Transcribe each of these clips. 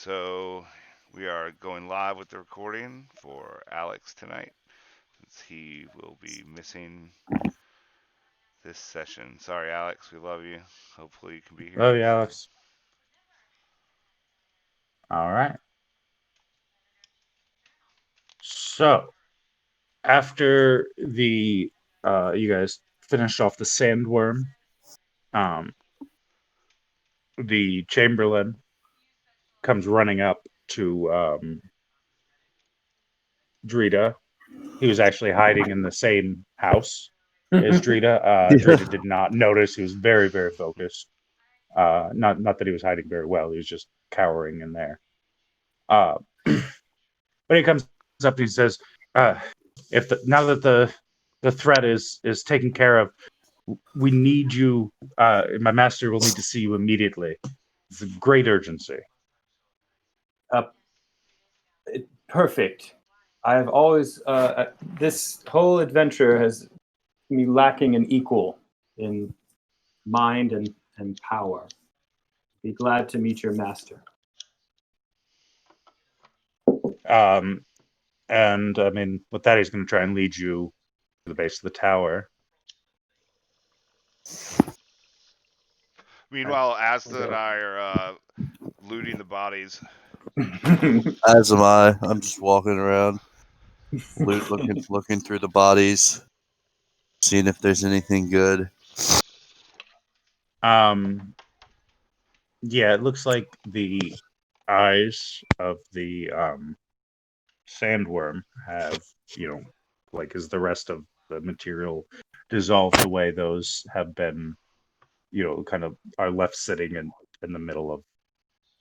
So we are going live with the recording for Alex tonight, since he will be missing this session. Sorry, Alex, we love you. Hopefully, you can be here Oh, next yeah, time. Alex. All right. So after the you guys finished off the sandworm, um, the Chamberlain comes running up to Drita. He was actually hiding in the same house as Drita. Drita did not notice. He was very, very focused. Not that he was hiding very well. He was just cowering in there. Uh, but he comes up and he says, uh, "If now that the threat is taken care of, we need you. My master will need to see you immediately. It's a great urgency." Uh, Perfect. I've always this whole adventure has me lacking an equal in mind and power. Be glad to meet your master. Um, and I mean, with that, he's going to try and lead you to the base of the tower. Meanwhile, Asta and I are looting the bodies. As am I. I'm just walking around, looking through the bodies, seeing if there's anything good. Yeah, it looks like the eyes of the sandworm have, like as the rest of the material dissolved away, those have been, kind of are left sitting in the middle of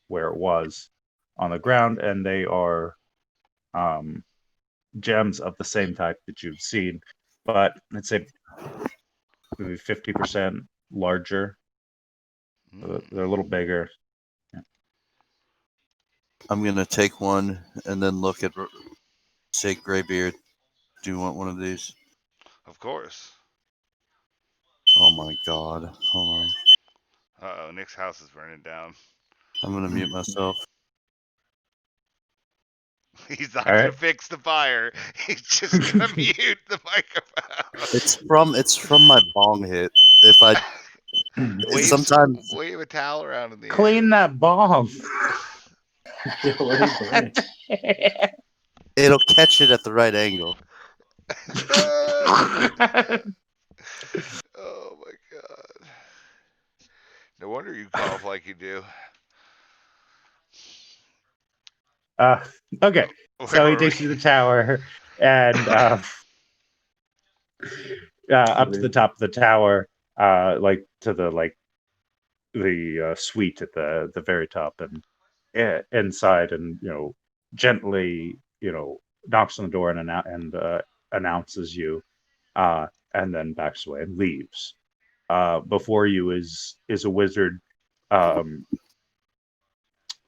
where it was on the ground, and they are gems of the same type that you've seen, but let's say maybe 50% larger. They're a little bigger. I'm gonna take one and then look at say Graybeard. Do you want one of these? Of course. Oh my god. Hold on. Uh-oh, Nick's house is burning down. I'm gonna mute myself. He's not All gonna right. fix the fire. He's just gonna mute the microphone. It's from my bong hit. If I sometimes wave a towel around in the Clean air. that bomb. What are you burning? it'll catch it at the right angle. Oh my god. No wonder you cough like you do. Okay, Where so he were takes we? you to the tower and up to the top of the tower, like to the suite at the very top, and inside, and gently knocks on the door and announces you, and then backs away and leaves. Before you is a wizard. Um,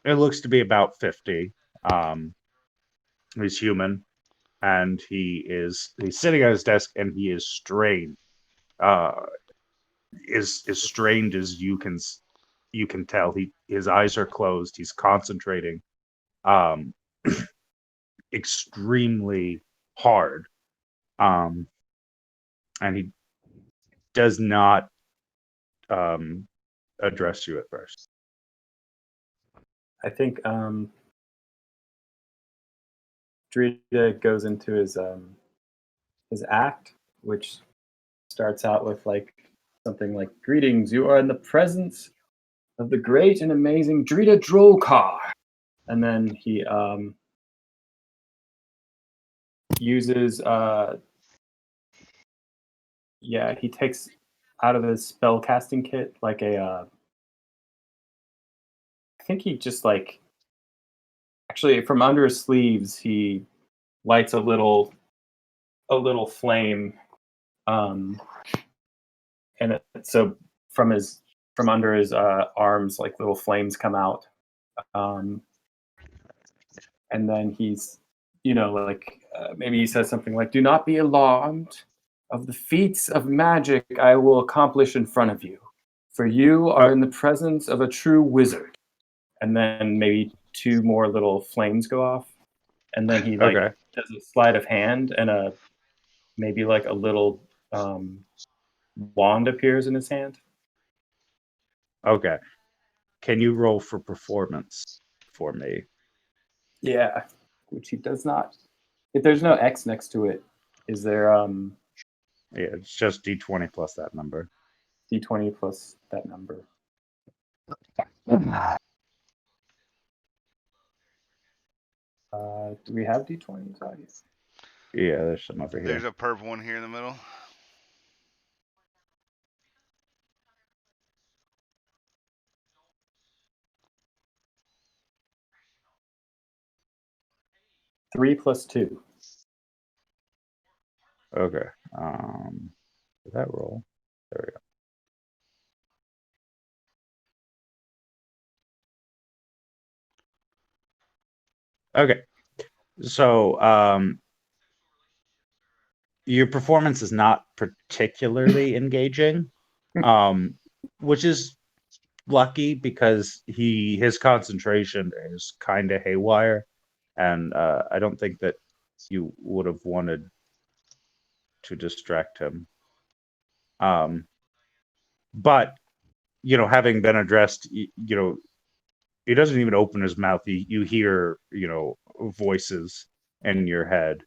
it looks to be about 50. He's human, and he's sitting at his desk, and he is strained. Uh, is as strained as you can tell. His eyes are closed. He's concentrating, um, extremely hard, um, and he does not address you at first. I think Drita goes into his act, which starts out with like something like "Greetings, you are in the presence of the great and amazing Drita Drolkar," and then he uses he takes out of his spell casting kit like a I think he just like actually from under his sleeves he lights a little flame, and so from under his arms like little flames come out, and then he's maybe he says something like, "Do not be alarmed of the feats of magic I will accomplish in front of you, for you are in the presence of a true wizard." And then maybe 2 more little flames go off, and then he like Okay. does a sleight of hand, and maybe like a little wand appears in his hand. Okay. Can you roll for performance for me? Yeah, which he does not. If there's no X next to it, is there Yeah, it's just D20 plus that number. D20 plus that number? Do we have D20s out here? Yeah, there's some over here. There's a purple one here in the middle. Three plus 2. Okay. Did that roll? There we go. Okay. So, your performance is not particularly engaging, which is lucky because his concentration is kind of haywire, and I don't think that you would have wanted to distract him. But having been addressed, he doesn't even open his mouth. You hear voices in your head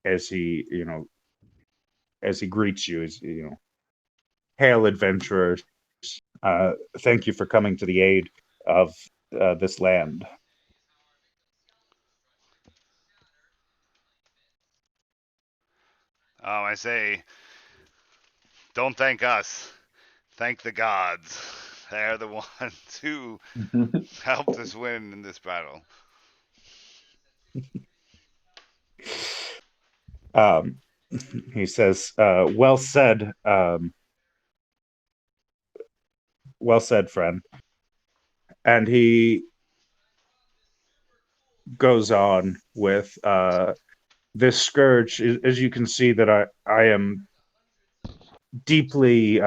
as he greets you as hail adventurers. Thank you for coming to the aid of this land. I say, don't thank us. Thank the gods. They're the ones who helped us win in this battle. He says, well said, friend. And he goes on with this scourge. As you can see, that I am deeply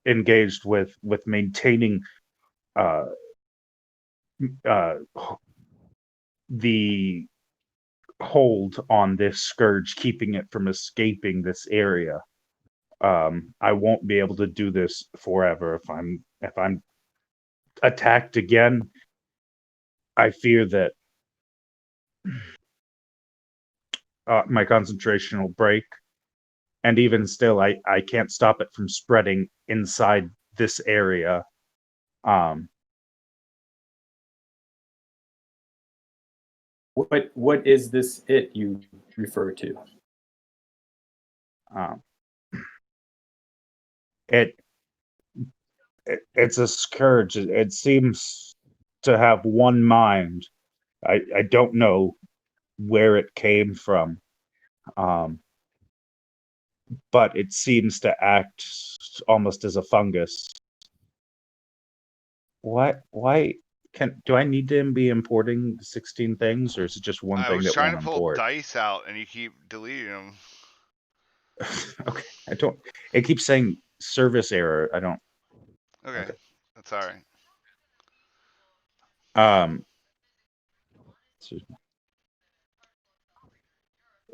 engaged with maintaining uh, uh, the hold on this scourge, keeping it from escaping this area. I won't be able to do this forever. If I'm attacked again, I fear that my concentration will break, and even still, I can't stop it from spreading inside this area. What is this it you refer to? Um, it's a scourge. It seems to have one mind. I don't know where it came from, but it seems to act almost as a fungus. Why do I need to be importing 16 things, or is it just one I thing was that trying won't to pull import? dice out, and you keep deleting them. Okay, I don't. It keeps saying service error. I don't. Okay. That's all right. Um.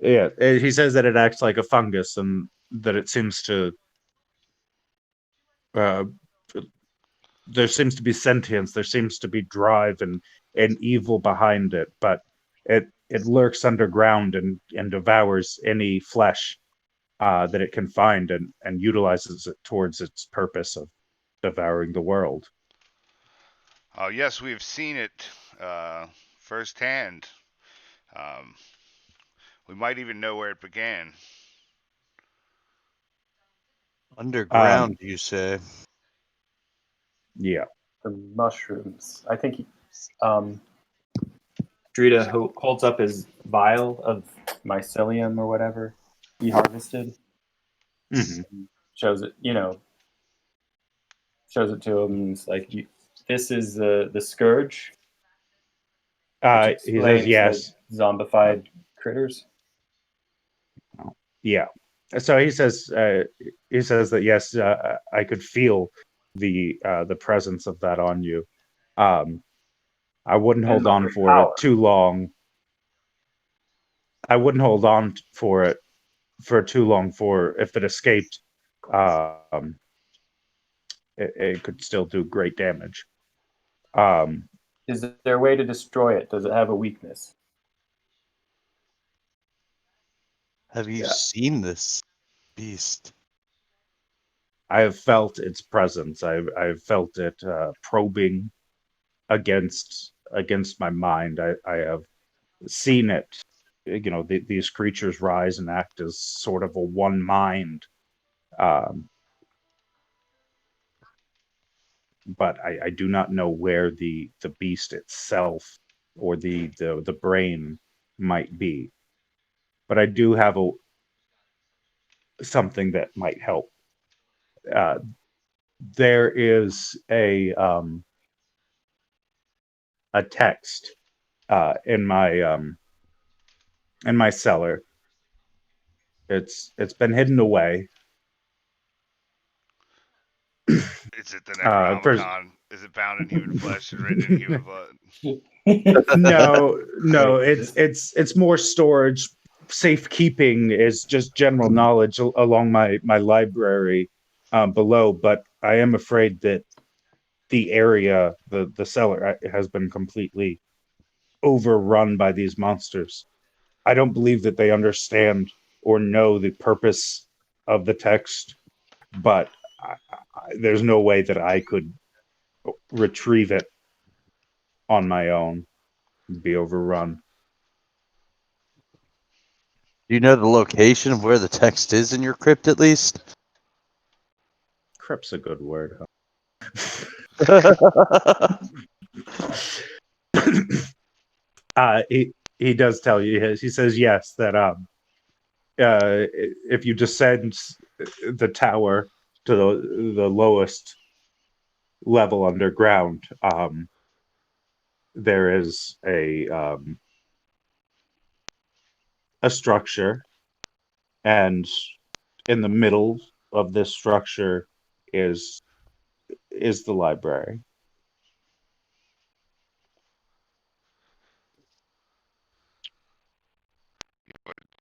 Yeah, he says that it acts like a fungus, and that it seems to. Uh, there seems to be sentience. There seems to be drive and evil behind it, but it lurks underground and devours any flesh that it can find, and utilizes it towards its purpose of devouring the world. Oh, yes, we've seen it firsthand. Um, we might even know where it began. Underground, you say? Yeah. The mushrooms. I think Drita holds up his vial of mycelium or whatever he harvested. Mm-hmm. Shows it, shows it to him. And it's like, this is the scourge, which He says explains the yes. zombified critters. Yeah. So he says that yes, I could feel the presence of that on you. I wouldn't hold And on great for power. it too long. I wouldn't hold on for it for too long. For if it escaped, um, it could still do great damage. Um, Is there a way to destroy it? Does it have a weakness? Have you Yeah. seen this beast? I have felt its presence. I've felt it probing against my mind. I have seen it. You know, these creatures rise and act as sort of a one mind. Um, but I do not know where the beast itself or the brain might be. But I do have something that might help. Uh, there is a text in my cellar. It's been hidden away. Is it the First, Necronomicon? Is it bound in human flesh and written in human blood? no, it's more storage. Safekeeping is just general knowledge along my library below. But I am afraid that the area, the cellar, has been completely overrun by these monsters. I don't believe that they understand or know the purpose of the text, but there's no way that I could retrieve it on my own and be overrun. Do you know the location of where the text is in your crypt, at least? Crypt's a good word. He does tell you. He says yes that if you descend the tower to the lowest level underground, there is a structure, and in the middle of this structure is the library.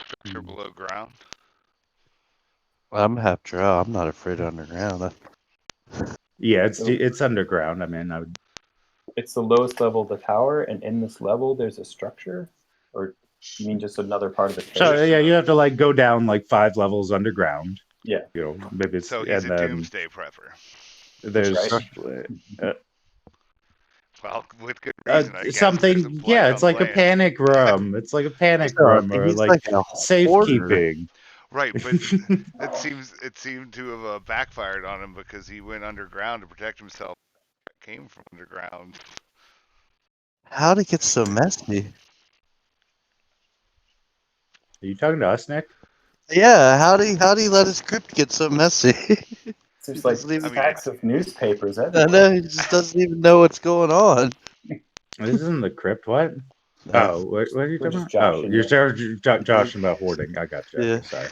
Structure below ground? I'm half drow. I'm not afraid of underground. Yeah, So it's underground. I mean, I would, it's the lowest level of the tower, and in this level there's a structure? Or you mean just another part of the so cave? yeah, you have to like go down like 5 levels underground. Yeah, You know, maybe it's So he's and a then doomsday prepper. there's right. Well, with good reason, I guess. There's a something. blight Yeah, on it's the like a land. panic room. It's like a panic So, room or he's like like a hoarder. safekeeping. Right, but it seemed to have backfired on him because he went underground to protect himself. Came from underground. How'd it get so messy? Are you talking to us, Nick? Yeah, how'd he let his crypt get so messy? He There's like doesn't even. I mean, stacks of newspapers I everywhere. know he just doesn't even know what's going on. This isn't the crypt. What? No. Oh, what are you We're talking just about? Oh, joshing you're you. joshing about hoarding. I got you. Yeah. Sorry.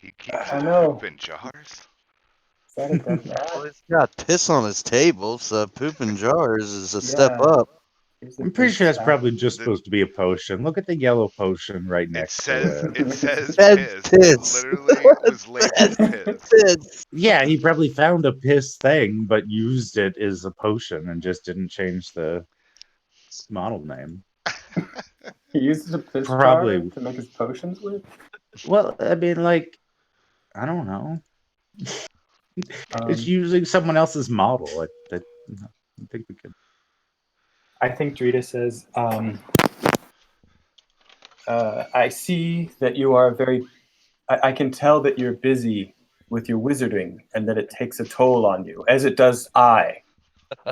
he keeps Oh his no, poop in jars. is that a dead rat? Well, he's got piss on his table, so poop in jars is a step Yeah, up. here's a I'm pretty big sure that's stack. probably just The, supposed to be a potion. Look at the yellow potion right next to it. it says That's piss. It piss. literally was labeled piss. Piss. Yeah, he probably found a piss thing, but used it as a potion and just didn't change the model name. He uses a piss jar Probably. to make his potions with. Well, I mean, like, I don't know. It's using someone else's model. I think we could. I think Drita says, I see that you are very. I can tell that you're busy with your wizarding and that it takes a toll on you, as it does I,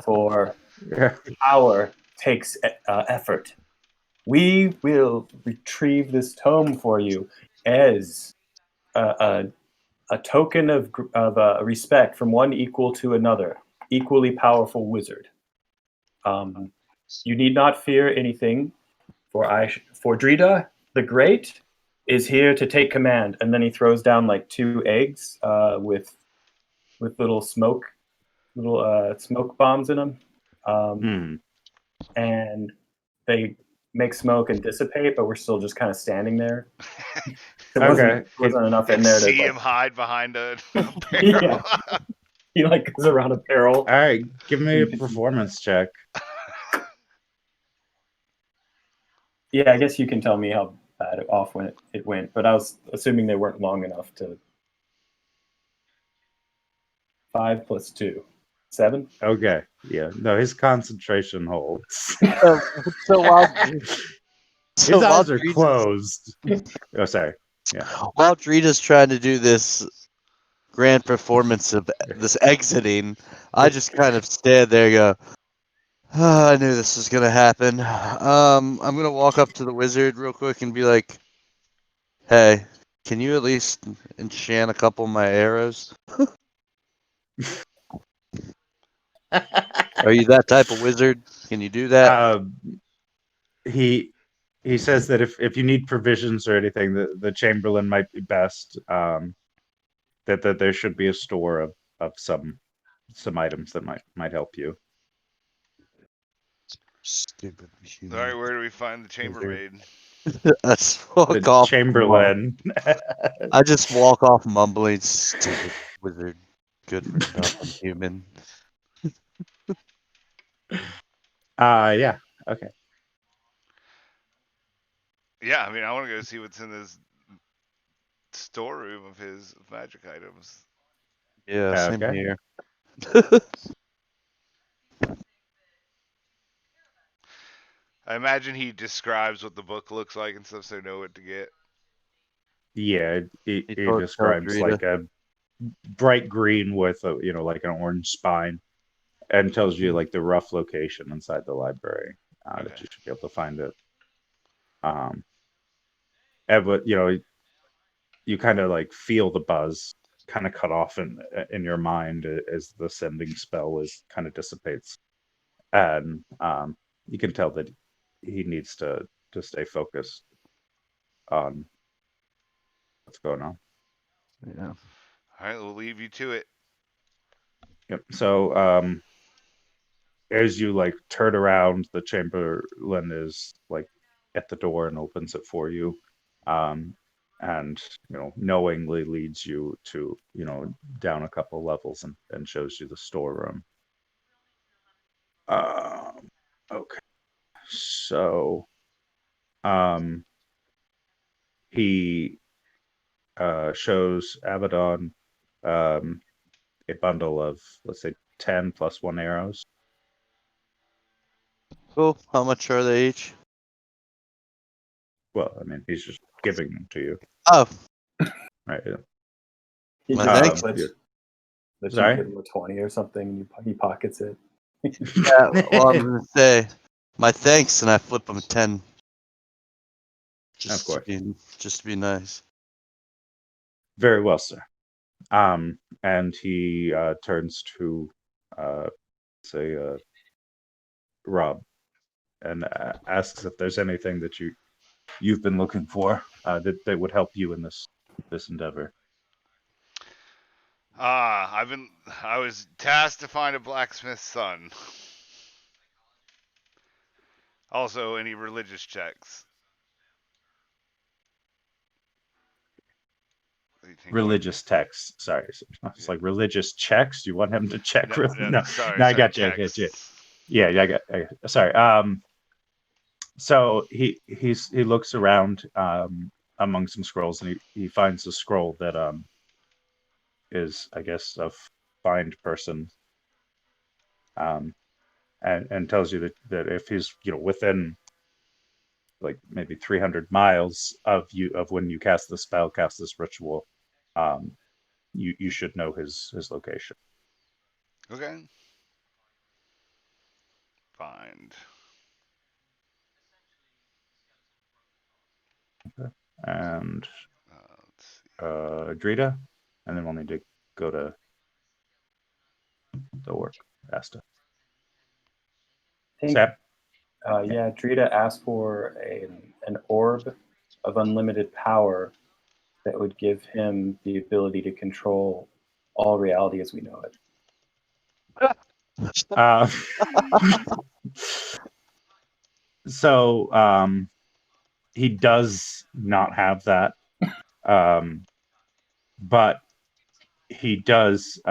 for Yeah. power takes effort. We will retrieve this tome for you as a token of respect from one equal to another, equally powerful wizard. You need not fear anything, for Drita the Great is here to take command. And then he throws down like 2 eggs with with little smoke bombs in them, Hmm. and they make smoke and dissipate, but we're still just kind of standing there. There Okay. wasn't enough in You there to see him like. hide behind a Yeah, barrel. he like goes around a barrel. All right. Give me a You can see- performance check. Yeah, I guess you can tell me how bad off when it went, but I was assuming they weren't long enough to. 5 + 2, 7. Okay. Yeah. No, his concentration holds. So while His while eyes are closed. Oh, sorry. while Drita's trying to do this grand performance of this exiting, I just kind of stand there and go, "Oh, I knew this was gonna happen. I'm gonna walk up to the wizard real quick and be like, "Hey, can you at least enchant a couple of my arrows? Are you that type of wizard? Can you do that?" Um, he he says that if you need provisions or anything, the Chamberlain might be best. That there should be a store of some items that might help you. Stupid All human. right, where do we find the chambermaid? I just walk The off. Chamberlain. I just walk off mumbling, "Stupid wizard, good for nothing human." Yeah. Okay. Yeah, I mean, I want to go see what's in this storeroom of his magic items. Yeah, same Okay. here. I imagine he describes what the book looks like and stuff, so I know what to get. Yeah. He He tells describes Rita. like a bright green with a like an orange spine, and tells you like the rough location inside the library Okay. that you should be able to find it. Um, but you kind of like feel the buzz kind of cut off in your mind as the sending spell is kind of dissipates, and you can tell that he needs to stay focused on what's going on. Yeah. All right, we'll leave you to it. Yep. So as you like turn around, the Chamberlain is like at the door and opens it for you, and knowingly leads you to down a couple levels and shows you the storeroom. Okay, so he shows Abaddon a bundle of, let's say, 10 plus 1 arrows. Cool. How much are they each? Well, I mean, he's just giving them to you, Oh, right? He Well, just thanks. lets Yeah. you Sorry? give him a 20 or something, and he pockets it. Yeah, well, I'm gonna say my thanks, and I flip them 10. Of course. Just to be nice. Very well, sir. And he turns to, say, Rob, and asks if there's anything that you've been looking for that would help you in this endeavor. I was tasked to find a blacksmith's son. Also, any religious checks? Religious texts. Sorry, it's like religious checks. You want him to check? No, sorry, no, I got you. I checks. got you. Yeah, sorry. So he looks around among some scrolls, and he finds a scroll that is, I guess, a find person, and tells you that if he's within like maybe 300 miles of when you cast the spell, cast this ritual, um, you should know his location. Okay. Find. And Let's see. Drita, and then we'll need to go to the work. Asta. I think, Sap? yeah, Drita asked for an orb of unlimited power that would give him the ability to control all reality as we know it. So he does not have that, but he does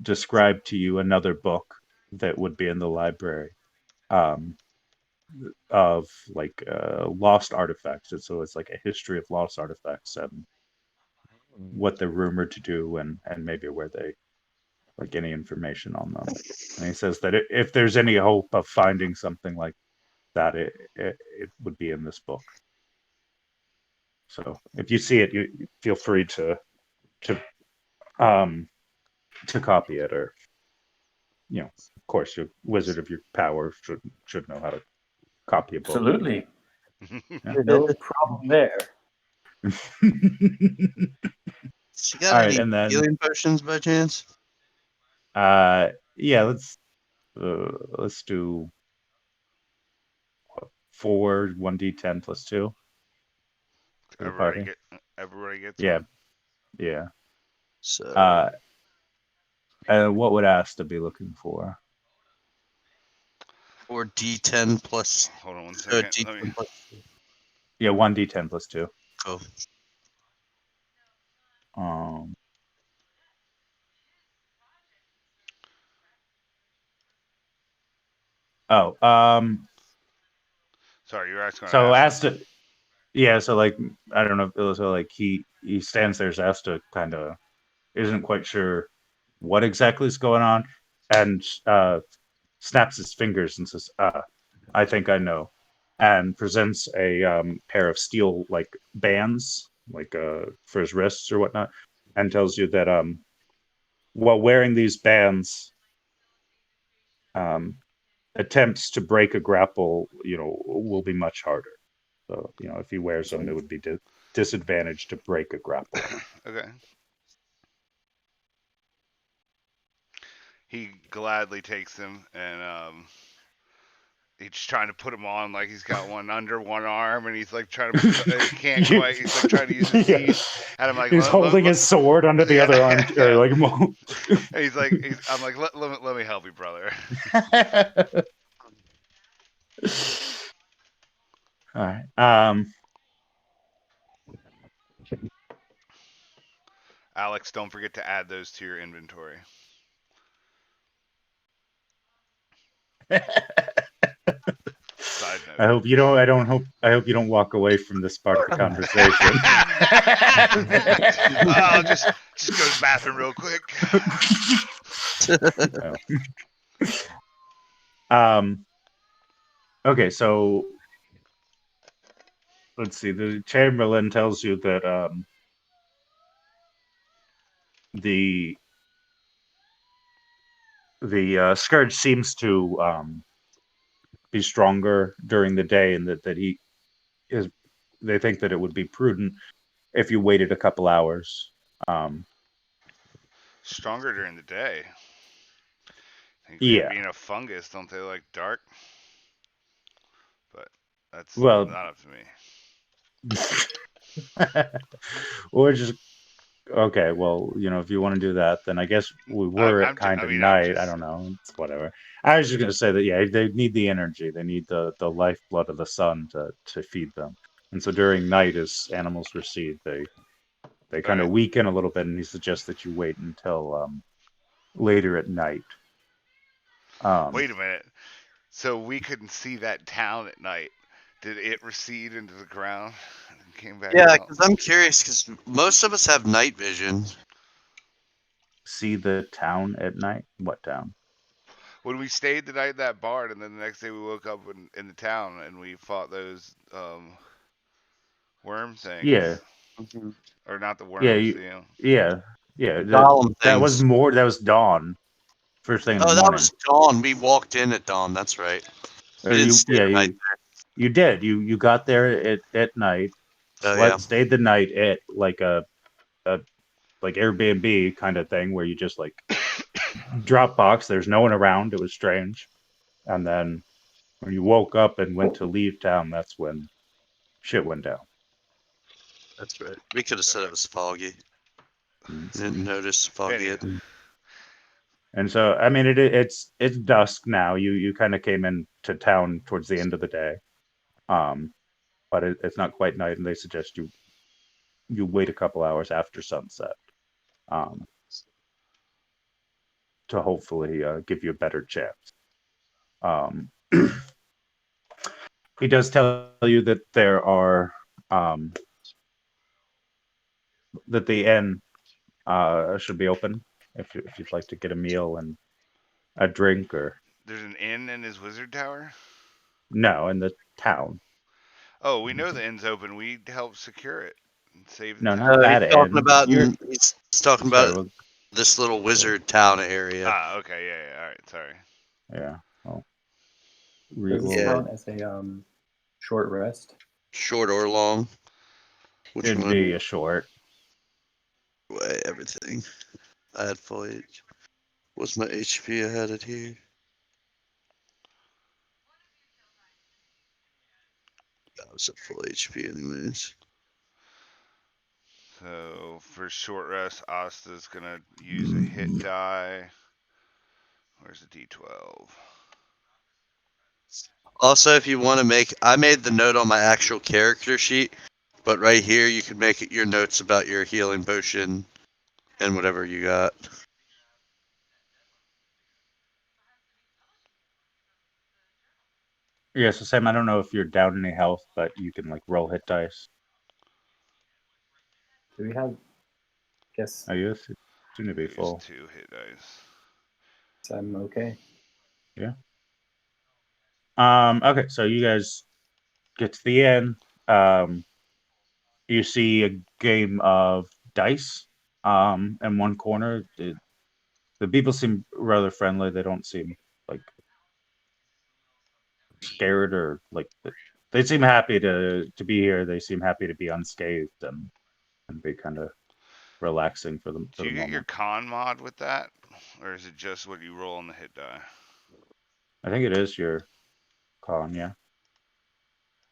describe to you another book that would be in the library, of like lost artifacts. And so it's like a history of lost artifacts and what they're rumored to do, and maybe where they, like, any information on them. And he says that if there's any hope of finding something like that, it would be in this book. So if you see it, you feel free to um to copy it, or of course, your wizard of your power should know how to copy a book. Absolutely. No problem there. She got All right, any and then healing potions by chance? yeah, let's do 4 1d10 plus 2 for the party. Everybody gets Yeah, one. yeah. So And what would Asta be looking for? 4d10 plus Hold on one second. d10 plus. Yeah, 1d10 plus 2. Cool. Um. Oh. Sorry, you were asking on So Asta. Asta. Yeah. So like, I don't know. So like, he stands there as Asta kind of isn't quite sure what exactly is going on, and snaps his fingers and says, I think I know," and presents a pair of steel like bands, like for his wrists or whatnot, and tells you that while wearing these bands, attempts to break a grapple, will be much harder. So, if he wears them, it would be disadvantage to break a grapple. Okay. He gladly takes them, and he's trying to put him on like he's got one under one arm, and he's like trying to, he can't quite. He's like trying to use his teeth, and I'm like, he's holding his sword under the other arm, or like. And I'm like, let me help you, brother. All right. Alex, don't forget to add those to your inventory. Side note. I hope you don't. I hope you don't walk away from this part of the conversation. I'll just go to the bathroom real quick. Okay, so let's see. The Chamberlain tells you that the scourge seems to be stronger during the day, and that he is. They think that it would be prudent if you waited a couple hours. Stronger during the day. Yeah. Being a fungus, don't they like dark? But that's Well, not up to me. Or just okay. Well, if you want to do that, then I guess we were at kind of night. I don't know. It's whatever. I was just gonna say that they need the energy. They need the lifeblood of the sun to feed them. And so during night, as animals recede, they kind of weaken a little bit, and he suggests that you wait until later at night. Wait a minute. So we couldn't see that town at night. Did it recede into the ground and came back Yeah, out? because I'm curious, because most of us have night vision. See the town at night? What town? When we stayed the night in that barn, and then the next day we woke up in the town and we fought those worm things. Yeah. Or not the worms. Yeah. That was dawn. First thing in the morning. Oh, that was dawn. We walked in at dawn. That's right. You did. You got there at night. Stayed the night at like a like Airbnb kind of thing where you just like drop box. There's no one around. It was strange. And then when you woke up and went to leave town, that's when shit went down. That's right. We could have said it was foggy. Didn't notice foggy. Anywho. And so, I mean, it's dusk now. You kind of came into town towards the end of the day, but it's not quite night, and they suggest you wait a couple hours after sunset, um, to hopefully give you a better chance. Um, he does tell you that there are that the inn should be open if you'd like to get a meal and a drink or There's an inn in his wizard tower? no in the town. Oh, we know the inn's open. We helped secure it and save the No, town. not He's that talking inn. about You're he's talking sorry. about Well, this little wizard town area. Ah, okay, yeah. All right, sorry. yeah. Well, Does this Yeah. count as a short rest? Short or long? Which it'd one? be a short. Everything. I had full H. What's my HP? I had it here. I was at full HP anyways. So for short rest, Asta's gonna use a hit die. Where's the D12? Also, if you want to make, I made the note on my actual character sheet, but right here you can make it your notes about your healing potion and whatever you got. Yeah, so Sam, I don't know if you're down any health, but you can like roll hit dice. Do we have? Guess I guess soon to be Use full. 2 hit dice. I'm okay. Okay, so you guys get to the end. You see a game of dice. In one corner. The people seem rather friendly. They don't seem like scared or like they seem happy to be here. They seem happy to be unscathed and be kind of relaxing for Do the you get your moment. con mod with that? Or is it just what you roll on the hit die? I think it is your con, yeah.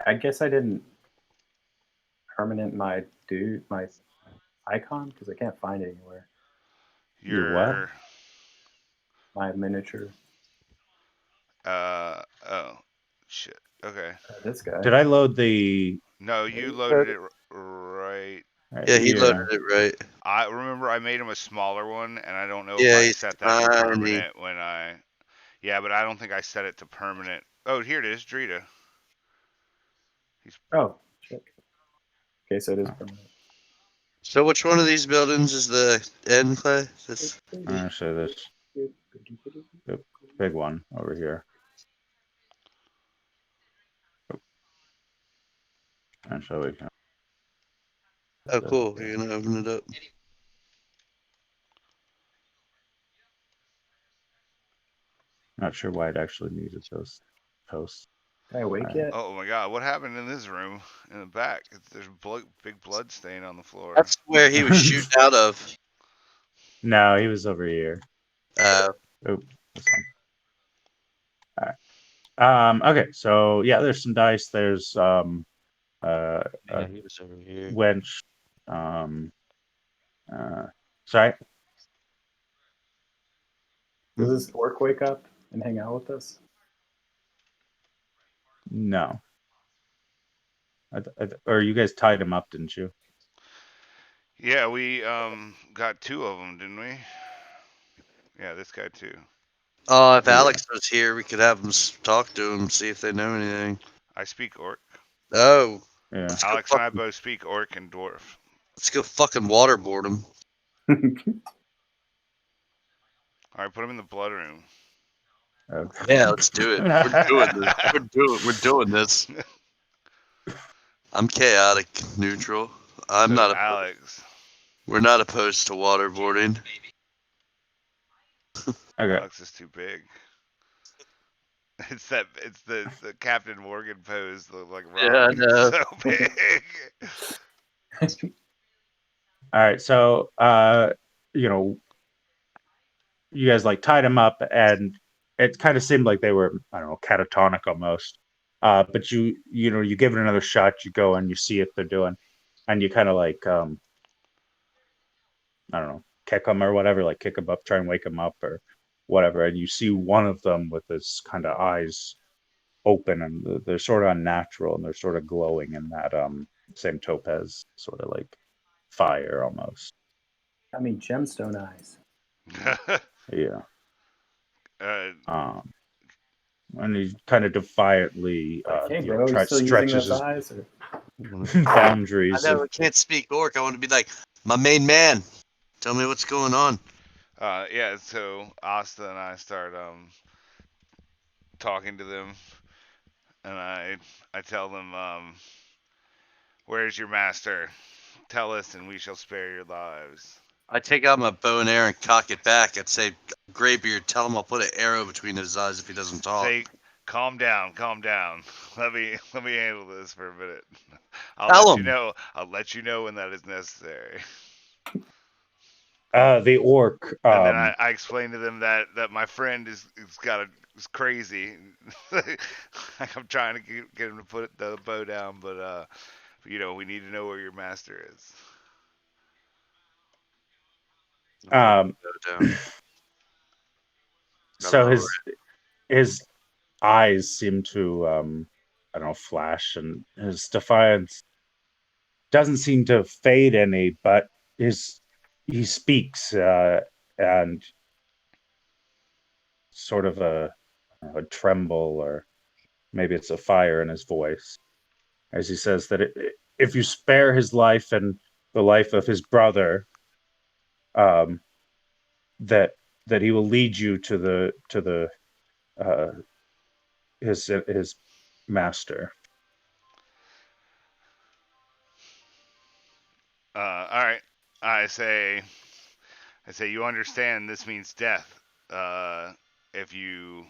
I guess I didn't permanent my icon because I can't find it anywhere. Your what? My miniature. Oh. Shit. Okay. This guy. Did I load the? No, you loaded it right. Yeah, he Yeah. loaded it right. I remember I made him a smaller one, and I don't know if Yeah, I he's set that to tiny. permanent when I. Yeah, but I don't think I set it to permanent. Oh, here it is, Drita. Oh, shit. Okay, so it is permanent. So which one of these buildings is the end, Clay? This. I'm gonna show this the big one over here. And so we can. Oh, cool. You're gonna open it up. Not sure why it actually needed those posts. Can I wake Alright. yet? Oh my god, what happened in this room in the back? There's big blood stain on the floor. That's where he was shooting out of. No, he was over here. Uh, Oh, this one. All right. Okay, so yeah, there's some dice. There's yeah, he was over here. wench. Sorry. Does this orc wake up and hang out with us? No. Or you guys tied him up, didn't you? Yeah, we got 2 of them, didn't we? Yeah, this guy too. Oh, if Yeah. Alex was here, we could have him talk to him, see if they know anything. I speak orc. Oh, Yeah. let's Alex and I both speak orc and dwarf. go fucking waterboard him. All right, put him in the blood room. Okay. Yeah, let's do it. We're doing this. We're doing this. I'm chaotic neutral. I'm So not. Alex. We're not opposed to waterboarding. Okay. Alex is too big. It's the Captain Morgan pose, like Yeah, I rock. know. So big. All right. So you know, you guys like tied him up, and it kind of seemed like they were, I don't know, catatonic almost. But you know, you give it another shot. You go and you see what they're doing, and you kind of like I don't know, kick them or whatever, like kick them up, try and wake them up or whatever. And you see one of them with his kind of eyes open and they're sort of unnatural and they're sort of glowing in that same topaz sort of like fire almost. I mean, gemstone eyes. Yeah. uh, And he kind of defiantly, Like, hey, bro, you still using stretches those his eyes? Or... boundaries. I can't speak orc. I want to be like, my main man. Tell me what's going on. yeah. So Asta and I start talking to them, and I tell them, "Where's your master? Tell us, and we shall spare your lives." I take out my bow and arrow and cock it back and say, Greybeard, tell him I'll put an arrow between his eyes if he doesn't talk. Say, calm down, calm down. Let me handle this for a minute. Tell let you him. know. I'll let you know when that is necessary. The orc. And then I explain to them that my friend is crazy. I'm trying to get him to put the bow down, but we need to know where your master is. um, Down. so his eyes seem to I don't know, flash, and his defiance doesn't seem to fade any, but he speaks and sort of a tremble, or maybe it's a fire in his voice, as he says that if you spare his life and the life of his brother, um, that he will lead you to the uh, his master. All right. I say, you understand this means death. If you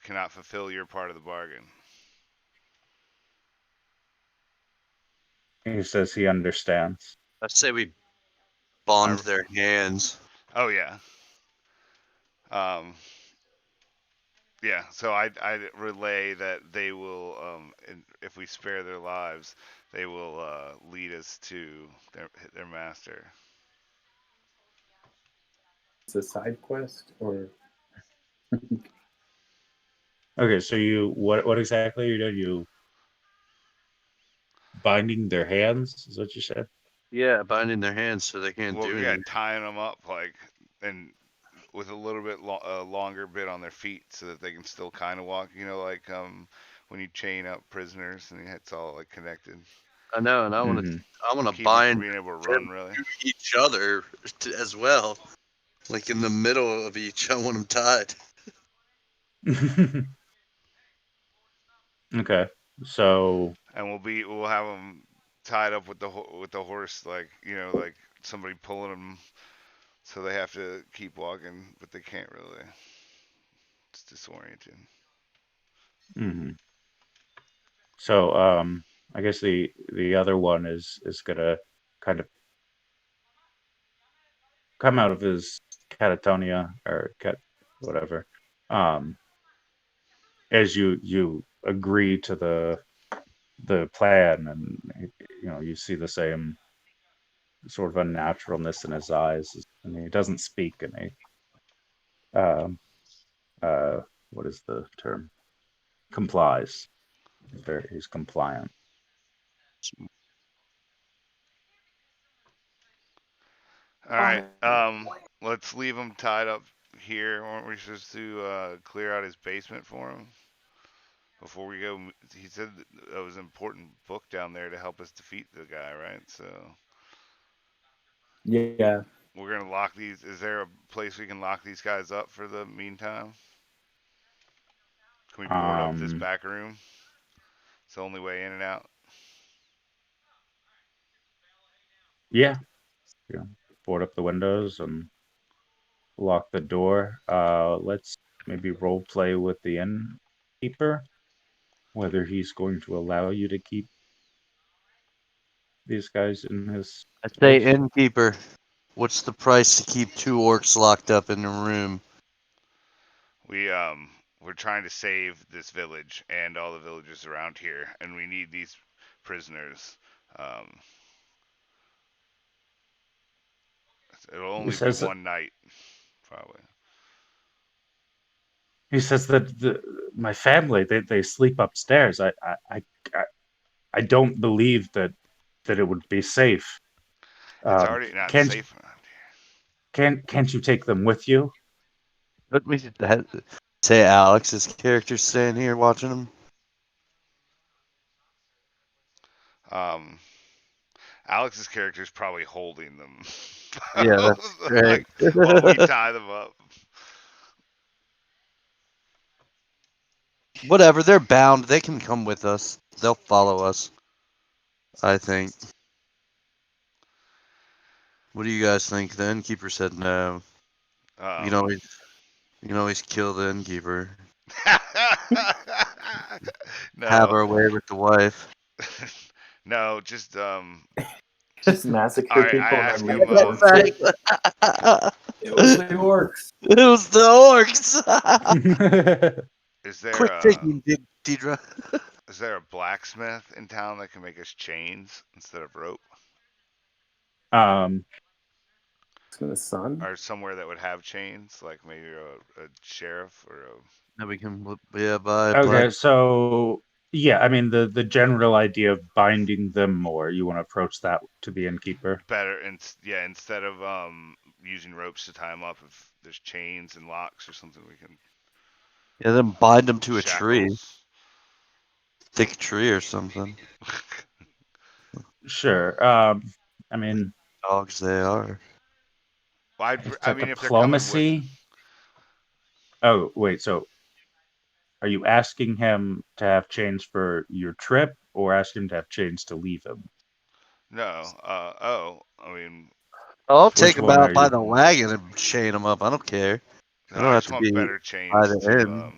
cannot fulfill your part of the bargain. He says he understands. I say we bond I, their hands. oh yeah. Um, yeah. So I relay that they will, if we spare their lives, they will lead us to their master. It's a side quest, or Okay, so what exactly are you doing? You binding their hands is what you said? Yeah, binding their hands so they can't Well, do yeah, anything. tying them up and with a little bit longer bit on their feet so that they can still kind of walk. Like when you chain up prisoners and it's all like connected. I know, and I want Mm-hmm. to Keep them from bind being able to run, them really. to each other as well. Like in the middle of each, I want them tied. Okay, so And we'll have them tied up with the horse, like somebody pulling them, so they have to keep walking, but they can't really. It's disorienting. mhm. So I guess the other one is gonna kind of come out of his catatonia or whatever, um, as you agree to the plan, and you see the same sort of unnaturalness in his eyes, and he doesn't speak, and he uh, what is the term? Complies. He's compliant. All right. Let's leave him tied up here. Weren't we supposed to clear out his basement for him before we go? He said that was an important book down there to help us defeat the guy, right? So yeah. we're gonna lock these. Is there a place we can lock these guys up for the meantime? Can we board up this Um, back room? It's the only way in and out. yeah, board up the windows and lock the door. Let's maybe role play with the innkeeper, whether he's going to allow you to keep these guys in his I say, place. innkeeper, what's the price to keep two orcs locked up in a room? We're trying to save this village and all the villages around here, and we need these prisoners. Um, It'll only be says that- one night, probably. He says that my family they sleep upstairs. I don't believe that it would be safe. It's already not Can't safe around can't you take them with you? But we should say Alex's character's staying here watching him. here. Alex's character is probably holding them. Yeah, that's great. Like, while we tie them up. Whatever, they're bound. They can come with us. They'll follow us. I think. What do you guys think? The innkeeper said no. You can always kill the innkeeper. Have No. our way with the wife. No, just Just massacre All right, people I and ask then him, leave the orcs there. It was the orcs. It was the orcs. is there Quit a thinking, Deidre. is there a blacksmith in town that can make us chains instead of rope? um, To the sun. Or somewhere that would have chains, like maybe a sheriff or a Now we can buy okay, black. so yeah, I mean the general idea of binding them more. You want to approach that to the innkeeper. better and yeah, instead of using ropes to tie them up, if there's chains and locks or something, we can Yeah, then bind them to a tree, shackles. thick tree or something. Sure. I mean, Dogs they are. Well, it's I a mean, if they're coming with, diplomacy. Oh, wait. So, are you asking him to have chains for your trip, or asking him to have chains to leave him? no, oh, I mean, I'll Which take Which them one are out by you? the wagon and chain them up. I don't care. no, They don't I have just to want be better by chains the end.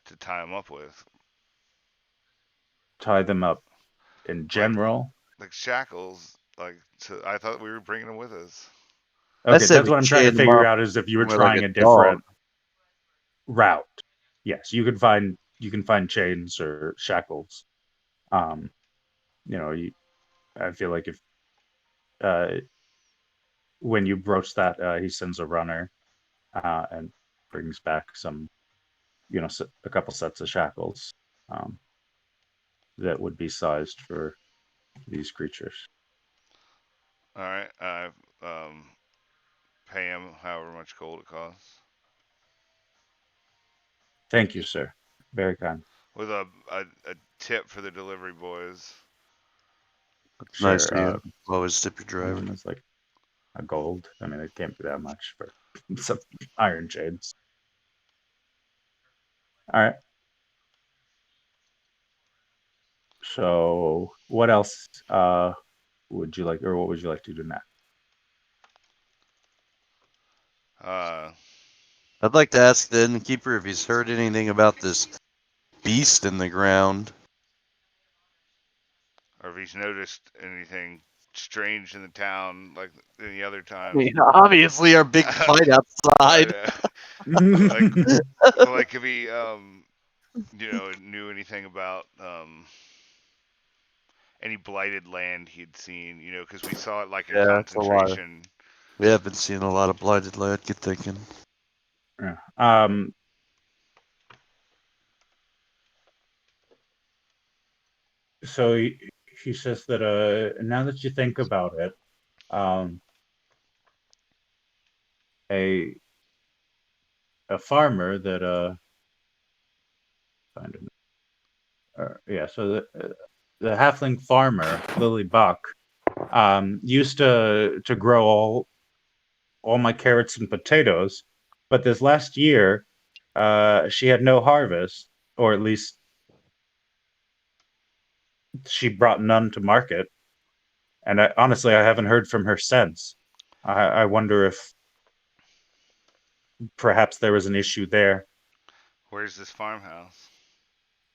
to tie them up with, Tie them up in like general. shackles. Like, I thought we were bringing them with us. I Okay, said that's we what I'm trying to chain them figure up out is if you were more like trying a a dog. different route. Yes, you can find chains or shackles. Um, I feel like if uh when you broach that, he sends a runner and brings back some, a couple sets of shackles um, that would be sized for these creatures. All right, pay him however much gold it costs Thank you, sir. Very kind. with a tip for the delivery boys. Nice Sure. of you. Always tip your driver. It's like a gold. I mean, it can't be that much for some iron chains. All right. So, what else would you like, or what would you like to do next? Uh, I'd like to ask the innkeeper if he's heard anything about this beast in the ground. or if he's noticed anything strange in the town like any other I time. mean, obviously our big fight outside. Like, like if he knew anything about any blighted land he'd seen, because we saw it like in Yeah, it's a lot. concentration. We have been seeing a lot of blighted land. Good thinking. Yeah. So he says that now that you think about it, um, a farmer that find him, yeah, so the halfling farmer Lily Buck used to grow all my carrots and potatoes, but this last year she had no harvest, or at least she brought none to market, and honestly I haven't heard from her since. I wonder if perhaps there was an issue there. Where's this farmhouse?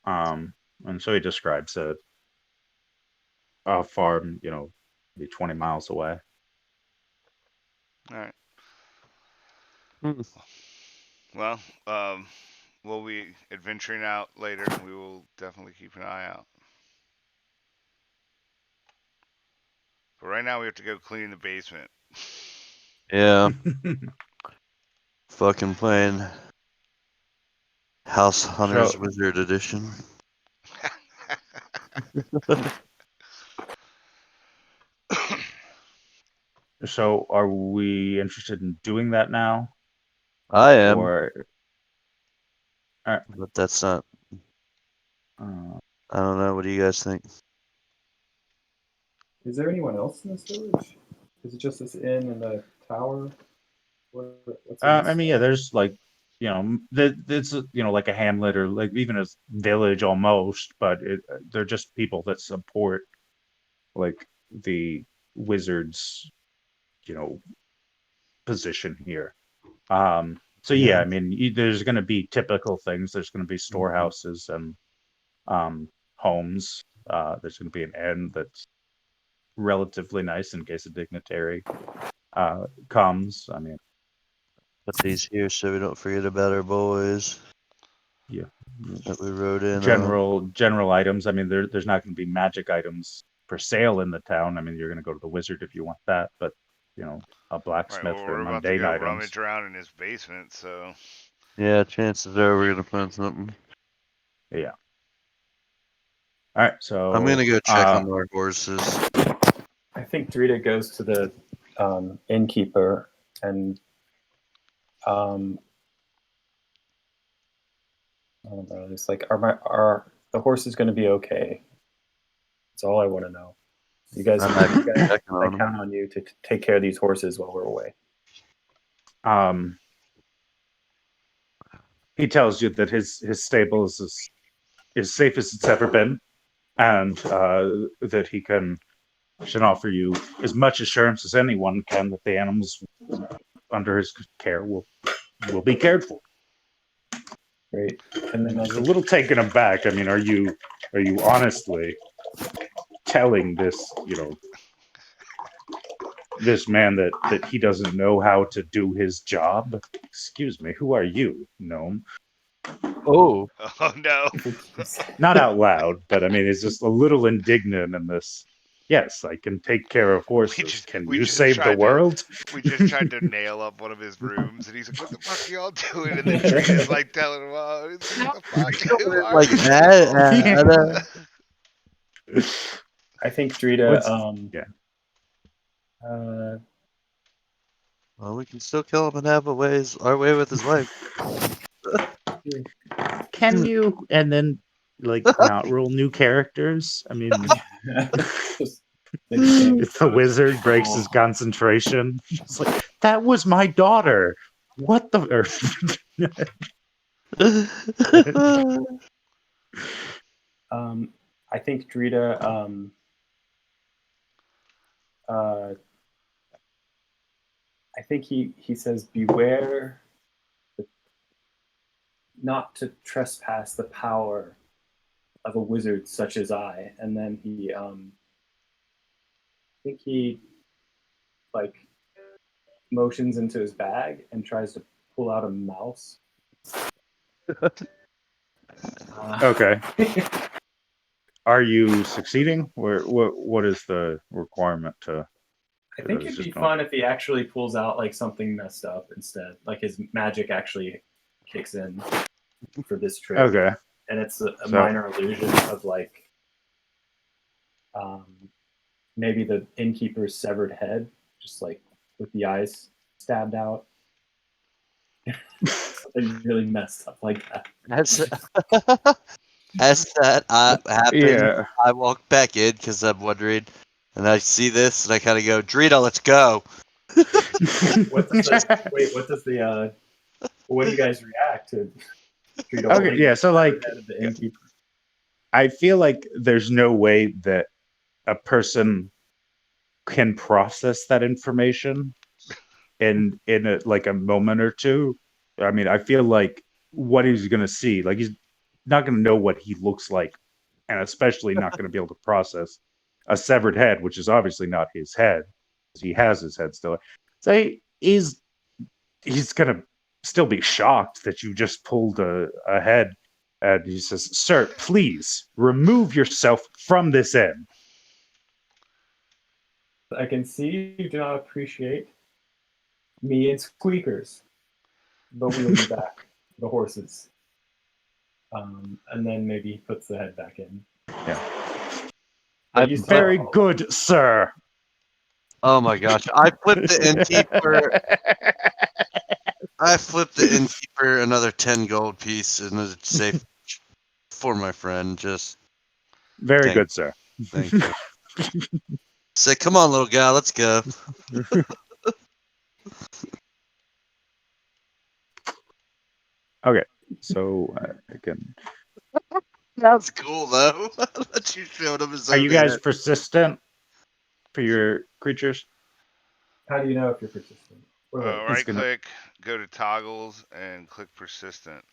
And so he describes a farm, maybe 20 miles away. All right. Hmm. Well, we'll be adventuring out later. We will definitely keep an eye out. But right now we have to go clean the basement. Yeah, fucking playing House Hunters So- Wizard Edition. So, are we interested in doing that now, I am, or but that's not. uh, I don't know. What do you guys think? Is there anyone else in this village? Is it just this inn and the tower? What's in I this? mean, yeah, there's like, it's like a hamlet or like even a village almost, but they're just people that support like the wizards, you know, position here. So yeah, Yeah. I mean, there's going to be typical things. There's going to be storehouses and homes. There's going to be an inn that's relatively nice in case a dignitary comes. I mean, Put these here so we don't forget about our boys yeah, that we rode in on. general items. I mean, there's not going to be magic items for sale in the town. I mean, you're going to go to the wizard if you want that, but a Right, blacksmith well, for we're about to mundane go items. rummage around in his basement, so Yeah, chances are we're gonna find something. Yeah. All right, so I'm gonna go check on our horses. I think Drita goes to the innkeeper and I don't know. It's like, are the horses going to be okay? That's all I want to know. You guys, I'm actually checking I on them. count on you to take care of these horses while we're away. He tells you that his stable is as safe as it's ever been, and that he can offer you as much assurance as anyone can that the animals under his care will be cared for. Great. And then I He's a think little taken aback. I mean, are you honestly telling this this man that he doesn't know how to do his job? Excuse me, who are you, gnome? Oh, oh no. Not out loud, but I mean, he's just a little indignant in this. Yes, I can take care of horses. Can we you just save the tried to world? we just tried to nail up one of his rooms, and he's like, "What the fuck are y'all doing?" And then Trina's like telling him, "Oh, he's like, what the fuck? Who are like you that. I think Drita. What's yeah? Well, we can still kill him and have our way with his wife. Can you and then like not roll new characters? I mean, Just if the wizard breaks his concentration, it's like that was my daughter. What the? I think Drita. I think he says, "Beware, not to trespass the power of a wizard such as I." And then he, I think he like motions into his bag and tries to pull out a mouse. Okay. Are you succeeding? What is the requirement to? I think it'd be fun if he actually pulls out like something messed up instead, like his magic actually kicks in for this trick. Okay. And it's a minor illusion of like maybe the innkeeper's severed head, just like with the eyes stabbed out. Something really messed up like that. As that happened, Yeah. I walk back in because I'm wondering, and I see this, and I kind of go, Drita, let's go. What does the what do you guys react to? Drita Okay, yeah, so like head of the innkeeper? I feel like there's no way that a person can process that information in like a moment or two. I mean, I feel like what he's going to see, like he's not going to know what he looks like, and especially not going to be able to process a severed head, which is obviously not his head. He has his head still. So he's going to still be shocked that you just pulled a head. And he says, "Sir, please remove yourself from this inn." I can see you do not appreciate Me and Squeakers, but we'll be back. The horses. And then maybe he puts the head back in. Yeah. But you still Very good, sir. Oh my gosh! I flipped the innkeeper. I flipped the innkeeper another 10 gold piece in a safe for my friend. Just Very Thank- good, sir. thank you. Say, come on, little guy, let's go. Okay, so again, That's cool though. That you showed him his are you own guys hand. persistent for your creatures? How do you know if you're persistent? Wait, wait. Right gonna- click, go to toggles, and click persistent.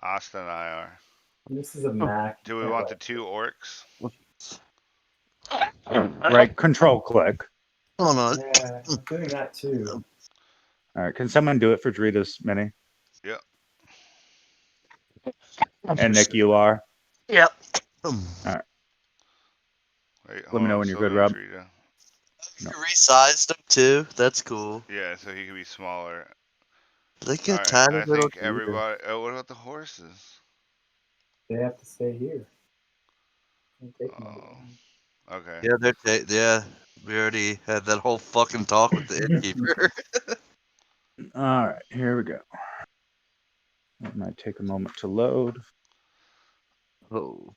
Austin and I are. This is a Mac. Do we want the 2 orcs? Right, control click. Hold on. Yeah, I'm doing that too. All right, can someone do it for Drita's mini? Yep. And Nick, you are. Yep. Wait, Let me know when you're good, Rob. Drita. You resized him too. That's cool. Yeah, so he can be smaller. Look All at right, tiny I little think everybody. Oh, what about the horses? They have to stay here. Can't take them Oh, all. okay. Yeah, yeah. We already had that whole fucking talk with the innkeeper. All right, here we go. It might take a moment to load. Oh.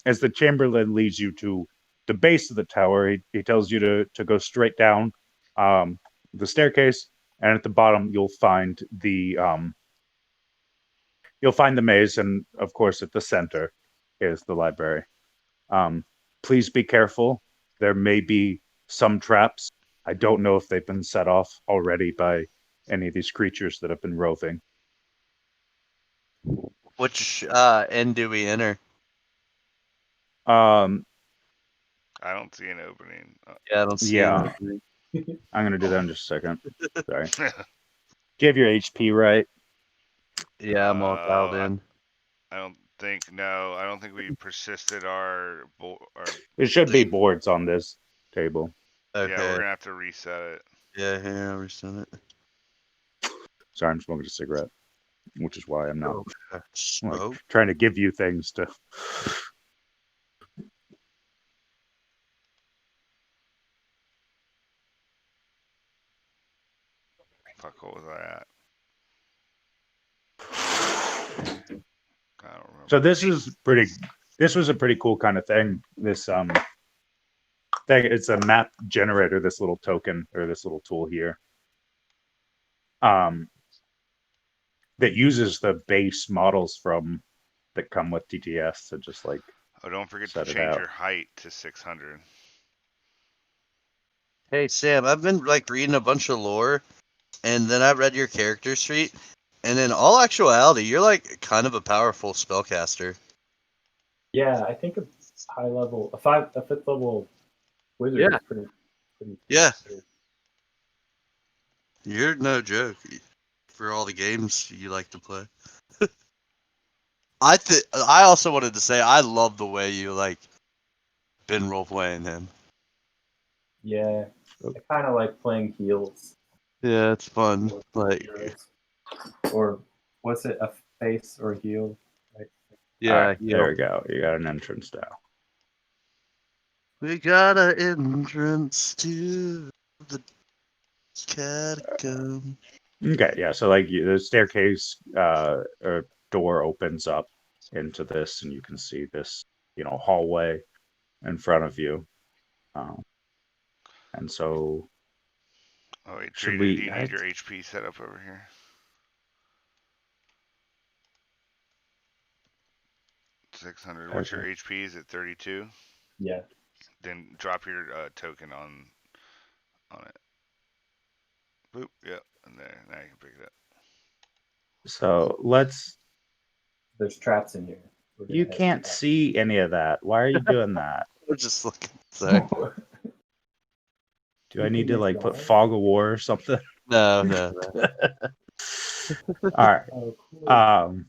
As the Chamberlain leads you to the base of the tower, he tells you to go straight down the staircase, and at the bottom you'll find the maze, and of course at the center is the library. Please be careful. There may be some traps. I don't know if they've been set off already by any of these creatures that have been roving. Which end do we enter? Um, I don't see an opening. Yeah, I don't see Yeah. any. I'm gonna do that in just a second. Sorry. Do you have your HP right? Yeah, I'm all dialed in. I don't think. No, I don't think we persisted our. There should be boards on this table. Okay. Yeah, we're gonna have to reset it. Yeah, here, I'll resend it. Sorry, I'm smoking a cigarette, which is why I'm not Smoke. trying to give you things to. Fuck, what was I at? I don't remember. So this was a pretty cool kind of thing. This thing, it's a map generator. This little token or this little tool here, that uses the base models from that come with TTS to just like. Oh, don't forget to set it change out. your height to 600. Hey Sam, I've been like reading a bunch of lore, and then I read your character sheet, and in all actuality, you're like kind of a powerful spellcaster. Yeah, I think a high level, a fifth level wizard Yeah. is pretty Yeah. too. You're no joke for all the games you like to play. I also wanted to say I love the way you like been role playing him. Yeah, I kind of like playing heals. Yeah, it's fun. Like, heroes. Or what's it? A face or a heal? Right? yeah, All right, there we go. You got an entrance now. we got an entrance to the catacomb. Okay, yeah. So like the staircase or door opens up into this, and you can see this, hallway in front of you. And so, Oh wait, should Drita, we? do you need your HP set up over here? 600. What's your HP? Is it 32? Yeah. Then drop your token on it. Boop. Yep. And there. Now you can pick it up. So let's. There's traps in here. You can't see any of that. Why are you doing that? We're just looking. Sorry. Do I need to like put fog of war or something? No. All right. Oh, cool.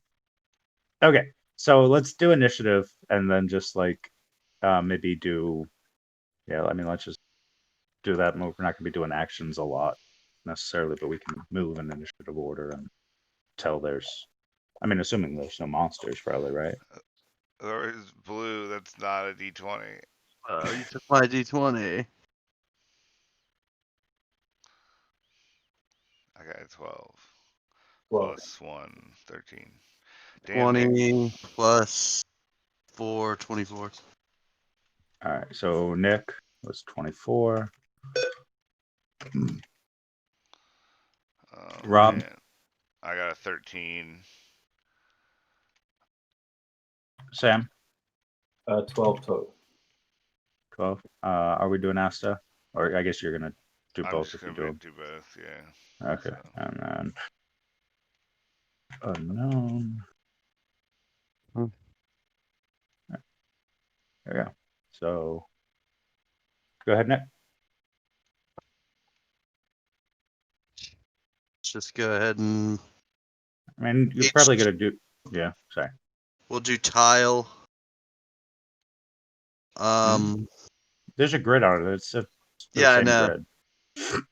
Okay, so let's do initiative and then just like maybe do. Yeah, I mean, let's just do that. We're not going to be doing actions a lot necessarily, but we can move in initiative order until there's. I mean, assuming there's no monsters, probably, right? There is blue. That's not a D20. You took my D20. I got a 12 Well, plus 1, 13. Damn, Nick. 20 plus 4, 24. All right, so Nick was 24. Oh Rob? man, I got a 13. Sam? 12 total. 12. Are we doing Asta? Or I guess you're going to do I'm both just if you gonna do them. do both. Yeah. Okay, So, and then unknown. Hmm. There we go. So go ahead, Nick. Let's just go ahead and I mean, you're probably going to do. Yeah, sorry. we'll do tile. There's a grid on it. It's the Yeah, I same know. grid.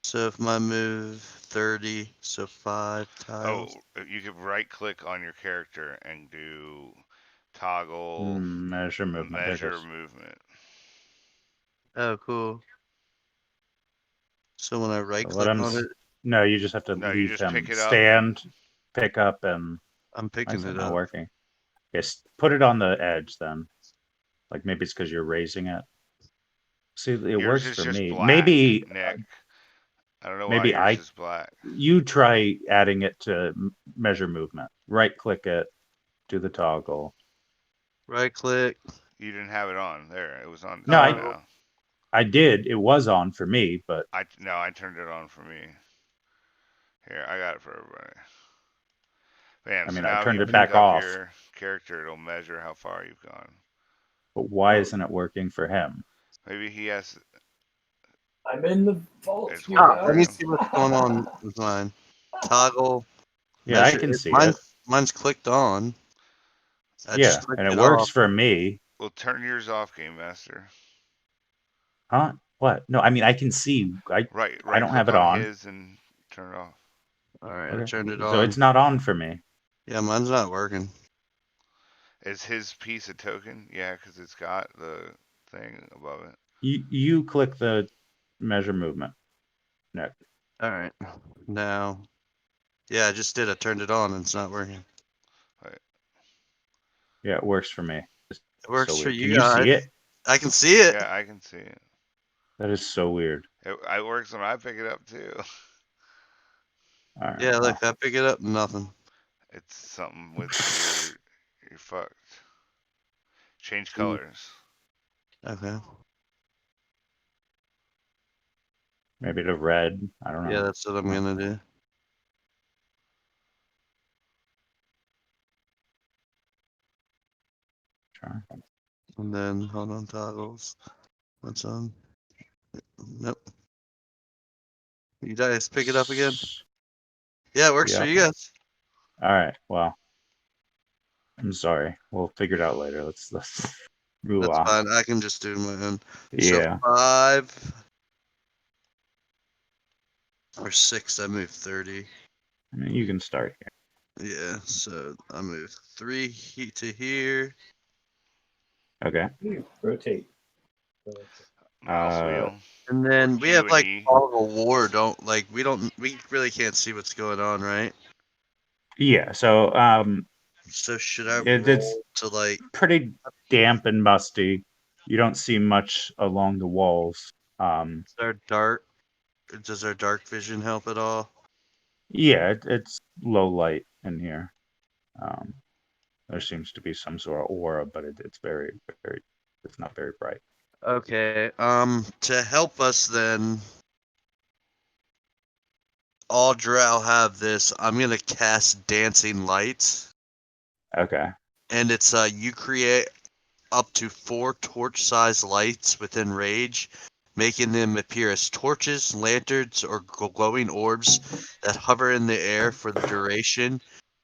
So if my move 30, so 5 tiles. you could right click on your character and do toggle Measure movement. There it measure is. movement. Oh, cool. So when I right So let click him. on it, No, you just have to No, you leave just him pick it up. stand, pick up, and I'm why picking is that it not up. working? Yes, put it on the edge then. Like maybe it's because you're raising it. See, it Yours works is for just me. black, Maybe, Nick. I don't know why maybe yours is black. you try adding it to measure movement. Right click it, do the toggle. Right click. You didn't have it on there. It was on No, just Uh, now. I did. It was on for me, but I turned it on for me. Here, I got it for everybody. Bam. I So mean, I now if turned you it pick back up off. your character, it'll measure how far you've gone. But why Oh. isn't it working for him? Maybe he has. I'm in the vault. It's you working let for me guys. him. see what's going on with mine. Toggle. Yeah, I Measure. can see it. Mine's clicked on. I Yeah, just clicked and it it works off. for me. Well, turn yours off, Game Master. Huh? What? No, I mean I can see. I Right don't have click it on on. his and turn it off. All right, I Okay. turned it So on. it's not on for me. Yeah, mine's not working. Is his piece a token? Yeah, because it's got the thing above it. You click the measure movement. Nick. All right, now. Yeah, I just did. I turned it on and it's not working. Yeah, it works for me. It's It works so for weird. Can you you see guys. it? I can see it. Yeah, I can see it. That is so weird. It works when I pick it up too. All right. Yeah, Well, look, I pick it up, nothing. It's something with you're fucked. Change Mm. colors. Okay. maybe to red. I don't know. Yeah, that's what I'm gonna do. Try. And then hold on, toggles. What's on? Nope. You guys pick it up again? Yeah, it works for Yeah. you guys. All right. Well, I'm sorry. We'll figure it out later. Let's move That's on. fine. I can just do my own. Yeah. So 5 or 6, I move 30. I mean, you can start here. Yeah, so I move 3 to here. Okay. Rotate. Mouse wheel. And then we Q have and like E. fog of war, we really can't see what's going on, right? Yeah. So So should I it's roll to like pretty damp and musty. You don't see much along the walls. does our dark vision help at all? Yeah, it's low light in here. Um, there seems to be some sort of aura, but it's very, very, it's not very bright. Okay. To help us then, all drow have this. I'm gonna cast dancing lights, Okay. and it's you create up to 4 torch-sized lights within range, making them appear as torches, lanterns, or glowing orbs that hover in the air for the duration.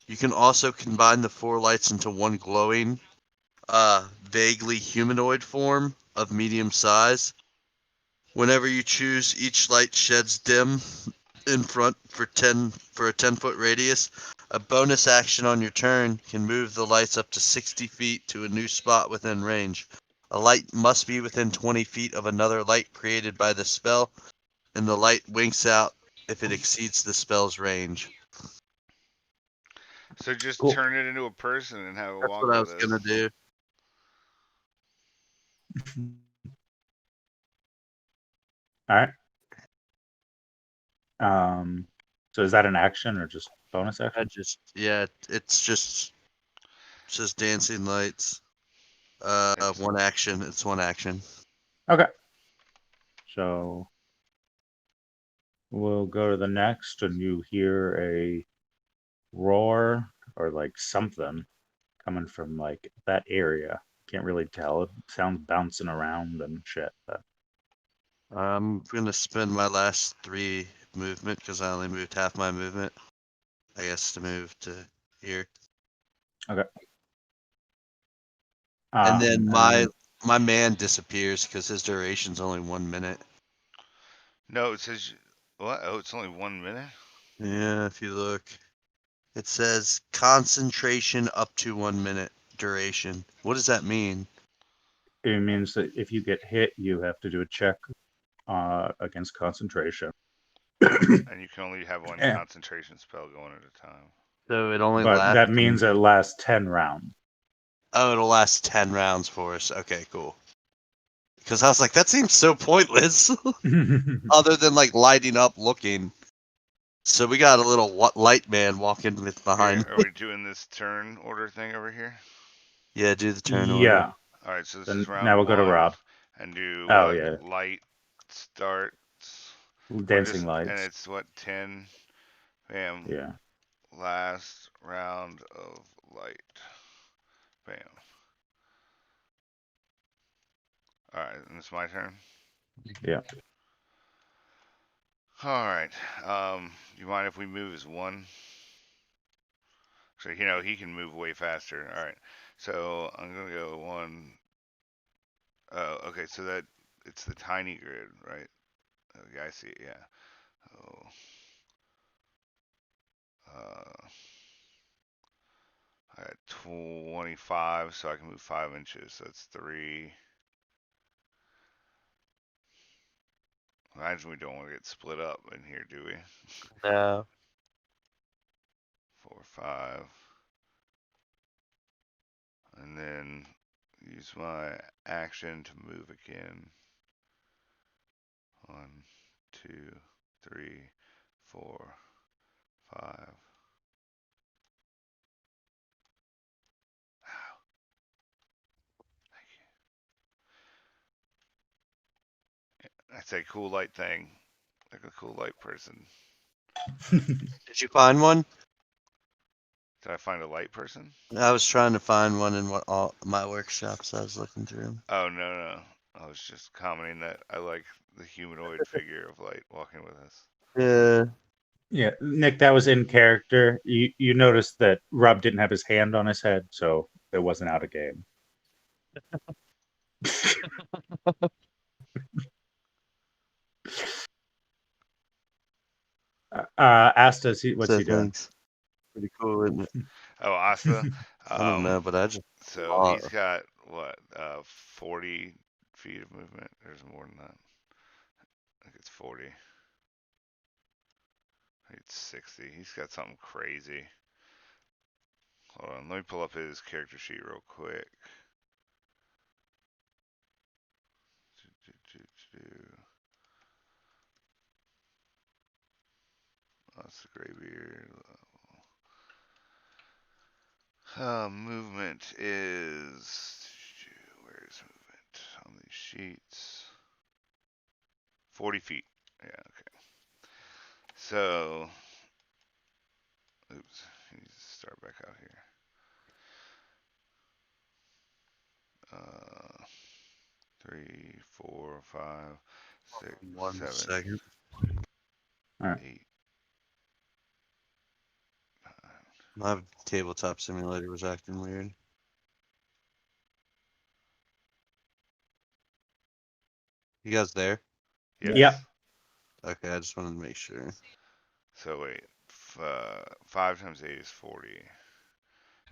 You can also combine the 4 lights into one glowing, vaguely humanoid form of medium size. Whenever you choose, each light sheds dim in front for a 10-foot radius. A bonus action on your turn can move the lights up to 60 feet to a new spot within range. A light must be within 20 feet of another light created by the spell, and the light winks out if it exceeds the spell's range. So just Cool. turn it into a person and have it That's walk what I with was us. gonna do. All right. So is that an action or just bonus I action? just it's just dancing lights. It's, One action. It's one action. Okay. So we'll go to the next, and you hear a roar or like something coming from like that area. Can't really tell. It sounds bouncing around and shit. But I'm gonna spend my last 3 movement because I only moved half my movement. I guess to move to here, okay. and then And my man disappears because his duration's only 1 minute. no, it says what? Oh, it's only 1 minute. Yeah, if you look, it says concentration up to 1 minute duration. What does that mean? it means that if you get hit, you have to do a check against concentration. And you can only have one Yeah. concentration spell going at a time. So it only But lasts. that means it lasts 10 rounds. Oh, it'll last 10 rounds for us. Okay, cool. Because I was like, that seems so pointless. Other than like lighting up, looking. So we got a little light man walking with behind. Here, are we doing this turn order thing over here? Yeah, do the turn order. Yeah. All right, so this is Then round now we'll go to 1, Rob. and do Oh what? yeah, Light starts, or dancing just, and lights. it's what 10. Bam. Yeah. Last round of light. Bam. All right, and it's my turn. Yeah. All right. You mind if we move as one? So he can move way faster. All right. So I'm gonna go one. Oh, okay. So that it's the tiny grid, right? Okay, I see it. Yeah. Oh. I got 25, so I can move 5 inches. So that's 3. Imagine we don't want to get split up in here, do we? No. 4, 5. And then use my action to move again. 1, 2, 3, 4, 5. That's a cool light thing. Like a cool light person. Did you find one? Did I find a light person? I was trying to find one in all my workshops. I was looking through. Oh, no. I was just commenting that I like the humanoid figure of light walking with us. Yeah. Yeah, Nick, that was in character. You noticed that Rob didn't have his hand on his head, so it wasn't out of game. Asta, what's So he doing? thanks. Pretty cool, isn't it? Oh, Asta. I don't know, but I just So he's got what? 40 feet of movement. There's more than that. I think it's 40. I think it's 60. He's got something crazy. Hold on, let me pull up his character sheet real quick. Oh, that's the graybeard. Movement is. Where is movement on these sheets? 40 feet. Yeah, okay. So. Oops. He needs to start back out here. 3, 4, 5, 6, 1 7, second. All right. 8, 9. My tabletop simulator was acting weird. You guys there? Yes. Yep. Okay, I just wanted to make sure. So wait, 5 times 8 is 40.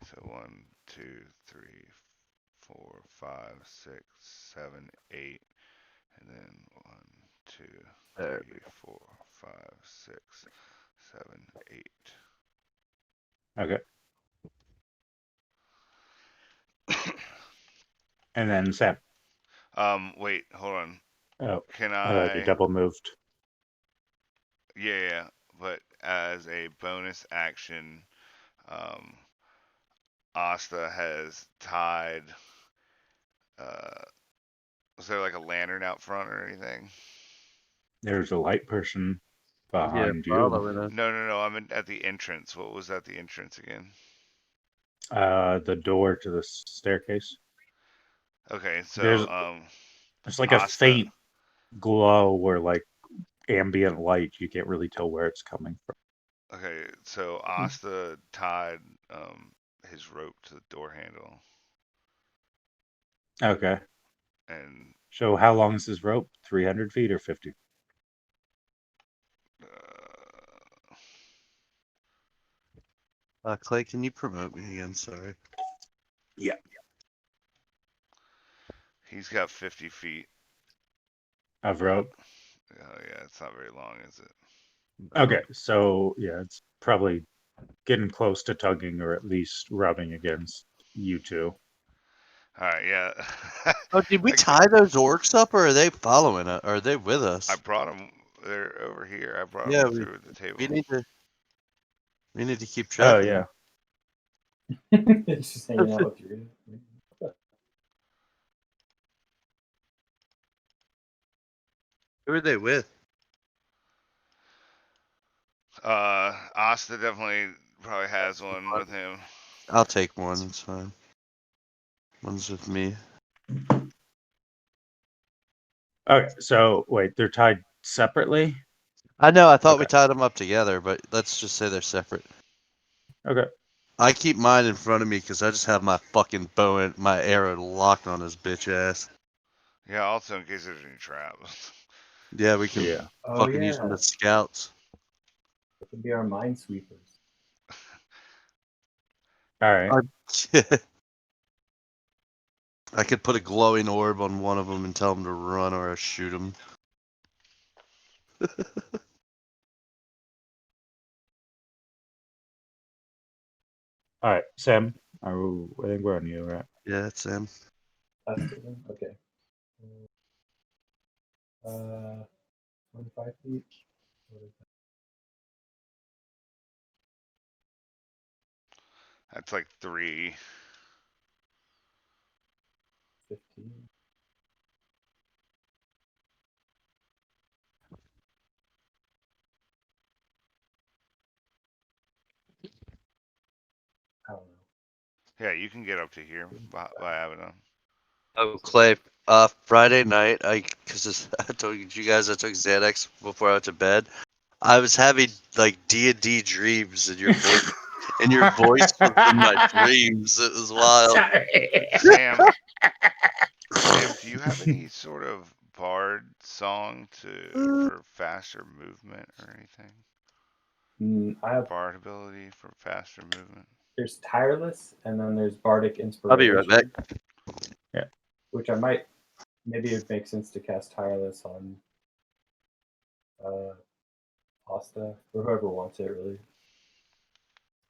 So 1, 2, 3, 4, 5, 6, 7, 8, and then 1, 2, There 3, 4, 5, 6, 7, 8. Okay. And then Sam. Wait, hold on. Oh, Can I thought you I? double moved. Yeah, but as a bonus action, um, Asta has tied. Was there like a lantern out front or anything? There's a light person Yeah, behind you. following us. No. I'm at the entrance. What was at the entrance again? The door to the staircase. Okay, There's so it's like a Asta. faint glow or like ambient light. You can't really tell where it's coming from. Okay, so Asta tied his rope to the door handle, Okay. and So how long is this rope? 300 feet or 50? Clay, can you promote me again? Sorry. Yeah. he's got 50 feet. Of rope. Oh yeah, it's not very long, is it? Okay. So yeah, it's probably getting close to tugging or at least rubbing against you two. All right, yeah. Oh, did we I, tie those orcs up, or are they following us? Or are they with I us? brought him. They're over here. I brought Yeah, them through the table. we need to keep track Oh of yeah. them. It's just hanging out with you. Who are they with? Asta definitely probably has one with him. I'll take one. It's fine. One's with me. Okay. So wait, they're tied separately? I know. I thought we Okay. tied them up together, but let's just say they're separate. Okay. I keep mine in front of me because I just have my fucking bow and my arrow locked on his bitch ass. Yeah, also in case there's any traps. Yeah, we can Yeah. Oh fucking use them yeah, as scouts. it could be our minesweepers. All right. I could put a glowing orb on one of them and tell them to run, or I shoot them. All right. Sam, I think we're on you, right? Yeah, that's Sam. That's good. Okay. 25 feet. What is That's like 3. that? 15. I don't know. Yeah, you can get up to here by having them. Oh, Clay. Friday night, because I told you guys I took Xanax before I went to bed. I was having like D&D dreams, and your voice was in my dreams. It was wild. Sorry. Sam, do you have any sort of bard song for faster movement or anything? I have. Bard ability for faster movement. There's tireless, and then there's bardic I'll be right back. inspiration. Yeah. Which I might. Maybe it would make sense to cast tireless on Asta or whoever wants it. Really.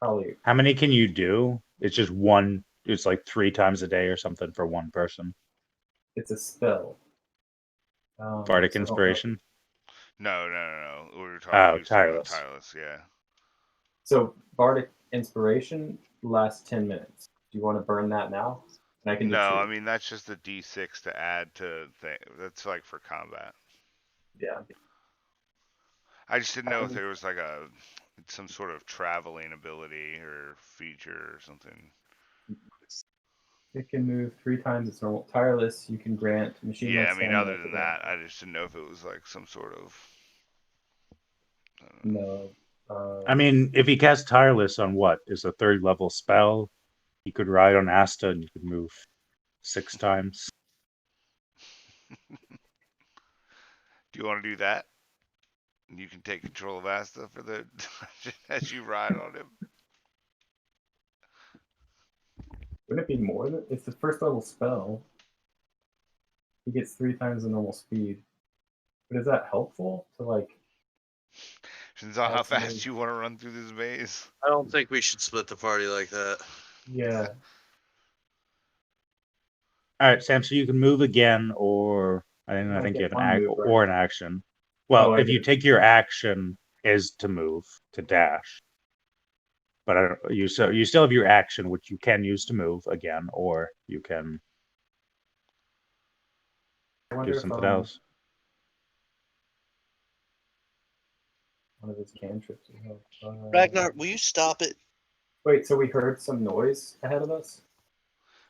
Probably. How many can you do? It's just one. It's like 3 times a day or something for one person. It's a spell. Bardic So I don't know. inspiration. No. We were Oh, he was talking about tireless. tireless. Yeah. So bardic inspiration lasts 10 minutes. Do you want to burn that now? And I can do No, 2. I mean that's just a D6 to add to thing. That's like for combat. Yeah. I just didn't know if there was like some sort of traveling ability or feature or something. It can move 3 times its normal. Tireless, you can grant machine-like Yeah, I mean stamina other for than the. that, I just didn't know if it was like some sort of. No. I mean, if he casts Tireless on what is a 3rd level spell, he could ride on Asta and you could move 6 times. Do you want to do that? You can take control of Asta for the as you ride on him. Wouldn't it be more than it's the first level spell? He gets 3 times the normal speed. But is that helpful to like? Depends on how Add somebody- fast you want to run through this maze. I don't think we should split the party like that. Yeah. All right, Sam. So you can move again, or I I think you get have one move, or right? an action. Well, Oh, I if you do. take your action is to move to dash, but I don't, you still have your action, which you can use to move again, or you can I do wonder if something else. one of his cantrips would help. Ragnar, will you stop it? Wait, so we heard some noise ahead of us?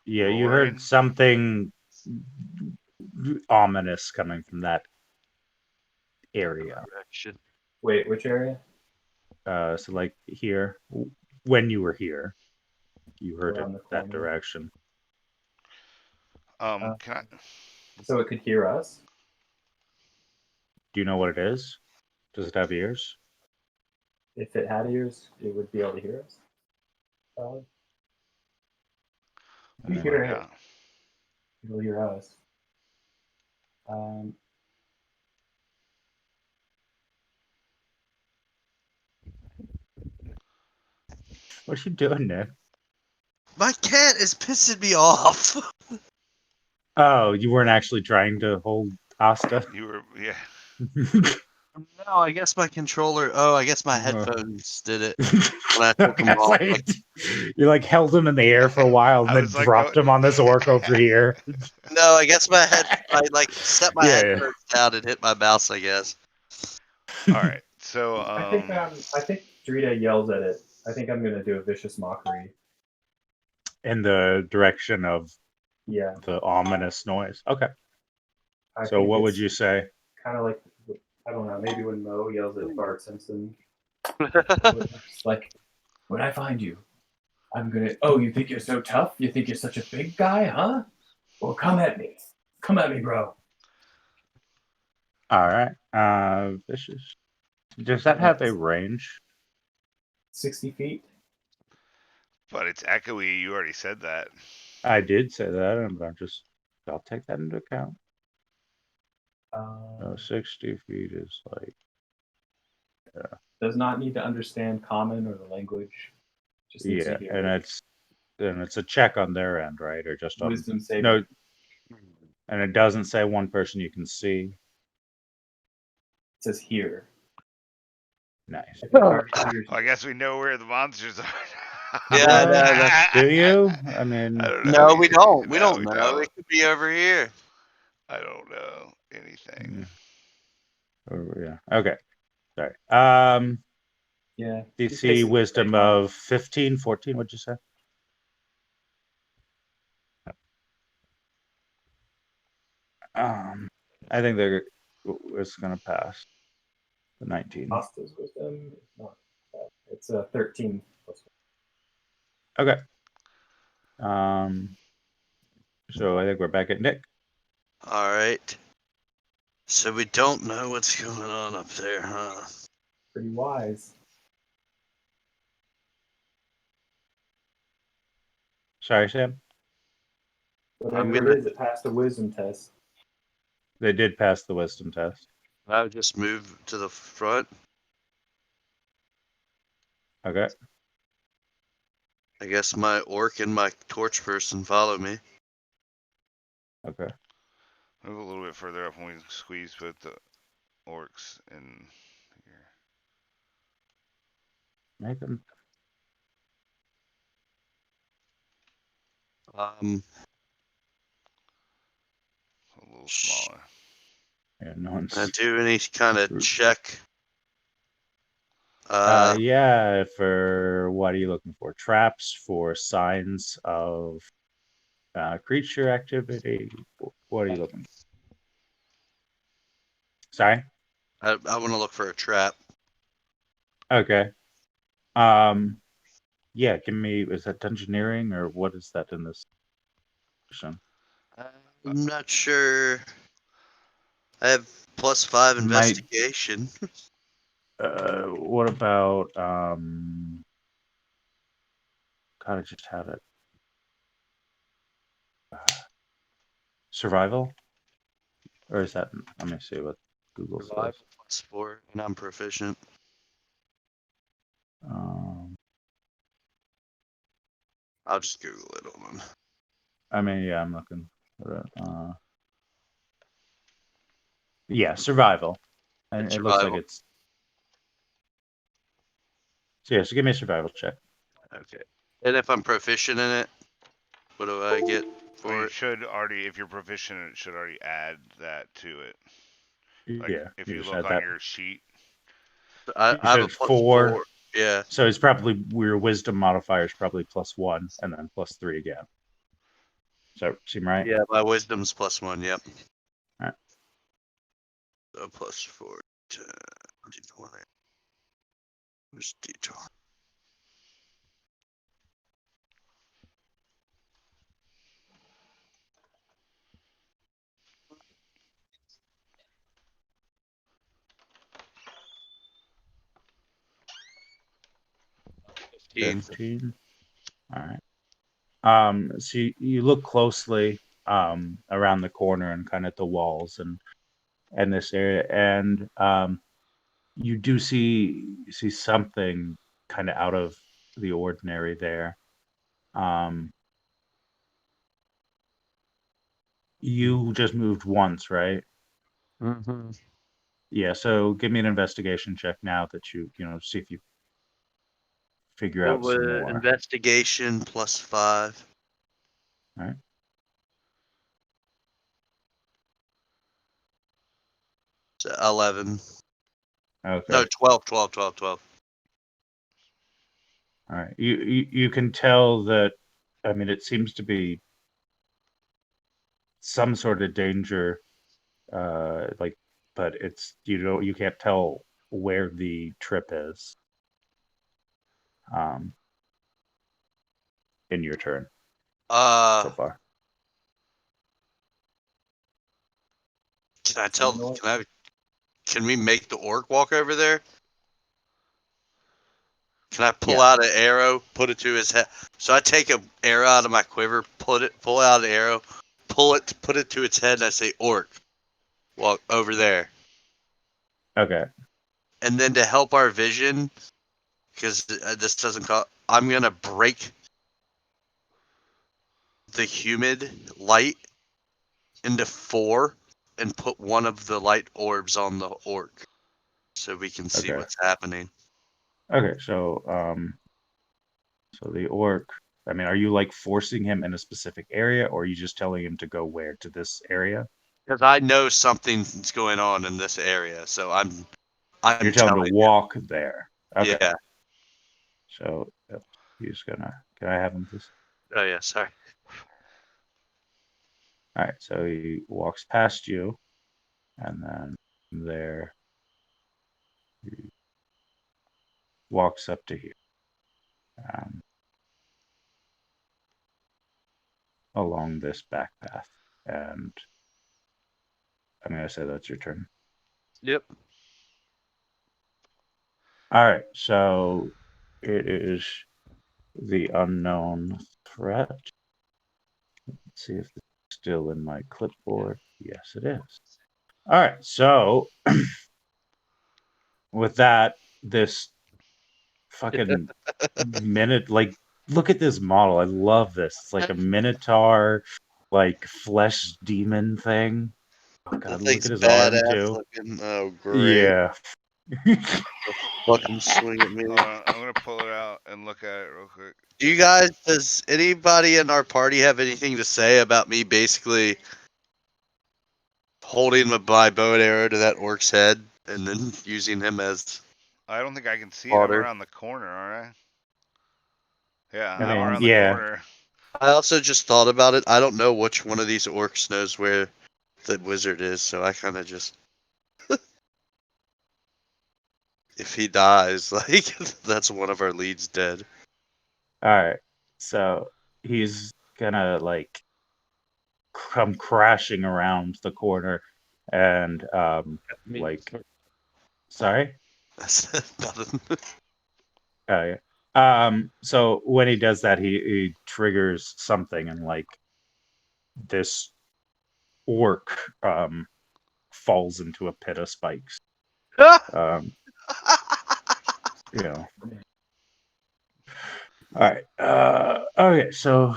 Yeah, you Roaring. heard something ominous coming from that area. Direction. Wait, which area? So like here, when you were here, you heard it Around the that corner. direction. Can I? So it could hear us? Do you know what it is? Does it have ears? If it had ears, it would be able to hear us. You Uh, hear Find it. out. It'll hear us. What you doing, Nick? My cat is pissing me off. Oh, you weren't actually trying to hold Asta? You were, yeah. No, I guess my controller. Oh, I guess my headphones did it when I took them That's off. like, you like held him in the air for a while and I then was like, dropped him on this orc over here. No, I guess my head. I like set my Yeah, yeah. headphones down and hit my mouse. I guess. All right. So I think Drita yells at it. I think I'm gonna do a vicious mockery. In the direction of Yeah. the ominous noise. Okay. I So think what would it's you say? kind of like, I don't know, maybe when Mo yells at Bart Simpson. It's like, when I find you, I'm gonna. Oh, you think you're so tough? You think you're such a big guy, huh? Well, come at me. Come at me, bro. All right. Vicious. Does that have a range? 60 feet. but it's echoey. You already said that. I did say that, but I'll take that into account. No, 60 feet is like, Does not need to understand common or the language. Just needs yeah, to hear and it. it's a check on their end, right? Or just on Wisdom saving. no, and it doesn't say one person you can see. It says here. Nice. If the target hears Well, I guess we know where the monsters are. Yeah, Well, no, do you? I mean, I don't know. no, we don't. We No, don't know. It could be over here. I don't know anything. yeah. Okay. Sorry. Yeah. DC wisdom of 15, 14, what'd you say? I think it's gonna pass the 19. Asta's wisdom is not bad. It's a 13 plus Okay. So I think we're back at Nick. All right. So we don't know what's going on up there, huh? pretty wise. Sorry, Sam. Whatever gonna- it is, it passed a wisdom test. They did pass the wisdom test. I'll just move to the front. Okay. I guess my orc and my torch person follow me. Okay. Move a little bit further up when we squeeze both the orcs in here. Make them. Um, A little smaller. Yeah, no one's. can I do any kind of check? Yeah. For what are you looking for? Traps, for signs of creature activity. What are you looking for? Sorry. I want to look for a trap. Okay. Yeah, give me, is that dungeoneering or what is that in this section? I'm not sure. I have +5 Might, investigation. what about, God, I just had it. Survival? Or is that, let me see what Google says. Survival +4, and I'm proficient. Um, I'll just Google it on them. I mean, yeah, I'm looking for it. Yeah, survival. And It's it looks like survival. it's, so yeah, so give me a survival check. Okay. And if I'm proficient in it, what do I get Well, for you it? should already, if you're proficient, it should already add that to it. Like Yeah, if you you just look had on that. your sheet. I You have said a four. +4. Yeah. So it's probably your wisdom modifier is probably +1 and then +3 again. Does that seem right? Yeah, my wisdom's +1. Yep. All right. So +4. 10, D20. Where's D20? $15. 15. All right. So you look closely around the corner and kind of at the walls and this area, and you do see something kind of out of the ordinary there. Um, you just moved once, right? Mm-hmm. Yeah, so give me an investigation check now that you know, see if you figure What out some was more. investigation +5? All right. So 11. Okay. No, 12, 12, 12, 12. All right. You can tell that, I mean, it seems to be some sort of danger, like, but it's, you can't tell where the trip is, um, in your turn so far. Can I tell? Someone Can we make the orc walk over there? Can I pull Yeah. out an arrow, put it to his head? So I take an arrow out of my quiver, pull out an arrow, pull it, put it to its head, and I say, "Orc, walk over there." Okay. And then to help our vision, because this doesn't call, I'm gonna break the humid light into 4 and put one of the light orbs on the orc, so we can see Okay. what's happening. Okay. So the orc, I mean, are you like forcing him in a specific area or are you just telling him to go where? To this area? Because I know something's going on in this area, so I'm You're telling him to telling. walk there. Okay. Yeah. So yep, he's gonna, can I have him please? Oh yeah. Sorry. All right. So he walks past you and then there he walks up to you, um, along this back path. And I'm going to say that's your turn. Yep. All right. So it is the unknown threat. Let's see if it's still in my clipboard. Yes, it is. All right. So with that, this fucking minute, like, look at this model. I love this. It's like a minotaur, like flesh demon thing. Oh The god, look thing's at his arm badass too. looking. Oh great. Yeah. Fucking swing at me. Hold on, I'm gonna pull it out and look at it real quick. Do you guys? Does anybody in our party have anything to say about me basically holding my bow and arrow to that orc's head and then using him as I don't think I can see it. I'm fodder? around the corner, aren't I? Yeah, I I'm mean, around the yeah. corner. I also just thought about it. I don't know which one of these orcs knows where the wizard is, so I kind of just. if he dies, like that's one of our leads dead. All right. So he's gonna like come crashing around the corner and like sorry. That's nothing. Oh yeah. So when he does that, he triggers something and like this orc falls into a pit of spikes. Um, you know. All right. Okay, so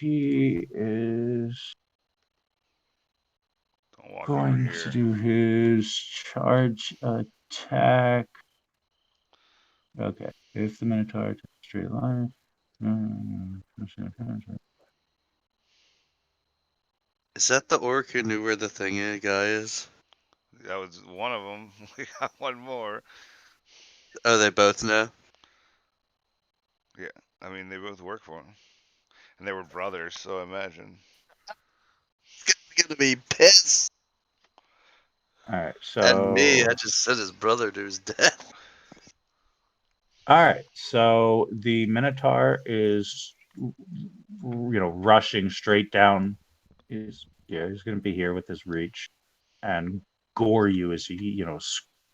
he is Don't walk over going to here. do his charge attack. Okay. If the Minotaur takes a straight line. Is that the orc who knew where the thingy guy is? That was one of them. We got one more. Oh, they both know. Yeah, I mean they both work for him, and they were brothers. So imagine. He's gonna be pissed All right. at me. So I just sent his brother to his death. all right. So the Minotaur is rushing straight down. He's going to be here with his reach and gore you as he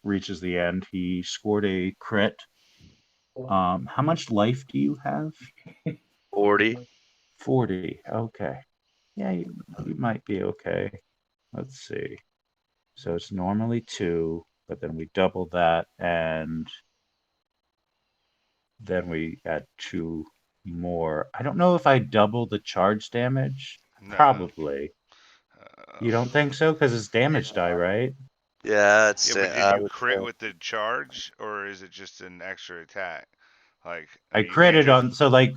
reaches the end. He scored a crit. How much life do you have? 40. 40. Okay. Yeah, you might be okay. Let's see. So it's normally 2, but then we double that, and then we add 2 more. I don't know if I double the charge damage. No. Probably. You don't think so? Because it's damage die, right? Yeah, it's. Yeah, but did I you would crit say. with the charge, or is it just an extra attack? Like, I I mean, you can't critted just on, so like,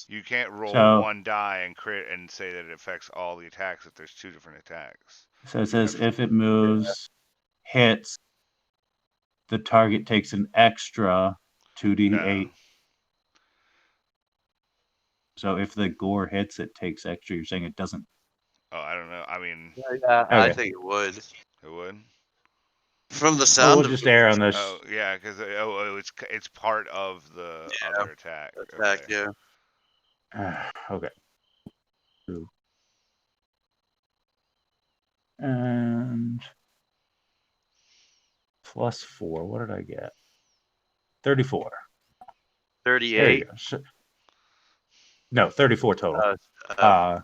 you can't roll so one die and crit and say that it affects all the attacks if there's 2 different attacks. so it says if it moves, hits, the target takes an extra No. 2d8. So if the gore hits, it takes extra. You're saying it doesn't? Oh, I don't know. I mean, Yeah, I Okay. think it would. it would. From the Well, sound we'll of just it, err on this. Oh, yeah, because it's part of the other attack. attack, Okay. yeah. Okay. And +4. What did I get? 34. There you 38. go. No, 34 total. Uh,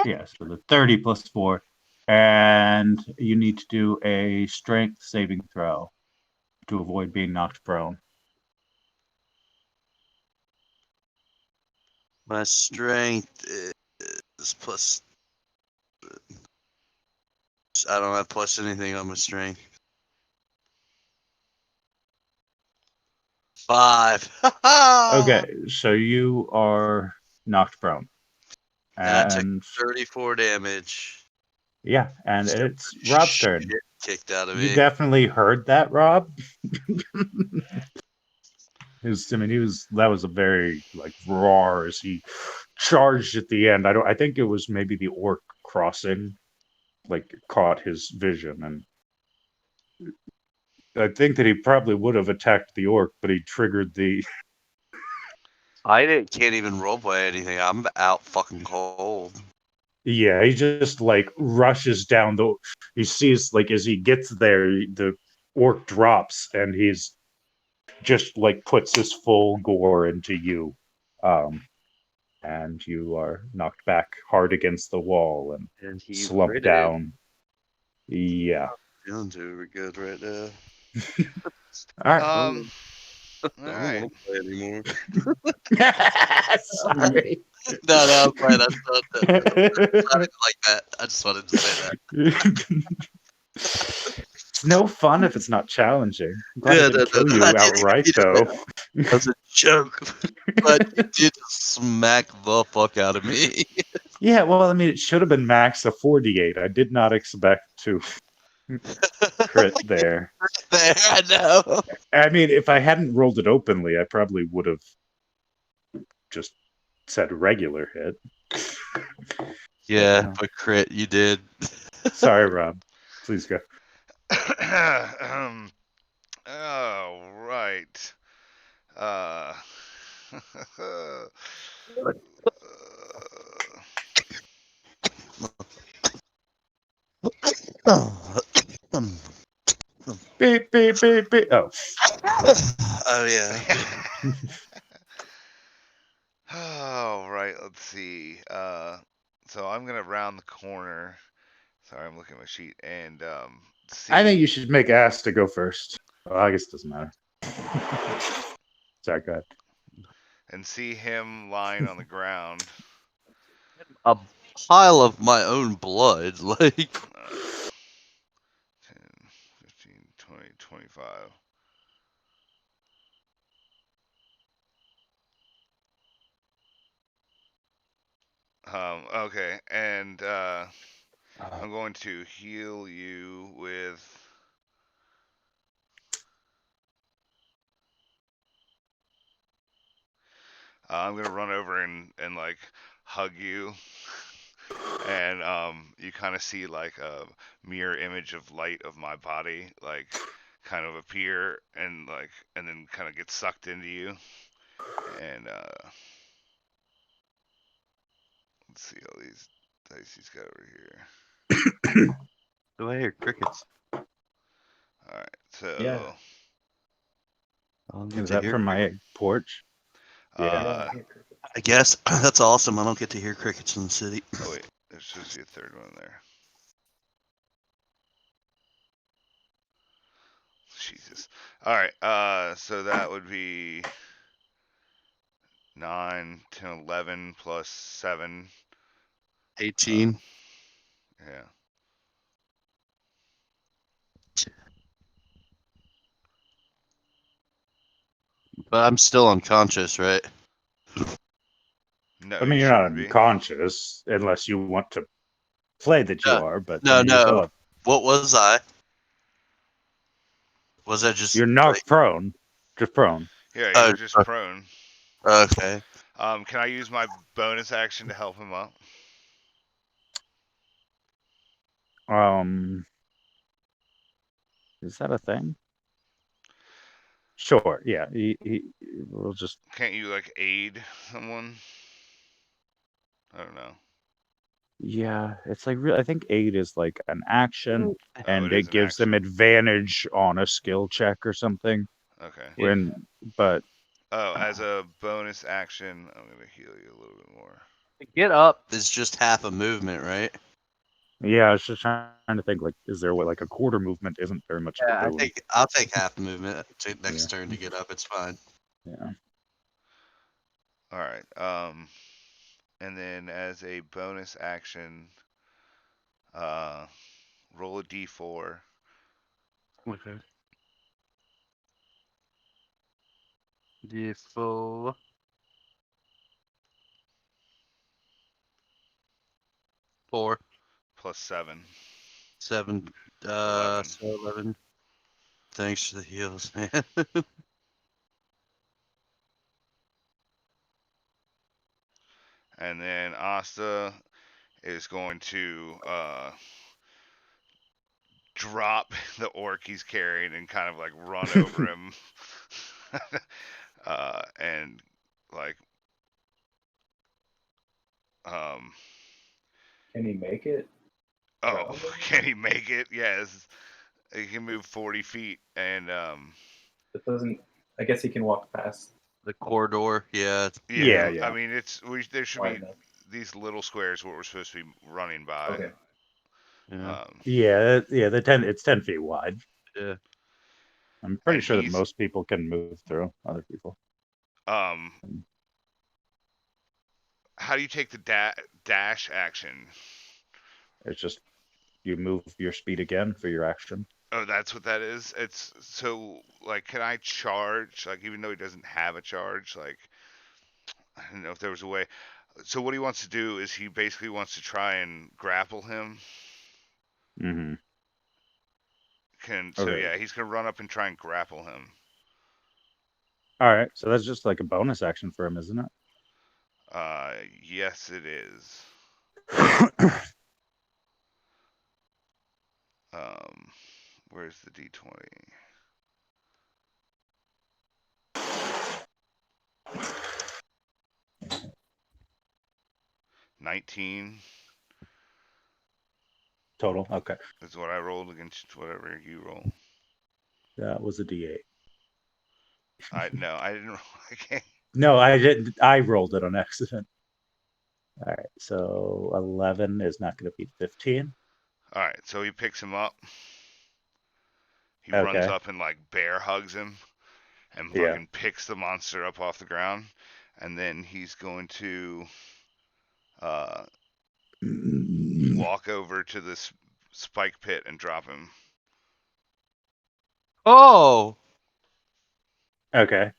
Yeah, so the 30 plus 4. And you need to do a strength saving throw to avoid being knocked prone. my strength is plus. I don't have plus anything on my strength. 5. Okay, so you are knocked prone. And I took And 34 damage. yeah, and So it's Rob's turn. shit kicked out of You me. definitely heard that, Rob. That was a very like roar as he charged at the end. I think it was maybe the orc crossing, like caught his vision, and I think that he probably would have attacked the orc, but he triggered the. Can't even roleplay anything. I'm out fucking cold. Yeah, he just like rushes down the. He sees like as he gets there, the orc drops, and he's just like puts his full gore into you, and you are knocked back hard against the wall and And he slump critted. down. Yeah. Feeling too good right now. All right. All I don't right. want to play anymore. Sorry. No, I'm fine. That's not like that. I just wanted to say that. It's no fun if it's not challenging. I'm glad I Yeah, didn't kill you I didn't outright, mean though. it. That was a joke. But you did smack the fuck out of me. Yeah, well, I mean, it should have been max a 4d8. I did not expect to crit there. There, I know. I mean, if I hadn't rolled it openly, I probably would have just said regular hit. Yeah, no. but crit, you did. Sorry, Rob. Please go. Oh, right. Uh, Beep beep beep beep. Oh, Oh yeah. oh, right. Let's see. So I'm gonna round the corner. Sorry, I'm looking at my sheet and I think you see. should make Asta go first. Well, I guess it doesn't matter. Sorry, go ahead. And see him lying on the ground. A pile of my own blood, like. 10, 15, 20, 25. Okay, and I'm going to heal you with. I'm gonna run over and like hug you, and you kind of see like a mirror image of light of my body, like kind of appear and then kind of get sucked into you, and let's see all these dice he's got over here. Do I hear crickets? All right, so Yeah. I don't get Is to that hear from my crickets. porch? Yeah. uh, Yeah. I guess that's awesome. I don't get to hear crickets in the city. oh wait, there's supposed to be a third one there. Jesus. All right. So that would be 9, 10, 11 plus 7. 18. Yeah. But I'm still unconscious, right? No, I you mean, you're not shouldn't be. unconscious unless you want to play that you No, are, but I no, mean, you're still no. up. What was I? Was I just You're like? knocked prone, just prone. Yeah, you're Oh, just prone. okay. Can I use my bonus action to help him up? Um, is that a thing? Sure. Yeah. We'll just. Can't you like aid someone? I don't know. Yeah, it's like I think aid is like an action, Oh, and it is it an gives them action. advantage on a skill check or something. Okay. When, but Oh, as a bonus action, I'm gonna heal you a little bit more. Get up is just half a movement, right? yeah, I was just trying to think like, is there what like a quarter movement isn't very much of a Yeah, I boon? think I'll take half movement Yeah. next turn to get up. It's fine. Yeah. All right. And then as a bonus action, uh, roll a d4. Okay. D4. 4, Plus 7. 7, 11. so 11. Thanks for the heals, man. And then Asta is going to drop the orc he's carrying and kind of like run over him. And like, um, Can he make it? oh, Around him? can he make it? Yes. He can move 40 feet and, It doesn't. I guess he can walk past The corridor, yeah. yeah, Yeah. I Yeah. mean, there should wide be enough. these little squares what we're supposed to be running by. Okay. Yeah. Um, Yeah. Yeah. It's 10 feet wide. Yeah. I'm pretty and sure that he's, most people can move through. Other people. um, how do you take the dash action? It's just you move your speed again for your action. Oh, that's what that is. It's so like, can I charge? Like, even though he doesn't have a charge, like, I don't know if there was a way. So what he wants to do is he basically wants to try and grapple him. Mm-hmm. So Okay. yeah, he's gonna run up and try and grapple him. All right. So that's just like a bonus action for him, isn't it? Yes, it is. Um, where's the d20? 19 Total. Okay. is what I rolled against whatever you roll. That was a D8. I didn't roll. I can't. No, I didn't. I rolled it on accident. All right. So 11 is not going to beat 15. All right, so he picks him up. He runs Okay. up and like bear hugs him and Yeah. fucking picks the monster up off the ground, and then he's going to uh, walk over to this spike pit and drop him. Oh, Okay.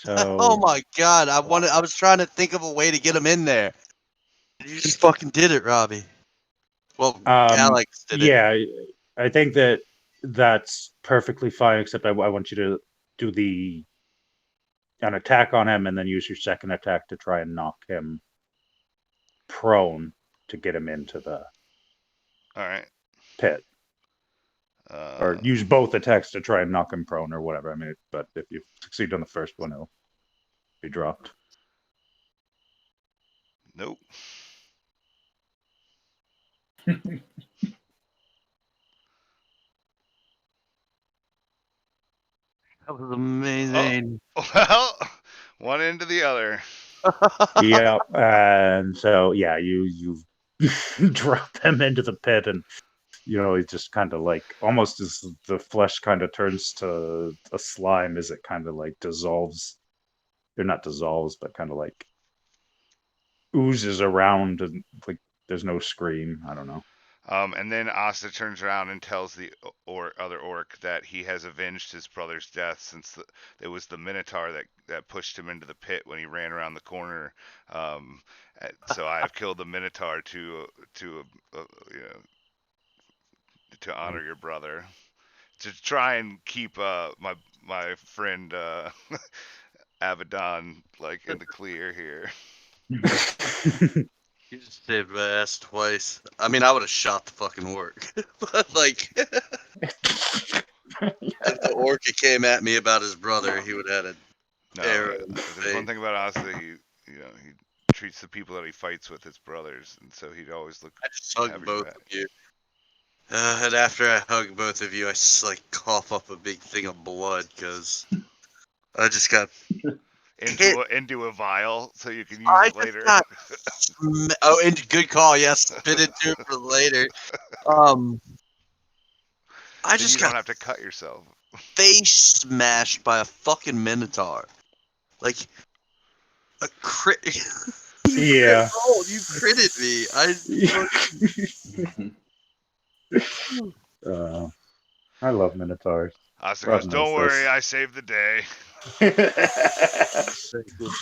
oh So my God! I was trying to think of a way to get him in there. You just fucking did it, Robbie. Well, Alex did it. yeah, I think that's perfectly fine. Except I want you to do an attack on him and then use your second attack to try and knock him prone to get him into the All right. pit, or use both attacks to try and knock him prone or whatever. I mean, but if you succeed on the first one, he'll be dropped. Nope. That was amazing. Well, one into the other. Yeah, and so yeah, you drop him into the pit, and it just kind of like almost as the flesh kind of turns to a slime as it kind of like dissolves. They're not dissolves, but kind of like oozes around, and like there's no scream. I don't know. And then Asta turns around and tells the other orc that he has avenged his brother's death, since it was the Minotaur that pushed him into the pit when he ran around the corner. So I have killed the Minotaur to honor your brother, to try and keep my friend Abaddon like in the clear here. You just saved my ass twice. I mean, I would have shot the fucking orc, but like, if the orc came at me about his brother, he would have had No, an arrow in the there's one face. thing about Asta. He treats the people that he fights with as brothers, and so he'd always look I just have hugged your both back. of you. And after I hug both of you, I just like cough up a big thing of blood because I just got hit. Into a vial so you can use I it just later. got. Oh, and good call. Yes, spit into it for later. I Then just you don't got have to cut yourself. face smashed by a fucking minotaur. Like a crit. You Yeah. rolled. You critted me. I love minotaurs. Asta Rob goes, knows "Don't worry, this. I saved the day."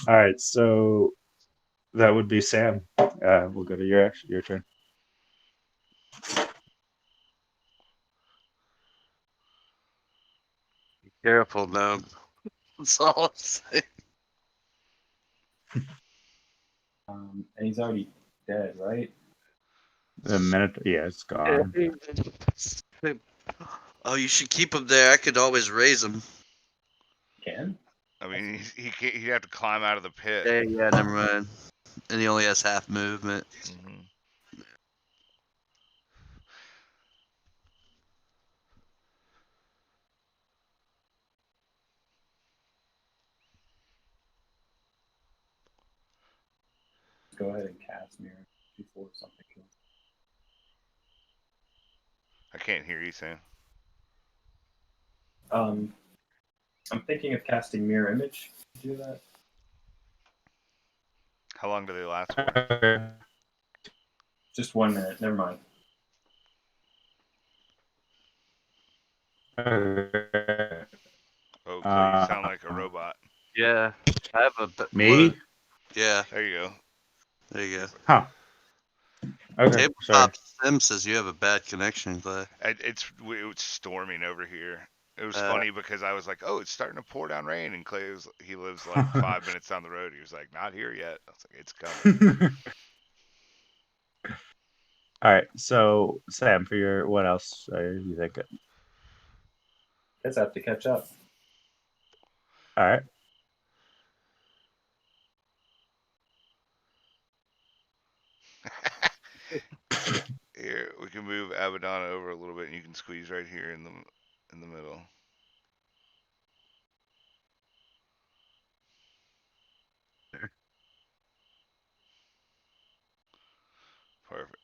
All right, so that would be Sam. We'll go to your turn. Be careful, no. That's all I'm saying. And he's already dead, right? The minute, yeah, it's gone. Oh, you should keep him there. I could always raise him. Can? I mean, he'd have to climb out of the pit. Yeah, never mind. And he only has half movement. Mm-hmm. Go ahead and cast mirror before something kills. I can't hear you, Sam. I'm thinking of casting mirror image. Do that. How long do they last for? Just 1 minute. Never mind. Oh, Clay, you sound like a robot. Yeah, I have a Me? Yeah, There you go. there you go. Huh. Okay, sorry. Tabletop Sim says you have a bad connection, Clay. It was storming over here. It was funny because I was like, "Oh, it's starting to pour down rain," and he lives like 5 minutes down the road. He was like, "Not here yet." I was like, "It's coming." All right, so Sam, for your what else are you thinking? Guess I have to catch up. All right. Here, we can move Abaddon over a little bit, and you can squeeze right here in the middle. Perfect.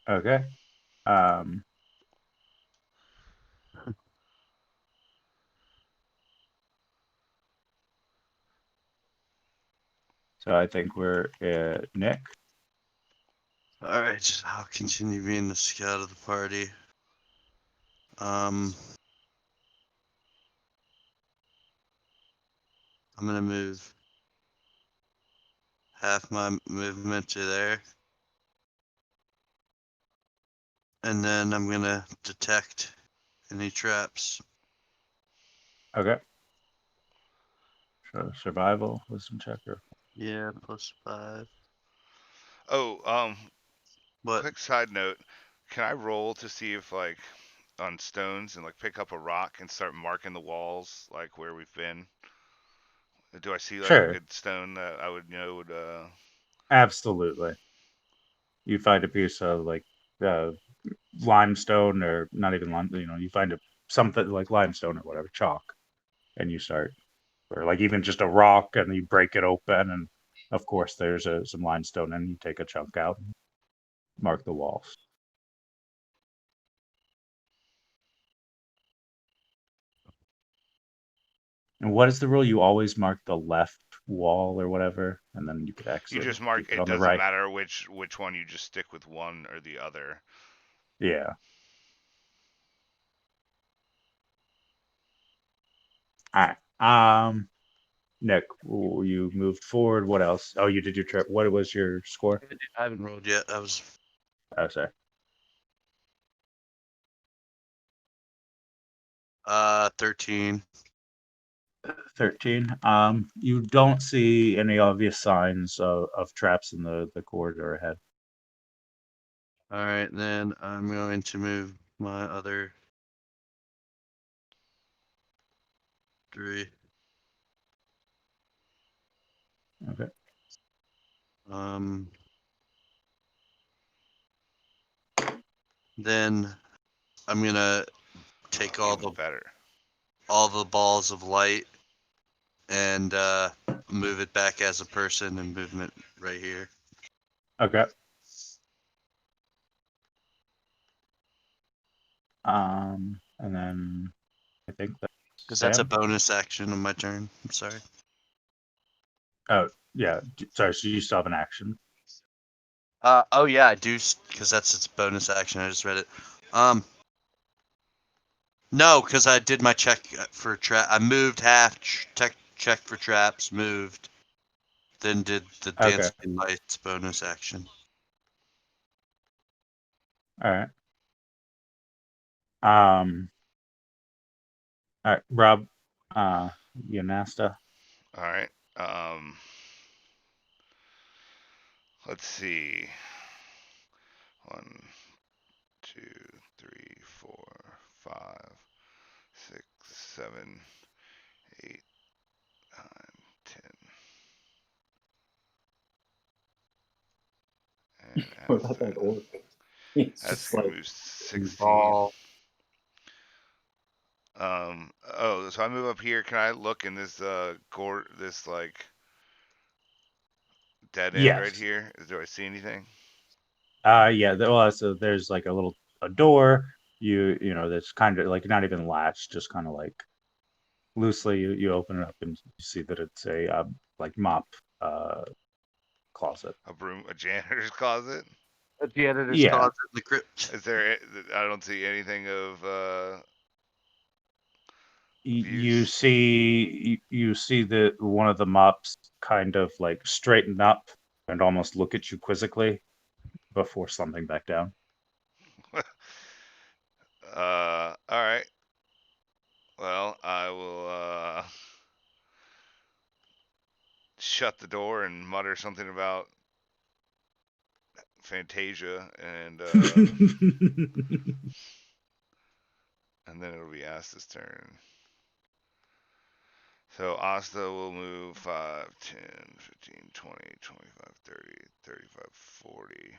Okay. So I think we're Nick. All right, I'll continue being the scout of the party. I'm gonna move half my movement to there, and then I'm gonna detect any traps. Okay. So survival, wisdom check, or Yeah, +5. Oh, What? quick side note. Can I roll to see if, like, on stones and, like, pick up a rock and start marking the walls, like, where we've been? Do I see, like, a sure, good stone that I would know would, absolutely. You find a piece of like uh, limestone, or not even lime. You find something like limestone or whatever, chalk, and you start, or like even just a rock, and you break it open, and of course there's some limestone, and you take a chunk out, and mark the walls. And what is the rule? You always mark the left wall or whatever, and then you could you exit just if you mark, get it on the doesn't right. matter which one, you just stick with one or the other. Yeah. All right. Nick, you moved forward. What else? Oh, you did your trip. What was your score? I haven't rolled yet. I was Oh, sorry. 13. 13. You don't see any obvious signs of traps in the corridor ahead. All right, then I'm going to move my other 3. Okay. Then I'm gonna take all Even the better. balls of light and move it back as a person and movement right here. Okay. And then I think that's Because that's a Sam. bonus action on my turn. I'm sorry. Oh, yeah. Sorry. So you still have an action. Oh yeah, I do, because that's its bonus action. I just read it. No, because I did my check for trap. I moved half, check for traps, moved, then did the Okay. dancing lights bonus action. All right. Um. All right, Rob. Yanasta. All right. Let's see. 1, 2, 3, 4, 5, 6, 7, 8, 9, 10. And What about that orc? He's that's just gonna like move 16. Ball. Oh, so I move up here. Can I look in this this, like, dead end right Yes. here? Do I see anything? Yeah. Well, so there's like a door. That's kind of like not even latched, just kind of like loosely. You open it up and you see that it's a like mop closet. A janitor's closet? At the editor's Yeah. closet in the crypt. Is there? I don't see anything of You use. you see that one of the mops kind of like straighten up and almost look at you quizzically before slumping back down. All right. Well, I will shut the door and mutter something about Fantasia, and then it'll be Asta's turn. So Asta will move 5, 10, 15, 20, 25, 30, 35, 40,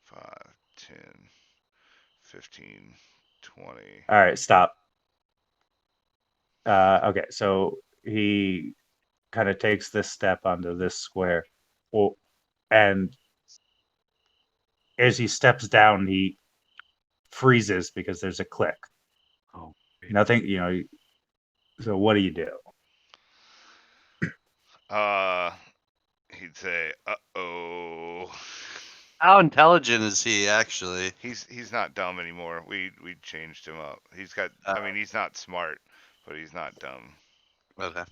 5, 10, 15, 20. All right, stop. Okay, so he kind of takes this step onto this square. Well, and as he steps down, he freezes because there's a click. Oh, Nothing, so what do you do? Uh, he'd say, "Uh-oh." how intelligent is he actually? He's not dumb anymore. We changed him up. He's got. I mean, he's not smart, but he's not dumb. Okay.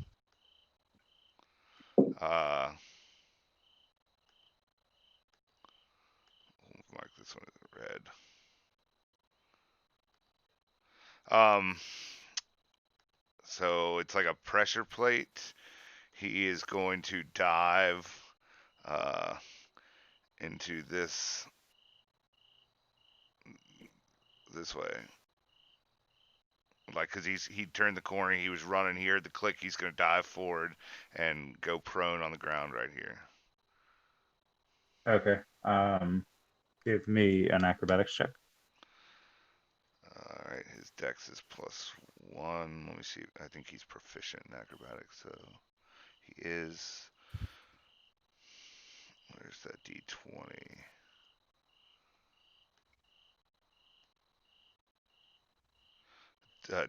Uh, we'll mark this one as red. So it's like a pressure plate. He is going to dive uh, into this way. Like, cause he turned the corner, he was running here. The click, he's gonna dive forward and go prone on the ground right here. Okay. Give me an acrobatics check. All right, his dex is +1. Let me see. I think he's proficient in acrobatics, so he is. Where's that D20?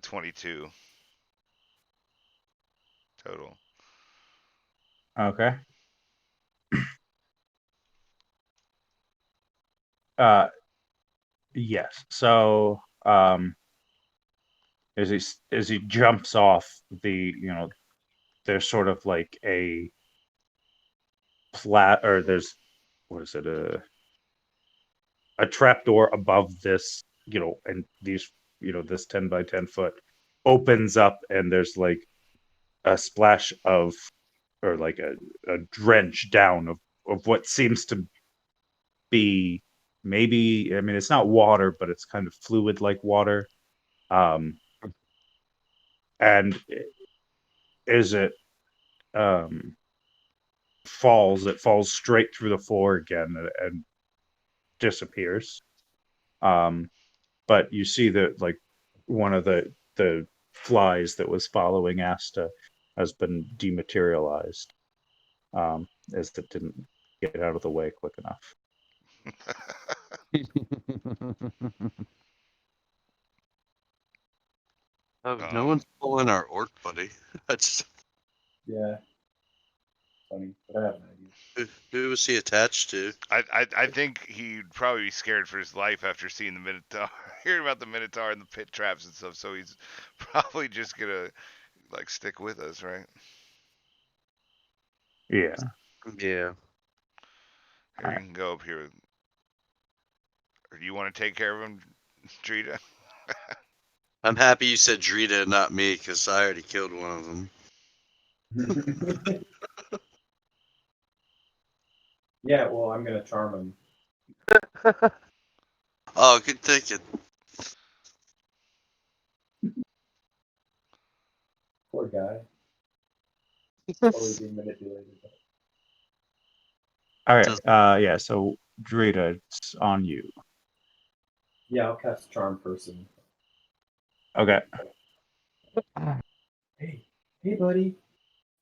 22 total. Okay. Uh, yes. So, as he jumps off there's sort of like a or there's what is it a trapdoor above this, and these, this 10 by 10 foot opens up, and there's like a splash of, or like a drench down of what seems to be, maybe, I mean, it's not water, but it's kind of fluid like water. Um, and as it it falls straight through the floor again, and disappears. But you see that, like, one of the flies that was following Asta has been dematerialized, as it didn't get out of the way quick enough. Oh, no one's Um, pulling our orc buddy. That's Yeah. Funny, but I have an idea. who was he attached to? I think he'd probably be scared for his life after seeing the Minotaur, hearing about the Minotaur and the pit traps and stuff. So he's probably just gonna like stick with us, right? Yeah. Yeah. Here, you can go up here. Or do you want to take care of him, Drita? I'm happy you said Drita and not me, because I already killed one of them. Yeah, well, I'm gonna charm him. Oh, good thinking. Poor guy. Totally being manipulated. All right. Does- Yeah. So Drita, it's on you. Yeah, I'll cast charm person. Okay. Hey, buddy.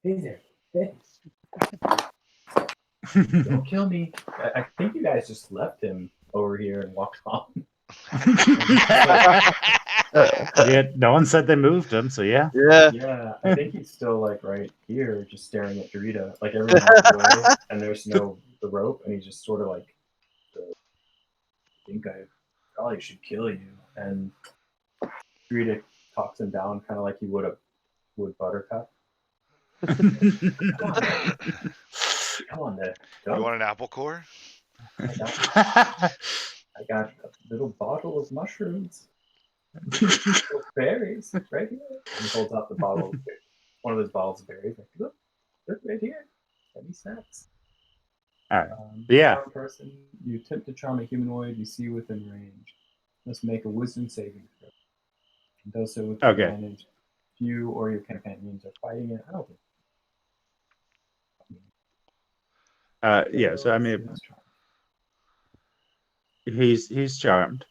Hey there. Hey, don't kill me. I think you guys just left him over here and walked on. Yeah. No one said they moved him, so yeah. Yeah. Yeah, I think he's still like right here, just staring at Drita. Like everyone walked away, and there's no the rope, and he's just sort of like, I think I probably should kill you. And Drita talks him down, kind of like he would Buttercup. Come on, there. You Don't. want an apple core? I got a little bottle of mushrooms, little berries right here. And he holds out the bottle, one of his bottles of berries. Like, look right here. Any snacks? All right. Yeah. Charm person, you attempt to charm a humanoid you see within range. Must make a wisdom saving throw. And does so with Okay. advantage you or your companions are fighting it, I don't think. Yeah. So I Let's see mean, what's charmed. he's charmed.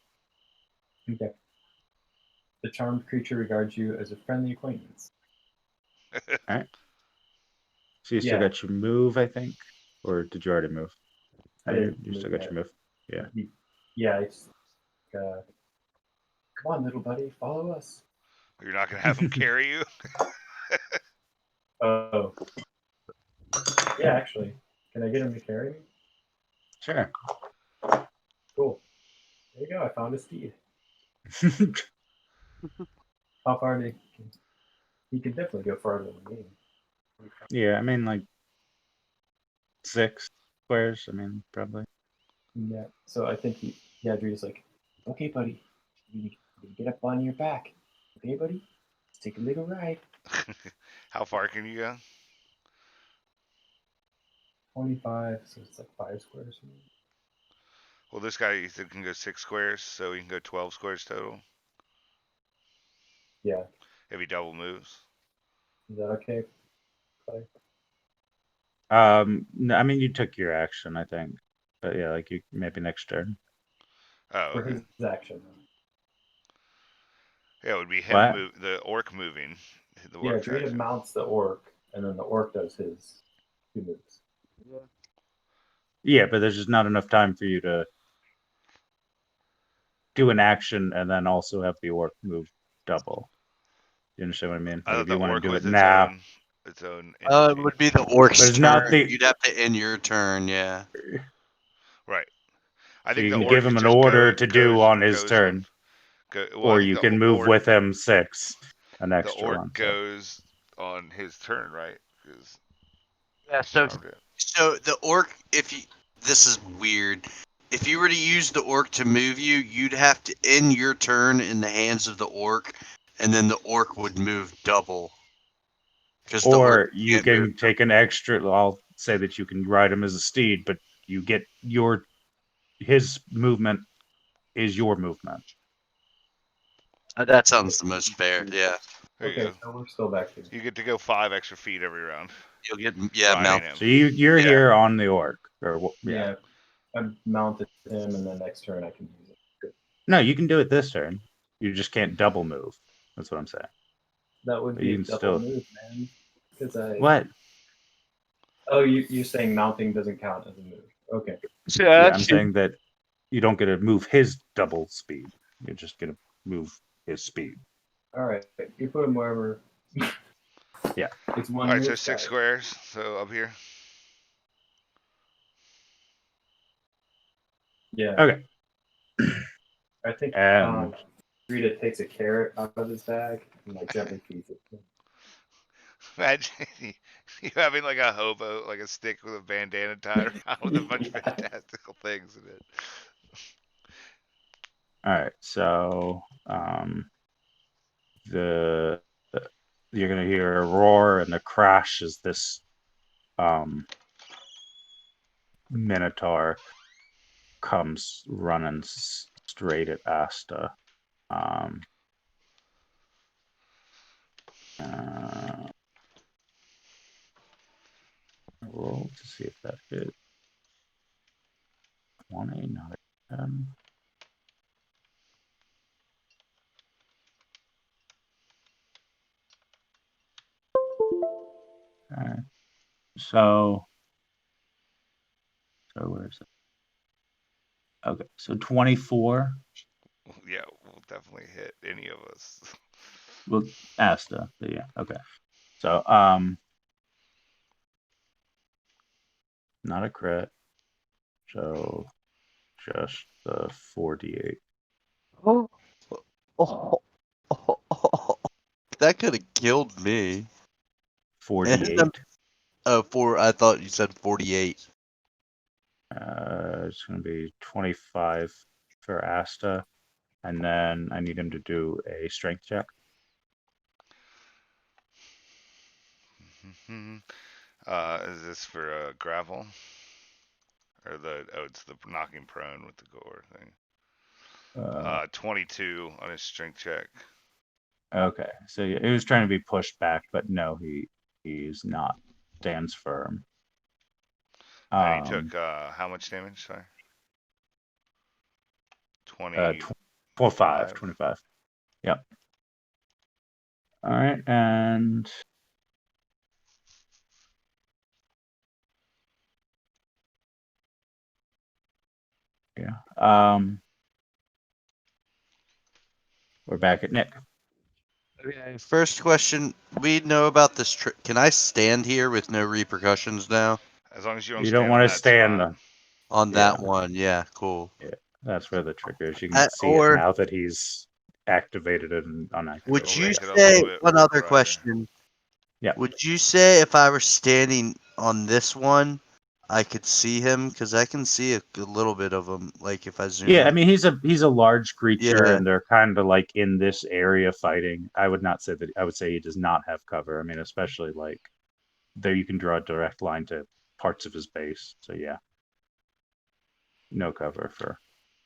Okay. The charmed creature regards you as a friendly acquaintance. All right. So you still Yeah. got your move, I think, or did you already move? I No, didn't you move still got yet. your move. Yeah. Yeah, it's come on, little buddy, follow us. You're not gonna have him carry you. Oh. Yeah, actually. Can I get him to carry me? Sure. Cool. There you go, I found a steed. How far did he can definitely go farther than me. Yeah, I mean like 6 squares. I mean probably. Yeah. So I think Drew's like, okay, buddy, you get up on your back. Okay, buddy? Let's take a little ride. How far can you go? 25, so it's like 5 squares. Well, this guy can go 6 squares, so he can go 12 squares total Yeah. if he double moves. Is that okay, Clay? No, I mean you took your action, I think, but yeah, like you maybe next turn. Oh, For okay. his action. Yeah, it would be him What? move the orc moving. The Yeah, orc's Drita action. mounts the orc, and then the orc does his 2 moves. Yeah, but there's just not enough time for you to do an action and then also have the orc move double. You understand what I mean? I Like thought if the you want to orc do was it now, its own It entity. would be the orc's but it's turn. not the. You'd have to end your turn, yeah. Right. I So think you the can orc give him an just order to do on his goes on. turn, Well, I or think you the can move orc with him 6 an the extra orc one. So. goes on his turn, right? Because Yeah, charmed it. so the orc, this is weird. If you were to use the orc to move you, you'd have to end your turn in the hands of the orc, and then the orc would move double. Because the orc Or you can't move. can take an extra. I'll say that you can ride him as a steed, but you get his movement is your movement. That sounds the most fair. Yeah, There you Okay, go. so we're still back here. You get to go 5 extra feet every round. you'll get Riding mount. him. So you're Yeah. here on the orc, or Yeah, I mounted him, and then next turn I can use it. Good. No, you can do it this turn. You just can't double move. That's what I'm saying. That would But be you a can double still. move, man. Because I. What? Oh, you're saying mounting doesn't count as a move. Okay. Yeah, I'm saying that you don't get to move his double speed. You're just gonna move his speed. All right. You put him wherever. Yeah. It's one All right, move. so 6 guys. squares. So up here. Yeah. Okay. I think And Rita takes a carrot out of his bag and like gently feeds it. Imagine you having like a hobo, like a stick with a bandana tied around with a bunch of Yeah. fantastical things in it. all right, so the you're gonna hear a roar and a crash as this minotaur comes running straight at Asta. Um, uh, roll to see if that hit. 20, not a 10. Okay. So where is it? Okay, so 24. Yeah, we'll definitely hit any of us. Well, Asta, but yeah, okay. So not a crit. So just the 48. Oh, oh, oh, oh, that could have killed me. 48. I thought you said 48. It's gonna be 25 for Asta. And then I need him to do a strength check. Is this for gravel? Or it's the knocking prone with the gore thing. 22 on his strength check. Okay, so he was trying to be pushed back, but no, he's not. Stands firm. And he took how much damage? Sorry. 25. 25. Yep. All right, and yeah. We're back at Nick. Okay. First question: we know about this trick. Can I stand here with no repercussions now? As long as you don't You don't stand on want to that stand. spot. On Yeah. that one, yeah, cool. Yeah, that's where the trick is. You can see Or it now that he's activated and unactivated. would It'll you make it a say little bit one other brighter. question? Yeah. Would you say if I were standing on this one, I could see him? Because I can see a little bit of him. Like if I zoom. Yeah, I in. mean he's a large creature, Yeah. and they're kind of like in this area fighting. I would not say that. I would say he does not have cover. I mean, especially like there you can draw a direct line to parts of his base. So yeah, no cover for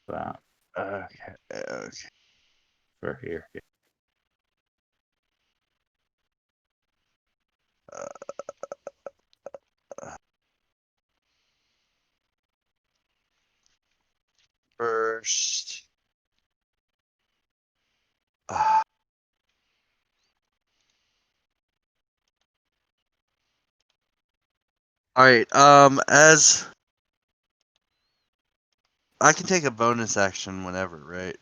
that. Okay. Okay. For here. Yeah. First. All right. As I can take a bonus action whenever, right?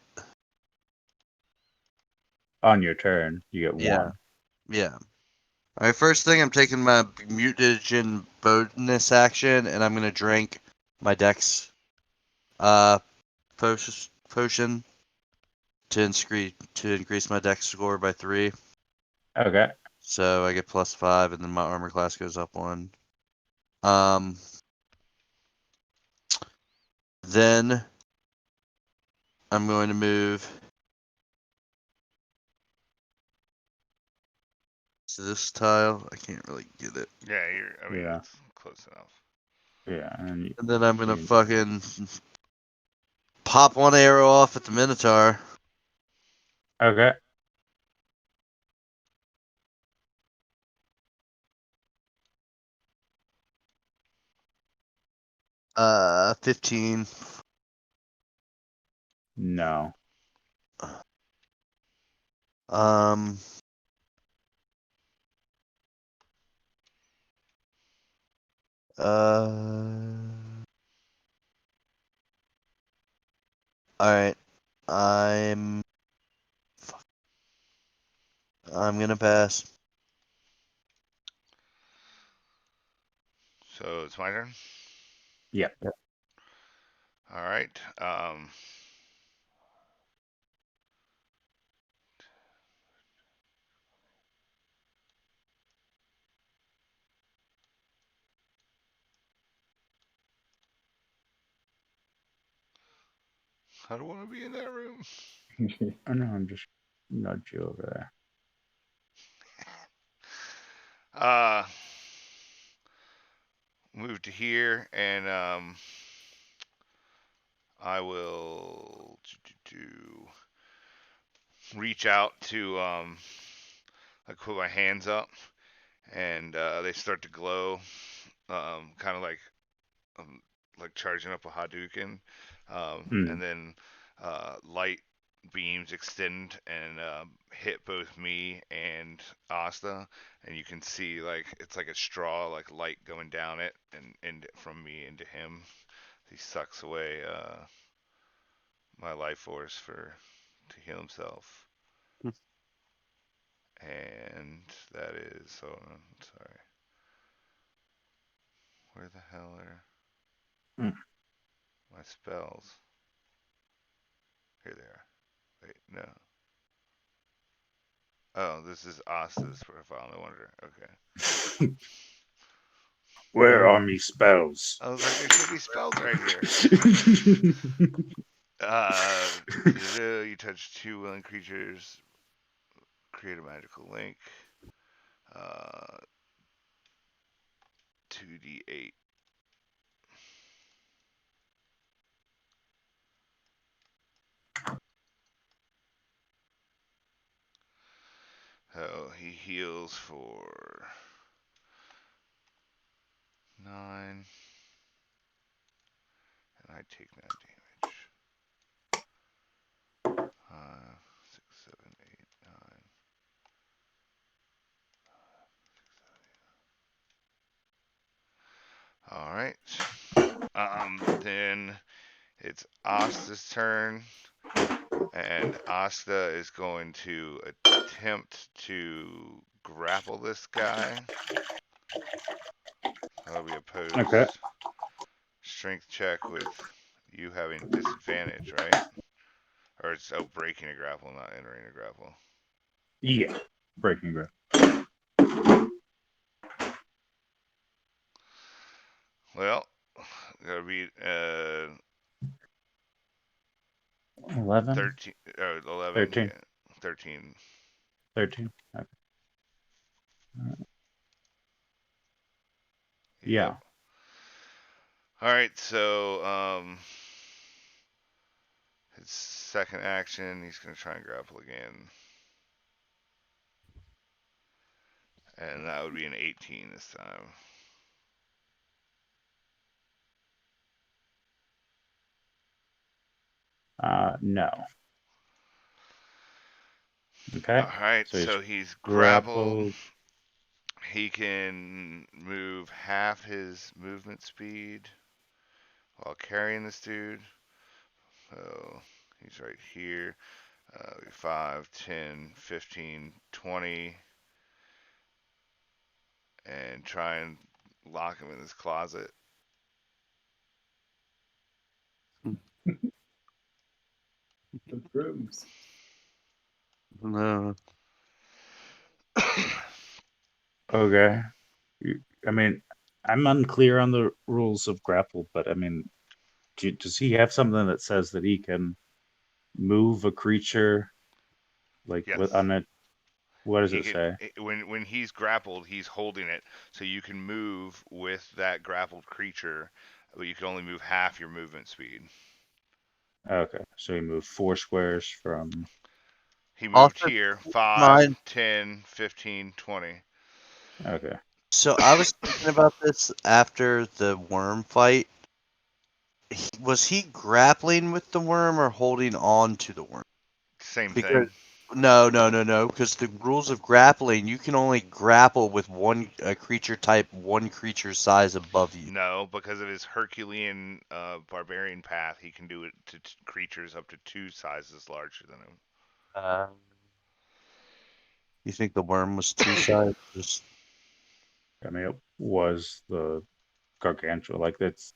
On your turn, you get Yeah. one. Yeah. All right. First thing, I'm taking my mutagen bonus action, and I'm gonna drink my dex potion to increase my dex score by 3. Okay. So I get +5, and then my armor class goes up 1. Um. Then I'm going to move to this tile. I can't really get it. Yeah, I mean, Yeah. it's close enough. Yeah, and And then I'm gonna you- fucking pop one arrow off at the Minotaur. okay. 15. No. Um. All right. I'm. I'm gonna pass. So it's my turn. Yeah. All right. I don't want to be in that room. I know. I'm just nudge you over there. Move to here, and I will reach out to I put my hands up, and they start to glow, kind of like charging up a Hadouken, and then light beams extend and hit both me and Asta, and you can see like it's like a straw, like light going down it, and from me into him. He sucks away my life force to heal himself, and that is. Hold on, sorry. Where the hell are my spells? Here they are. Wait, no. Oh, this is Asta's profile. No wonder. Okay. Where are me spells? I was like, there should be spells right here. You touch 2 willing creatures, create a magical link. 2d8. he heals for 9, and I take 9 damage. 5, 6, 7, 8, 9. All right. Then it's Asta's turn, and Asta is going to attempt to grapple this guy. That'll be Okay. opposed strength check with you having disadvantage, right? Or it's breaking a grapple, not entering a grapple. Yeah. Breaking grip. Well, that'll be 11, 13, 11, 13, yeah, 13. 13. Okay. Yep. Yeah. All right, so his second action, he's gonna try and grapple again, and that would be an 18 this time. No. Okay. All right, So he's so he's grappled. grappled. He can move half his movement speed while carrying this dude. So he's right here. 5, 10, 15, 20, and try and lock him in his closet. The brooms. No. Okay. I mean, I'm unclear on the rules of grapple, but I mean, does he have something that says that he can move a creature like Yes. on it? What does He it can say? when he's grappled, he's holding it, so you can move with that grappled creature, but you can only move half your movement speed. Okay, so he moved 4 squares from. He moved Also, here keep in 5, mind, 10, 15, 20. Okay. so I was thinking about this after the worm fight. Was he grappling with the worm or holding on to the worm? Same Because thing. no. Because the rules of grappling, you can only grapple with a creature type, one creature size above you. No, because of his Herculean barbarian path, he can do it to creatures up to 2 sizes larger than him. You think the worm was two sizes? I mean, it was the gargantuan. Like that's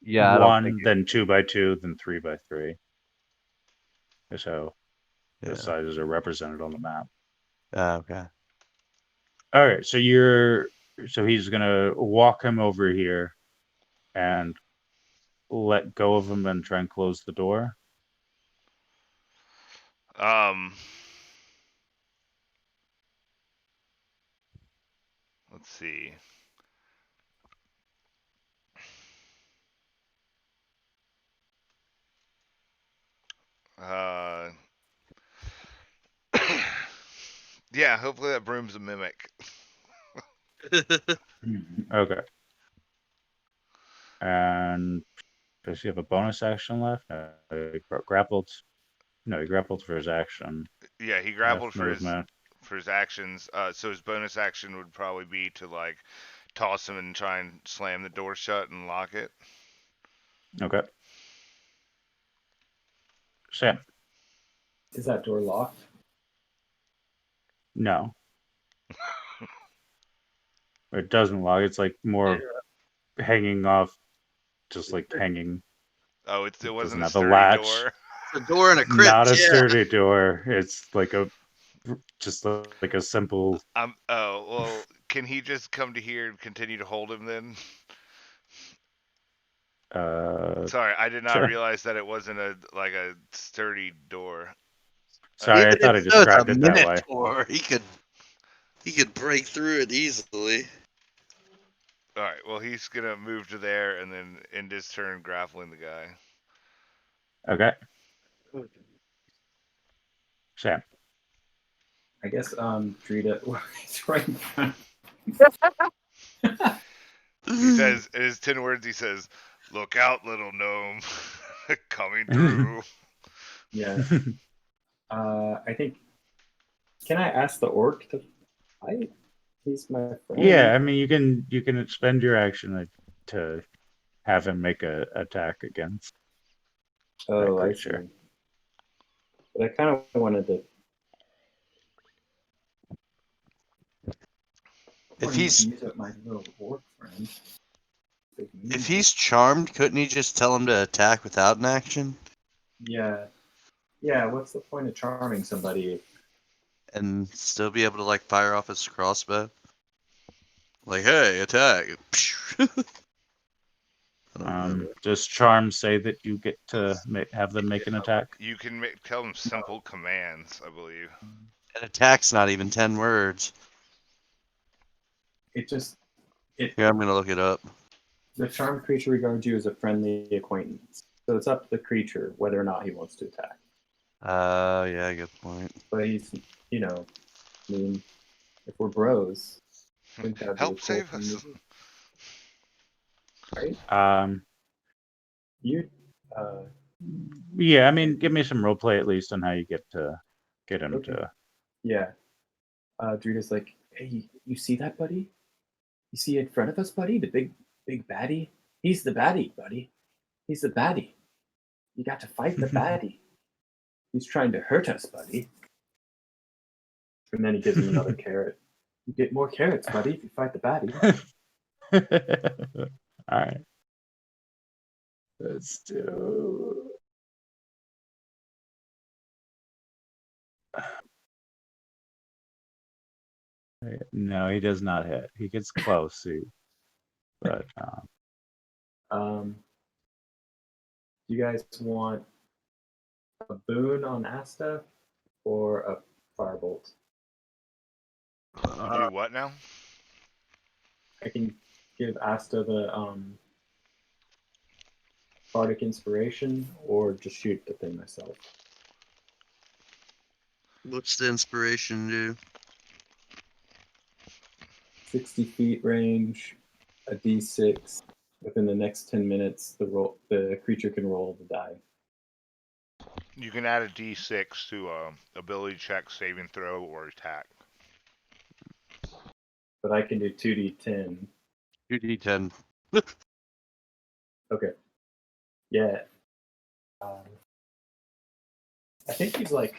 Yeah, I don't think. one, then 2 by 2, then 3 by 3. Is how the Yeah. sizes are represented on the map. Okay. All right, so he's gonna walk him over here and let go of him and try and close the door. Um, let's see. Uh, yeah, hopefully that broom's a mimic. Okay. And does he have a bonus action left? No, he grappled. No, he grappled for his action. Yeah, he Half grappled movement. for his actions. So his bonus action would probably be to like toss him and try and slam the door shut and lock it. Okay. Sam. Is that door locked? No. It doesn't lock. It's like more hanging off, just like hanging. Oh, it It doesn't wasn't a have a sturdy latch. door. The door in a Not crypt. a Yeah. sturdy door. It's like just like a simple. Oh well, can he just come to here and continue to hold him then? Sorry, I did not Sure. realize that it wasn't a sturdy door. Sorry, I Even thought I if so, it's a described it that way. minotaur. He could break through it easily. All right, well he's gonna move to there and then end his turn grappling the guy. Okay. Sam. I guess Drita is right in front. He says, in his 10 words, he says, "Look out, little gnome, coming through." Yeah. I think. Can I ask the orc to fight? He's my friend. Yeah, I mean you can expend your action to have him make a attack against Oh, that I see. creature. But I kind of wanted to. If he's use up my little orc friend. if he's charmed, couldn't he just tell him to attack without an action Yeah. Yeah, what's the point of charming somebody? and still be able to like fire off his crossbow? Like, hey, attack! I don't know. Does charm say that you get to have them make an attack? You can tell them simple commands, I believe. An attack's not even 10 words. It just Here, I'm gonna look it up. the charmed creature regards you as a friendly acquaintance. So it's up to the creature whether or not he wants to attack. Yeah, good point. But he's, you know, I mean, if we're bros, I think that'd be a Help cool save thing us. to do. Right? You, Yeah, I mean, give me some role play at least on how you get him Okay. to. yeah. Drita's like, hey, you see that, buddy? You see in front of us, buddy? The big baddie? He's the baddie, buddy. He's the baddie. You got to fight the baddie. He's trying to hurt us, buddy. And then he gives him another carrot. You get more carrots, buddy, if you fight the baddie. All right. Let's do. No, he does not hit. He gets close, but Do you guys want a boon on Asta or a firebolt? You do what now? I can give Asta the bardic inspiration or just shoot the thing myself. What's the inspiration do? 60 feet range, a d6. Within the next 10 minutes, the creature can roll the die. You can add a d6 to ability check, saving throw, or attack. But I can do 2d10. 2d10. Okay. Yeah. I think he's like,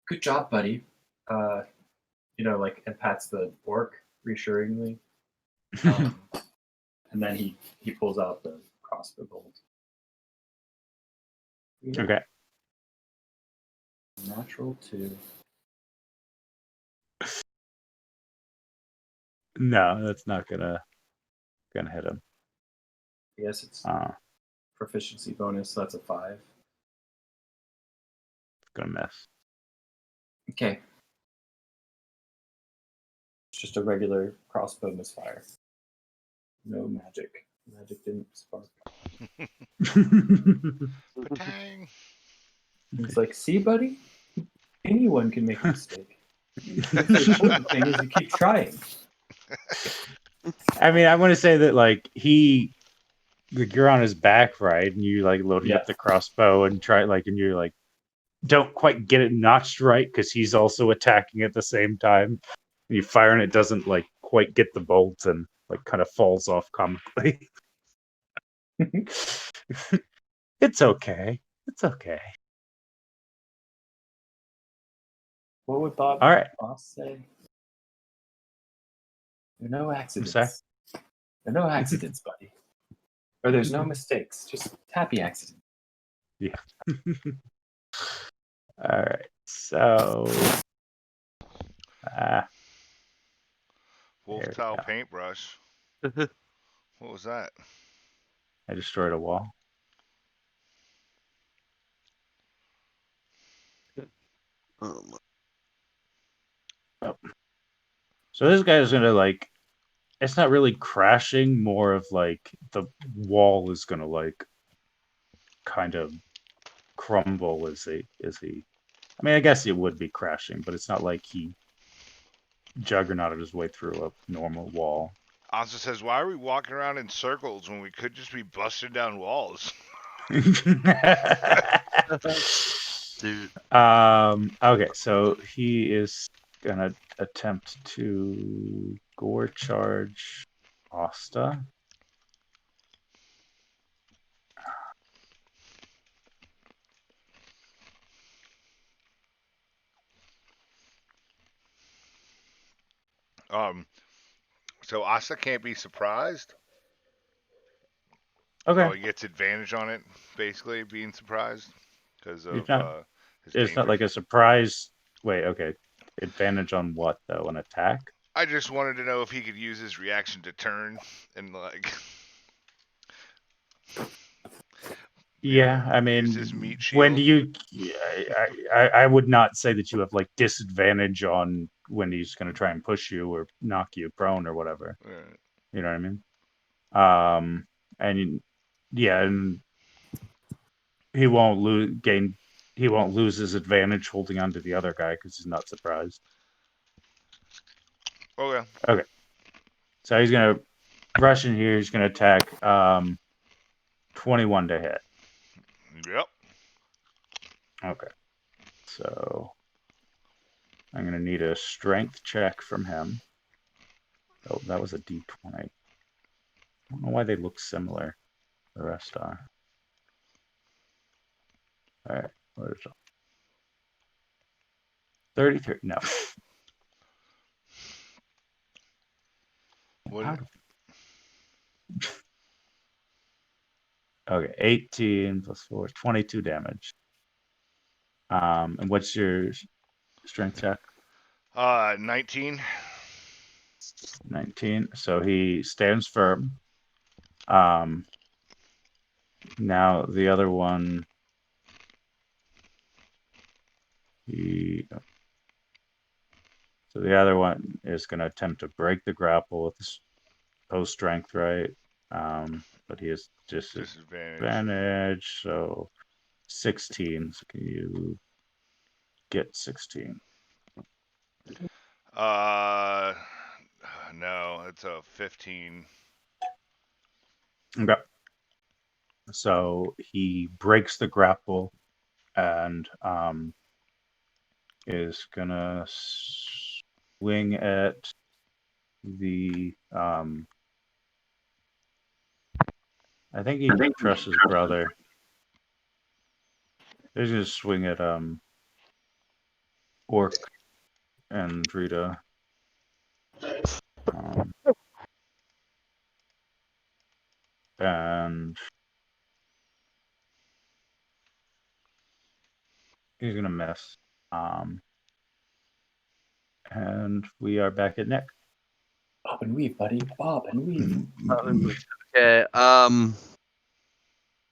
good job, buddy. Like, and pats the orc reassuringly. And then he pulls out the crossbow bolt. okay. Natural 2. No, that's not gonna hit him. I guess it's proficiency bonus, so that's a 5. It's gonna miss. Okay. It's just a regular crossbow misfire. No magic. Magic didn't spark. Patang! It's like, see, buddy? Anyone can make a mistake. The important thing is you keep trying. I mean, I want to say that like you're on his back, right? And you like loading up the crossbow and and you're like don't quite get it notched right because he's also attacking at the same time. And you fire and it doesn't like quite get the bolt and like kind of falls off comically. It's okay. It's okay. What would Bob All right. Ross say? There are no accidents. sorry? There are no accidents, buddy. Or there's no mistakes. Just happy accidents. Yeah. All right. So. Wolf There we tile go. paintbrush. What was that? I destroyed a wall. So this guy's gonna like. It's not really crashing. More of like the wall is gonna like kind of crumble as he I mean, I guess it would be crashing, but it's not like he juggernauted his way through a normal wall. Asa says, "Why are we walking around in circles when we could just be busting down walls?" Dude, Okay, so he is gonna attempt to gore charge Asta. So Asa can't be surprised. Okay, So he gets advantage on it, basically being surprised because it's of not. his It's not dangers. like a surprise. Wait, okay. Advantage on what though? An attack? I just wanted to know if he could use his reaction to turn and like, Yeah, I use his mean, meat when do shield. you? I would not say that you have like disadvantage on when he's going to try and push you or knock you prone or whatever. Right. You know what I mean? And yeah, and he won't lose gain. He won't lose his advantage holding on to the other guy because he's not surprised. Okay. Okay, so he's gonna rush in here. He's gonna attack. 21 to hit. Yep. Okay, so I'm gonna need a strength check from him. Oh, that was a D20. I don't know why they look similar. The rest are. All right, what is it? 33. No. What? Out of- Okay, 18 plus 4, 22 damage. And what's your strength check? 19. 19. So he stands firm. Um, now the other one, he, so the other one is going to attempt to break the grapple with his post strength, right? But he has Disadvantage. disadvantage. So 16. So can you get 16? Uh, no, it's a 15. Okay. So he breaks the grapple and is gonna swing at the I think he trusts his brother. He's gonna swing at Orc and Rita. Um, and he's gonna miss. Um, and we are back at Nick. Bob and weave, buddy. Bob and weave. okay.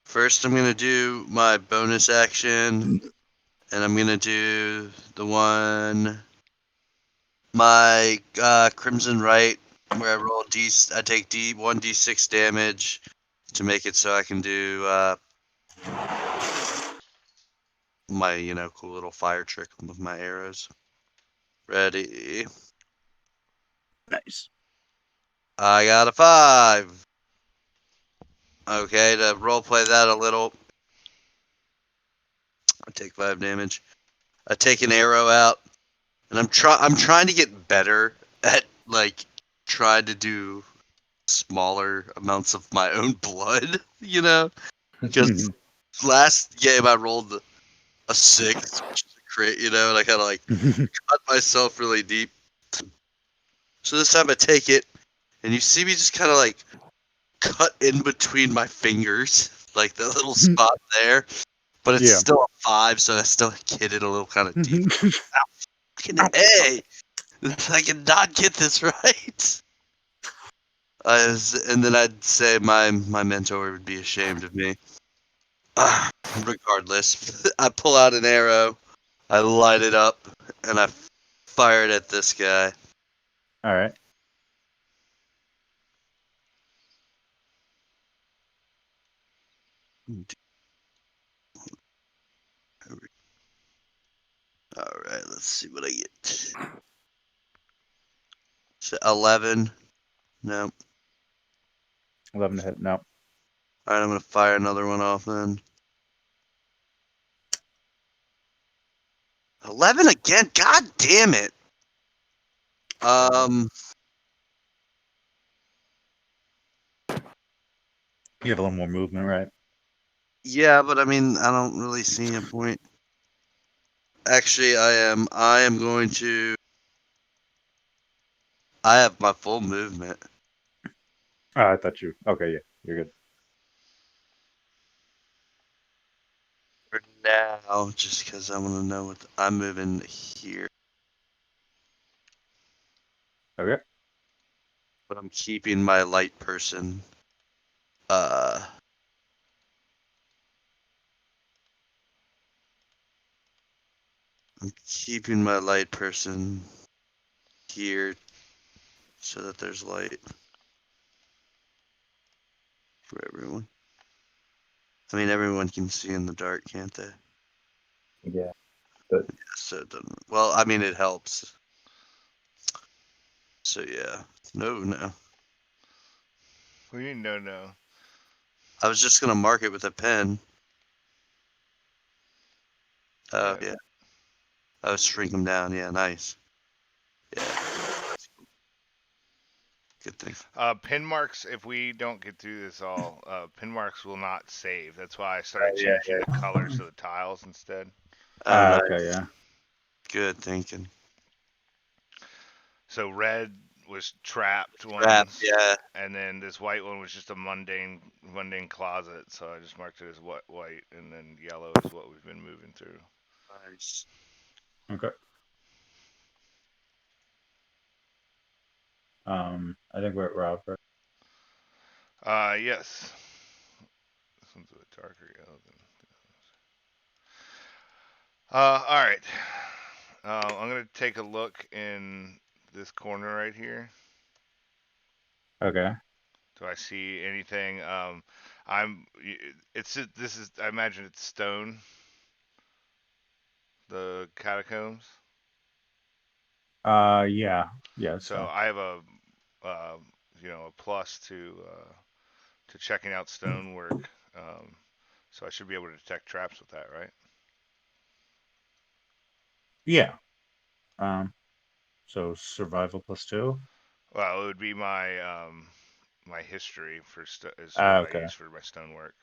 First I'm gonna do my bonus action, and I'm gonna do the one, my Crimson Right, where I roll I take D1d6 damage to make it so I can do my cool little fire trick with my arrows. Ready? Nice. I got a 5. Okay, to roleplay that a little, I take 5 damage. I take an arrow out, and I'm trying to get better at like trying to do smaller amounts of my own blood, because last game I rolled a 6, which is a crit, and I kind of like cut myself really deep. So this time I take it, and you see me just kind of like cut in between my fingers, like the little spot there. But it's Yeah. still a 5, so I still hit it a little kind of deep. Fucking A! I cannot get this right. And then I'd say my mentor would be ashamed of me. Regardless, I pull out an arrow, I light it up, and I fire it at this guy. All right. Let's see what I get. 11. No. 11 to hit. No. All right, I'm gonna fire another one off then. 11 again. God damn it. You have a little more movement, right? Yeah, but I mean, I don't really see a point. Actually, I am. I am going to. I have my full movement Oh, I thought you. Okay, yeah, you're good. for now, just because I want to know what I'm moving here. Okay. But I'm keeping my light person. I'm keeping my light person here so that there's light for everyone. I mean, everyone can see in the dark, can't they? Yeah, but So it doesn't. Well, I mean, it helps. So yeah, no. What do you mean, no? I was just gonna mark it with a pen. Oh Yeah. yeah. Oh, shrink them down. Yeah, nice. Yeah. Good thing. Pin marks, if we don't get through this all, pin marks will not save. That's why I started Yeah, changing the colors of the tiles instead. Oh, nice. Okay, yeah. Good thinking. So red was trapped Crap. ones, Yeah. and then this white one was just a mundane closet. So I just marked it as white, and then yellow is what we've been moving through. Nice. Okay. I think we're at Rob, right? Yes. This one's a bit darker yellow than. All right. I'm gonna take a look in this corner right here. Okay. Do I see anything? I'm. This is. I imagine it's stone. The catacombs. Yeah. Yeah, So so. I have uh, a plus to checking out stonework. So I should be able to detect traps with that, right? Yeah. So survival +2. Well, it would be my history is what I Okay. use for my stonework.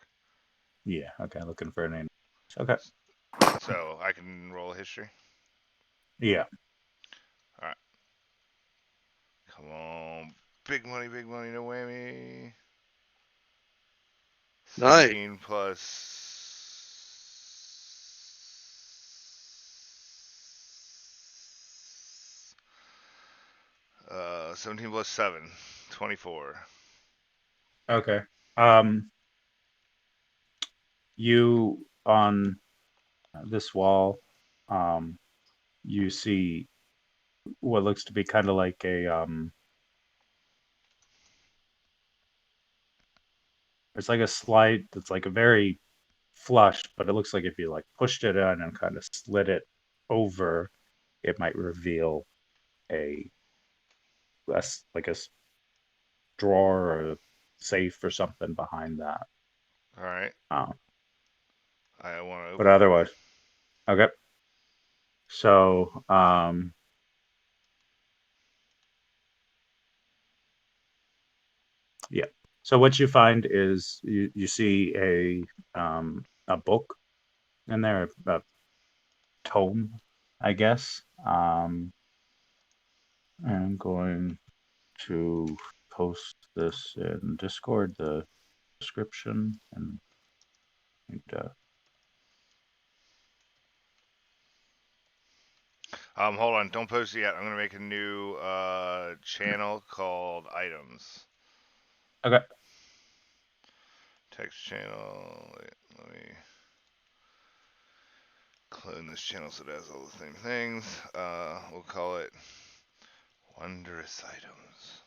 Yeah, okay, looking for a name. Okay. So I can roll a history. Yeah. All right. Come on, big money, no whammy. Nice. 17 plus 17 plus 7, 24. Okay. You on this wall, um, you see what looks to be kind of like it's like a slide that's like a very flush, but it looks like if you like pushed it in and kind of slid it over, it might reveal a like a drawer or a safe or something behind that. All right. Um, I want to but open it. otherwise, okay. So, yeah. So what you find is you see a book in there, a tome, I guess. I'm going to post this in Discord, the description, and Hold on. Don't post it yet. I'm going to make a new channel called items. okay. Text channel. Wait, let me clone this channel so it has all the same things. We'll call it Wondrous Items.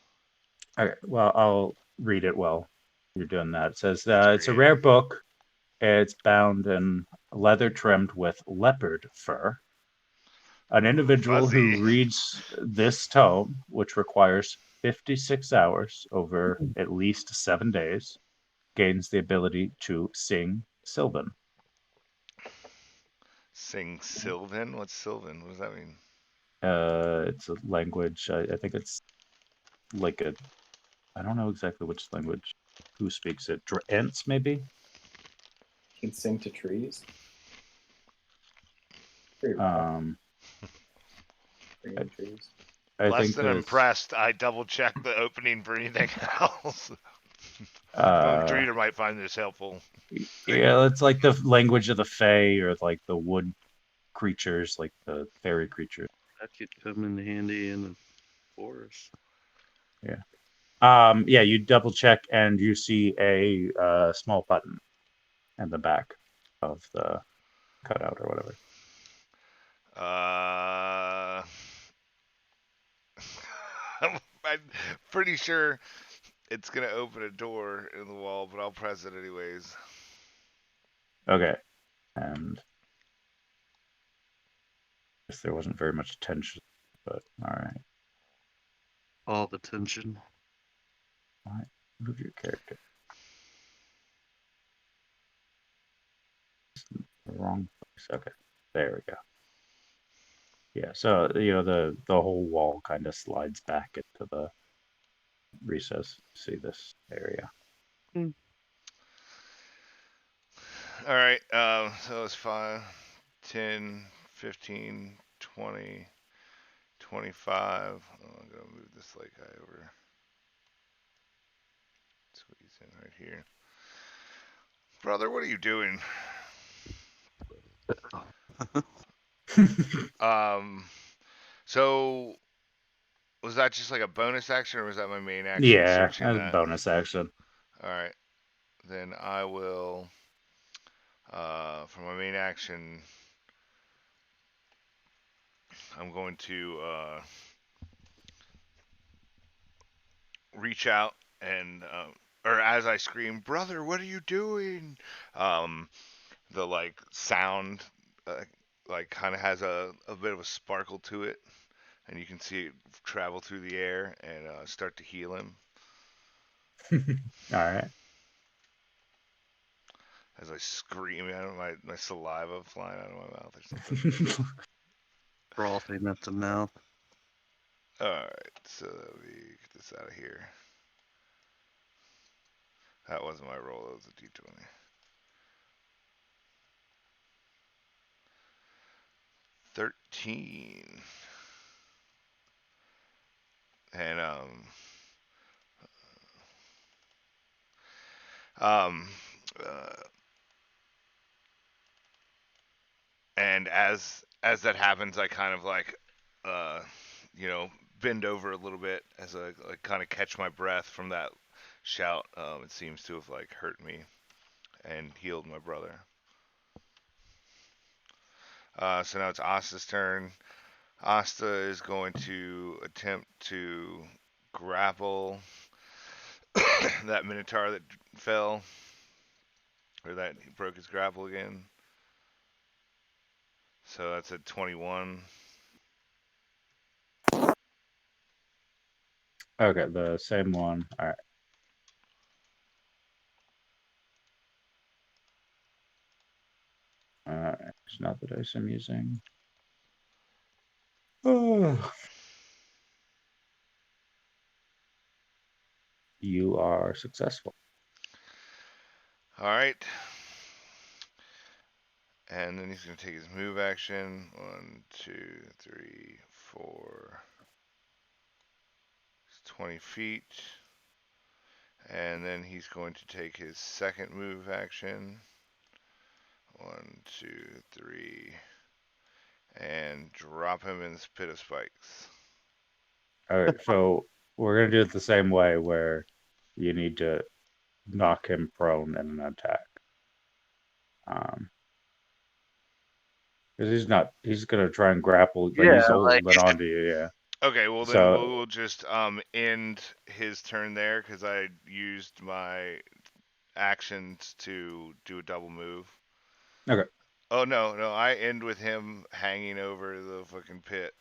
Okay. Well, I'll read it while you're doing that. It says That's it's a great. rare book. It's bound in leather trimmed with leopard fur. An individual who Fuzzy. reads this tome, which requires 56 hours over at least 7 days, gains the ability to sing Sylvan. Sing Sylvan? What's Sylvan? What does that mean? It's a language. I think it's like a. I don't know exactly which language. Who speaks it? Ents, maybe. Can sing to trees. Pretty rad. Um, Singing trees. I Less think than that it's. impressed. I double checked the opening for anything else. Dreeder might find this helpful. Yeah, it's like the language of the Fae or like the wood creatures, like the fairy creatures. That could come in handy in the forest. Yeah, you double check and you see a small button in the back of the cutout or whatever. I'm pretty sure it's gonna open a door in the wall, but I'll press it anyways. Okay, and I guess there wasn't very much tension, but all right. All the tension. Move your character. The wrong place. Okay, there we go. Yeah, so the whole wall kind of slides back into the recess. See this area. All right. So it's 5, 10, 15, 20, 25. Oh, I'm gonna move this light guy over. Squeeze in right here. Brother, what are you doing? So was that just like a bonus action, or was that my main action? Yeah, Searching that's that. bonus action. All right. Then I will, for my main action, I'm going to reach out and, or as I scream, brother, what are you doing? The like sound, like kind of has a bit of a sparkle to it, and you can see it travel through the air and start to heal him. All right. As I scream, I don't know, my saliva flying out of my mouth or something. Frothing at the mouth. Alright, so let me get this out of here. That wasn't my roll, that was a d20. 13. And um uh, and as that happens, I kind of like uh bend over a little bit as I like kind of catch my breath from that shout. It seems to have like hurt me and healed my brother. So now it's Asta's turn. Asta is going to attempt to grapple that Minotaur that fell, or that he broke his grapple again. So that's a 21. Okay, the same one. All right. It's not the dice I'm using. Oh. You are successful. All right. And then he's going to take his move action. 1, 2, 3, 4. It's 20 feet. And then he's going to take his second move action. 1, 2, 3. And drop him in this pit of spikes. All right, so we're gonna do it the same way, where you need to knock him prone in an attack. Because he's gonna try and grapple, like he's Yeah, like holding onto you, yeah. Okay, well then So we'll just end his turn there because I used my actions to do a double move. okay. Oh no, no, I end with him hanging over the fucking pit.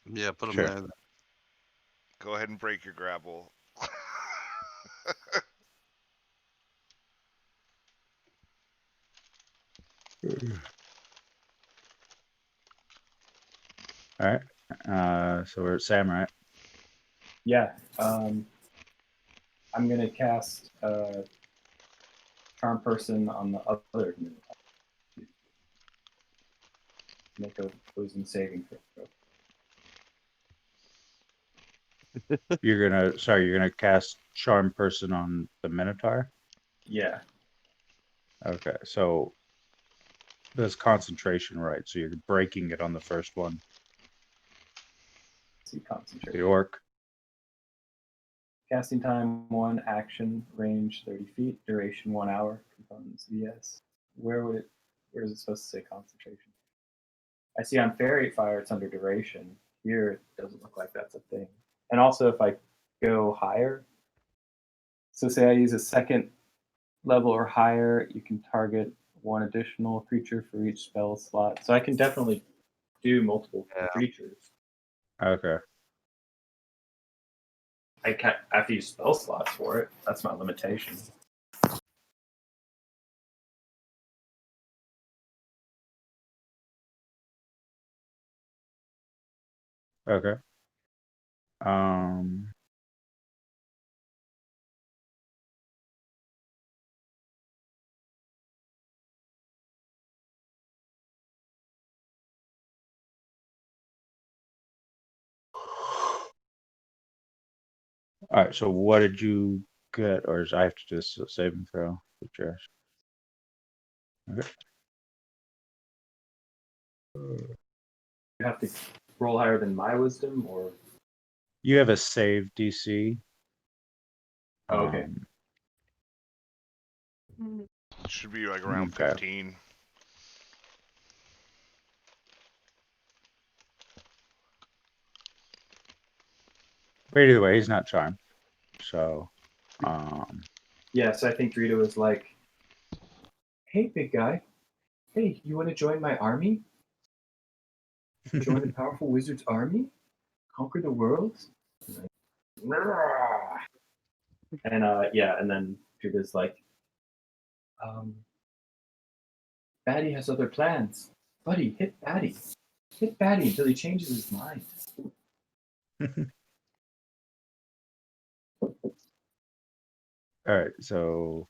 Yeah, put him Sure. there. Go ahead and break your grapple. All right. So we're at Sam, right? Yeah. I'm gonna cast Charm Person on the other Minotaur. Make a wisdom saving throw. You're gonna cast Charm Person on the Minotaur. Yeah. Okay, so there's concentration, right? So you're breaking it on the first one, See, concentrate. the orc. Casting time 1, action, range 30 feet, duration 1 hour, components VS. Where is it supposed to say concentration? I see on Fairy Fire it's under duration. Here it doesn't look like that's a thing. And also if I go higher, so say I use a second level or higher, you can target one additional creature for each spell slot. So I can definitely do multiple Yeah. creatures. Okay. I have to use spell slots for it. That's my limitation. Okay. Um. All right. So what did you get, or is I have to do this saving throw for Josh? Okay. You have to roll higher than my wisdom, or You have a save DC. oh, okay. Should be like around Okay. 15. But either way, he's not charmed. So, Yeah, so I think Drita was like, "Hey, big guy. Hey, you want to join my army? Join the powerful wizard's army? Conquer the world?" And yeah, and then Drita's like, "Batty has other plans. Buddy, hit Batty. Hit Batty until he changes his mind." all right. So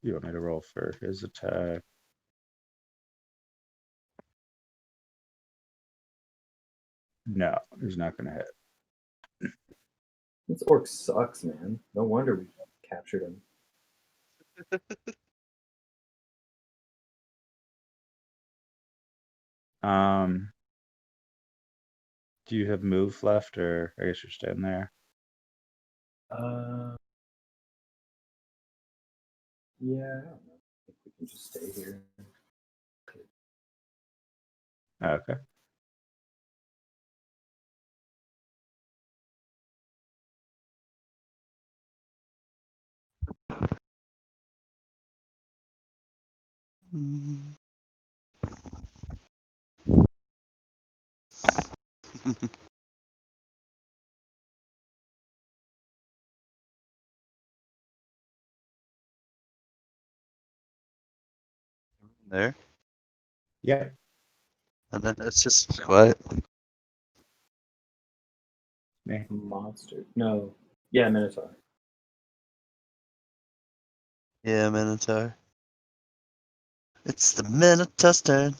you want me to roll for his attack? No, he's not going to hit. This orc sucks, man. No wonder we captured him. Do you have move left, or I guess you're staying there? Yeah, I don't know. I think we can just stay here. Okay. There. Yeah. And then it's just quiet. Me. Monster. No. Yeah, Minotaur. Yeah, Minotaur. It's the Minotaur's turn.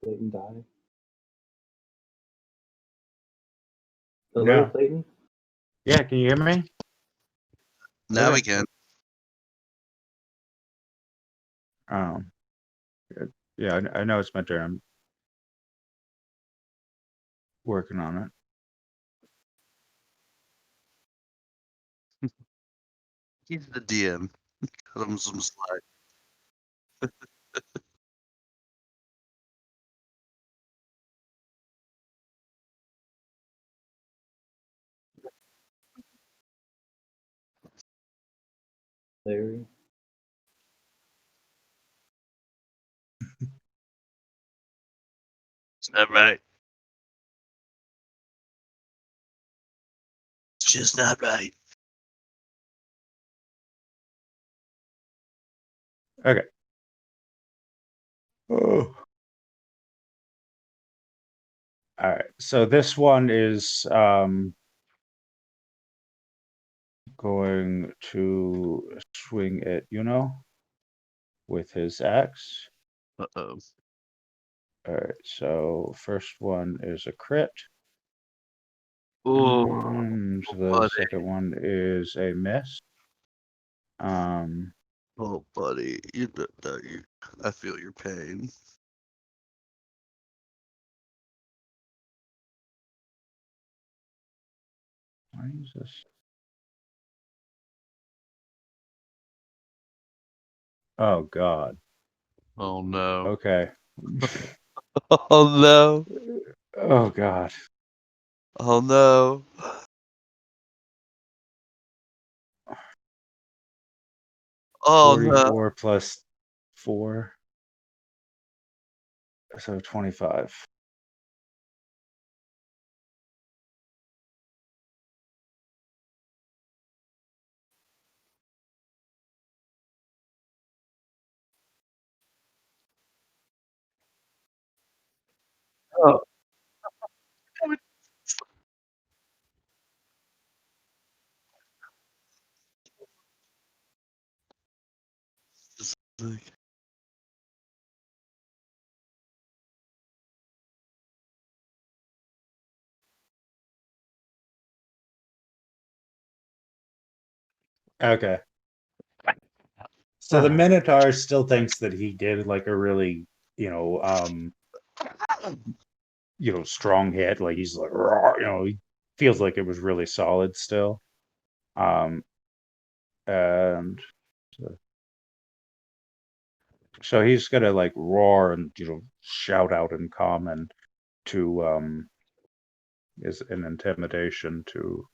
Clayton die. Hello, No. Clayton? Yeah. Can you hear me? Now Okay. we can. Um. Yeah. I know it's my turn. I'm working on it. He's the DM. Cut him some slack. Larry. It's not right. It's just not right. Okay. Oh. All right. So this one is going to swing at with his axe. Uh-oh. All right. So first one is a crit. Oh, And the buddy. second one is a miss. Oh, buddy. I feel your pain. Why is this? Oh God. Oh, no. Okay. Oh, no. Oh God. Oh, no. Oh, no. 44 plus 4. So 25. Oh, Okay. So the Minotaur still thinks that he did like a really, strong hit. Like he's like, he feels like it was really solid still. Um, and so he's gonna like roar and shout out in common to is an intimidation to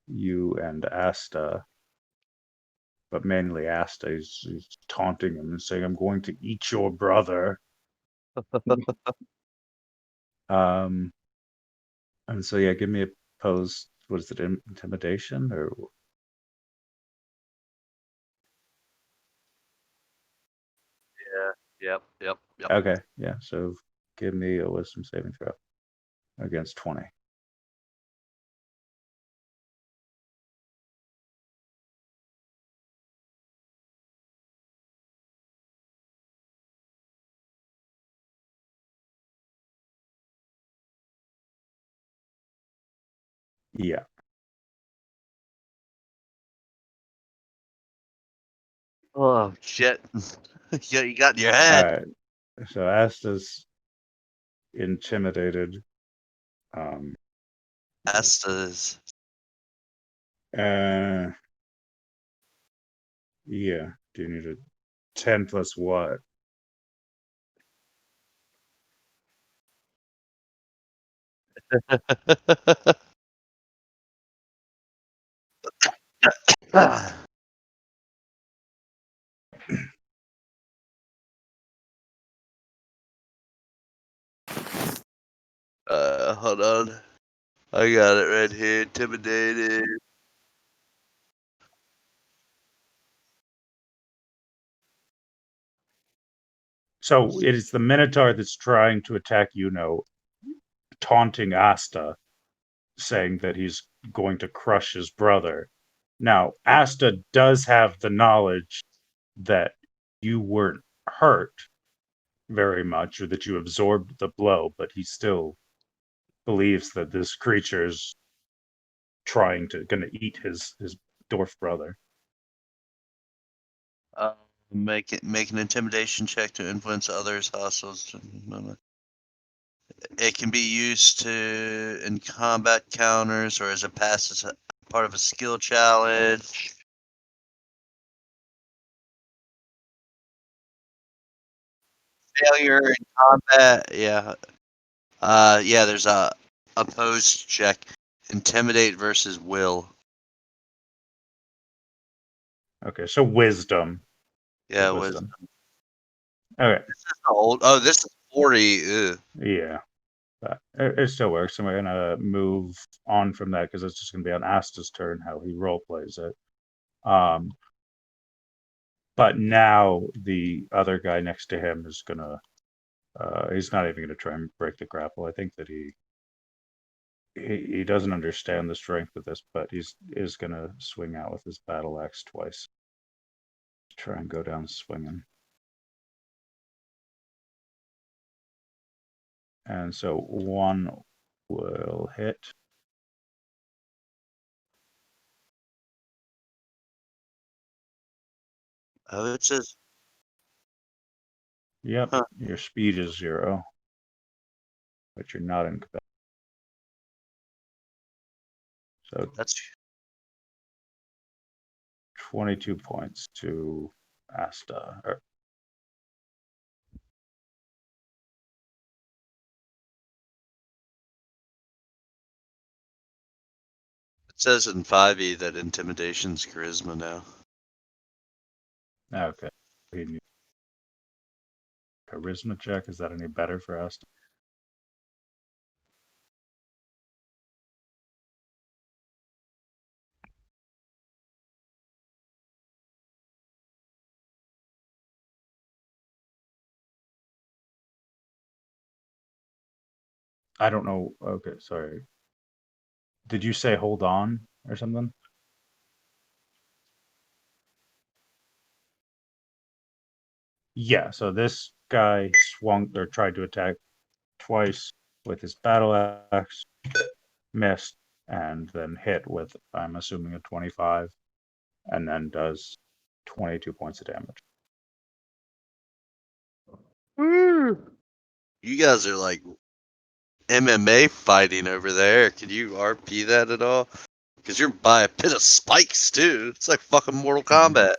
you and Asta, but mainly Asta. He's taunting him and saying, "I'm going to eat your brother." Um, and so yeah, give me a pose. What is it? Intimidation or Yep. okay, yeah. So give me a wisdom saving throw against 20. Yeah. Oh, shit. Yeah, you got in your All head. right. So Asta's intimidated. Asta's. Uh, yeah. Do you need a 10 plus what? Hold on. I got it right here. Intimidated. So it is the Minotaur that's trying to attack taunting Asta, saying that he's going to crush his brother. Now, Asta does have the knowledge that you weren't hurt very much or that you absorbed the blow, but he still believes that this creature is gonna eat his dwarf brother. Make an intimidation check to influence others hostiles. It can be used in combat counters or as a part of a skill challenge. Failure in combat, yeah. Yeah. There's a opposed check. Intimidate versus will. Okay, so wisdom. Yeah, Wisdom. Okay, This is old. Oh, this is 40. Ew. yeah. But it still works, and we're gonna move on from that because it's just gonna be on Asta's turn how he role plays it. But now the other guy next to him is gonna. He's not even gonna try and break the grapple. I think that he doesn't understand the strength of this, but he's is gonna swing out with his battle axe twice. Try and go down swinging. And so one will hit. Oh, it says. Yep, Huh. your speed is 0, but you're not in. So That's 22 points to Asta. it says in 5e that intimidation's charisma now. Okay. Charisma check. Is that any better for Asta? I don't know. Okay, sorry. Did you say hold on or something? Yeah, so this guy swung or tried to attack twice with his battle axe, missed, and then hit with, I'm assuming, a 25, and then does 22 points of damage. You guys are like MMA fighting over there. Can you RP that at all? Because you're by a pit of spikes too. It's like fucking Mortal Kombat.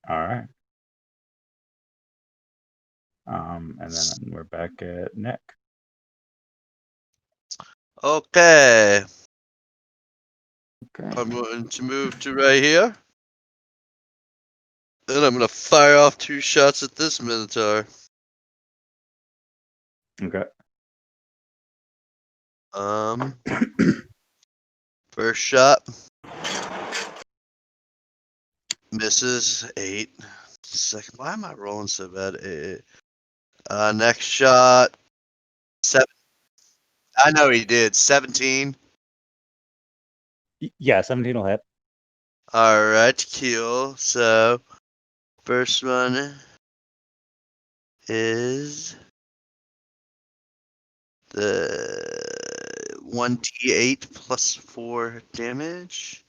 All right. And then we're back at Nick. Okay, Okay. I'm going to move to right here. And I'm going to fire off 2 shots at this Minotaur. Okay. First shot. Misses 8. Second. Why am I rolling so bad? 8. Next shot. 7. I know he did. 17. Yeah, 17 will hit. Alright, kill. So, first one is the 1d8 plus 4 damage.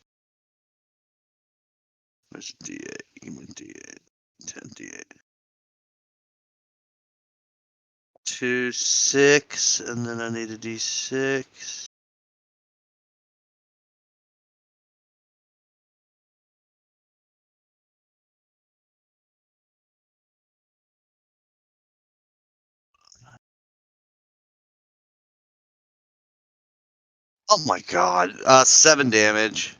Where's the d8? Give me d8. 10d8. 2, 6, and then I need a d6. Oh my god. 7 damage.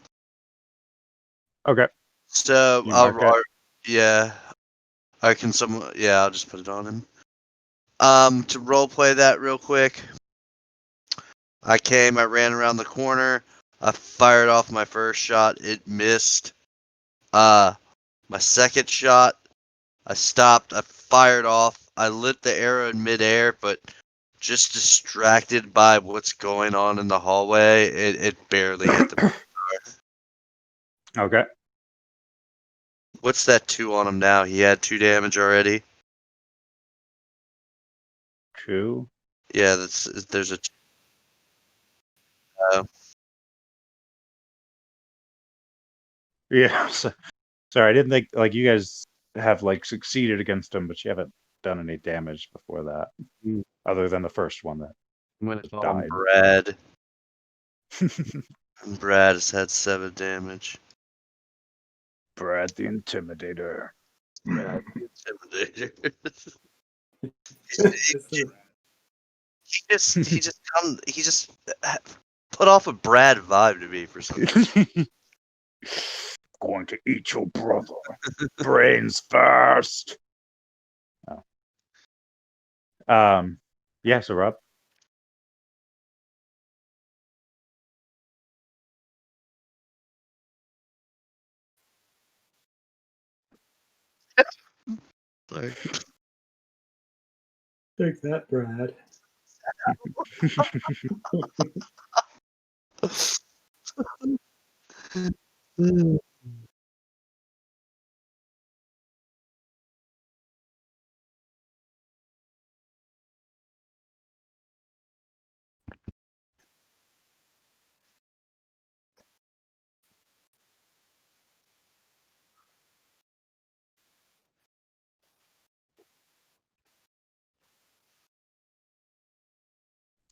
Okay. So, You mark it. yeah. I can yeah, I'll just put it on him. To roleplay that real quick. I ran around the corner. I fired off my first shot. It missed. My second shot, I stopped. I fired off. I lit the arrow in midair, but just distracted by what's going on in the hallway, it barely hit the. Okay. What's that 2 on him now? He had 2 damage already. 2. Yeah, there's a. Yeah. Sorry, I didn't think like you guys have like succeeded against him, but you haven't done any damage before that, other than the first one that I'm gonna just call him died. Brad. And Brad has had 7 damage. Brad the Intimidator. Brad the Intimidator. This is- he just put off a Brad vibe to me for some reason. Going to eat your brother. Brains first. Oh. Yeah, so Rob. Sorry. Take that, Brad.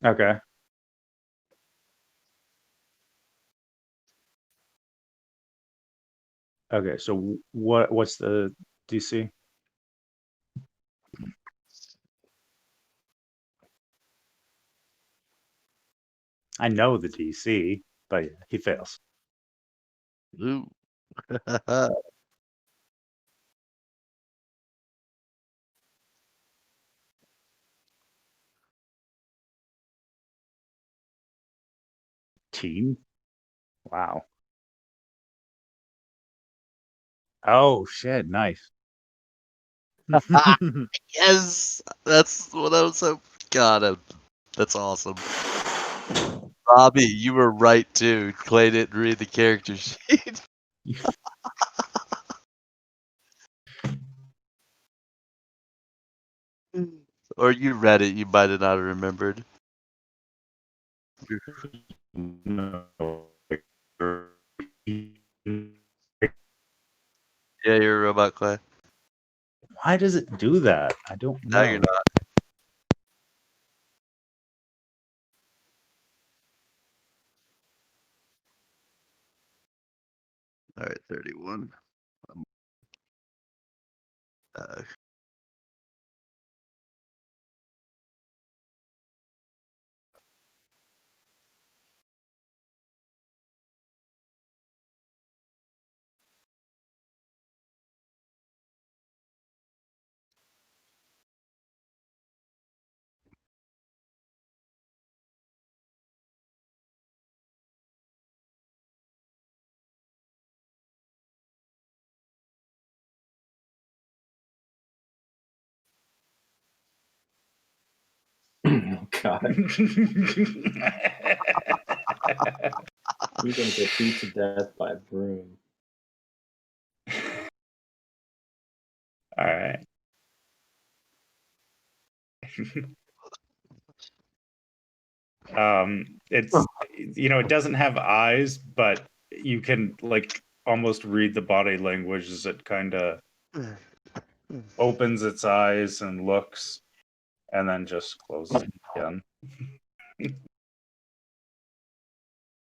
Okay. Okay, so what's the DC? I know the DC, but yeah, he fails. Ooh. Team? Wow. Oh shit, nice. Yes, that's what I was hoping. God, that's awesome. Bobby, you were right too. Clay didn't read the character sheet. Or you read it, you might have not remembered. Yeah, you're a robot, Clay. Why does it do that? I don't Now you're know. not. All right, 31. Uh, Oh God, you're gonna get beat to death by a broom. All right. It's it doesn't have eyes, but you can like almost read the body language as it kind of opens its eyes and looks, and then just closes it again.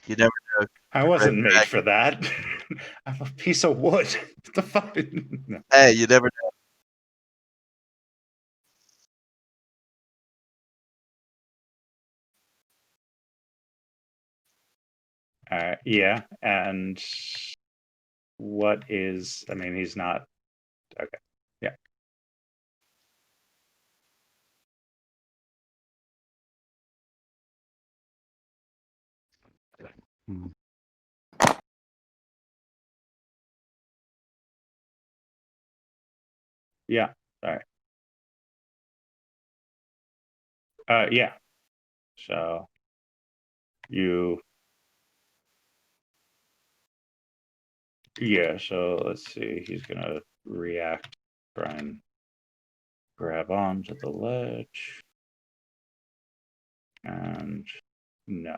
you never know. I wasn't made for that. I'm a piece of wood. What the fuck? No. Hey, you never know. Yeah, and what is? I mean, he's not. Okay. Yeah. Yeah. All right. Yeah. So you. Yeah. So let's see. He's gonna react. Try and grab onto the ledge, and no.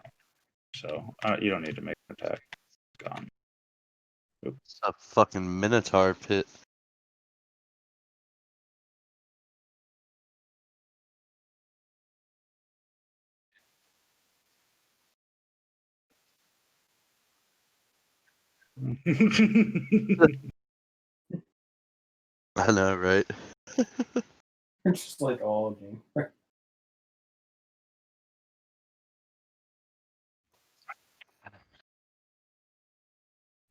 So you don't need to make an attack. It's gone. It's a fucking Minotaur pit. I know, right? Just like all of you.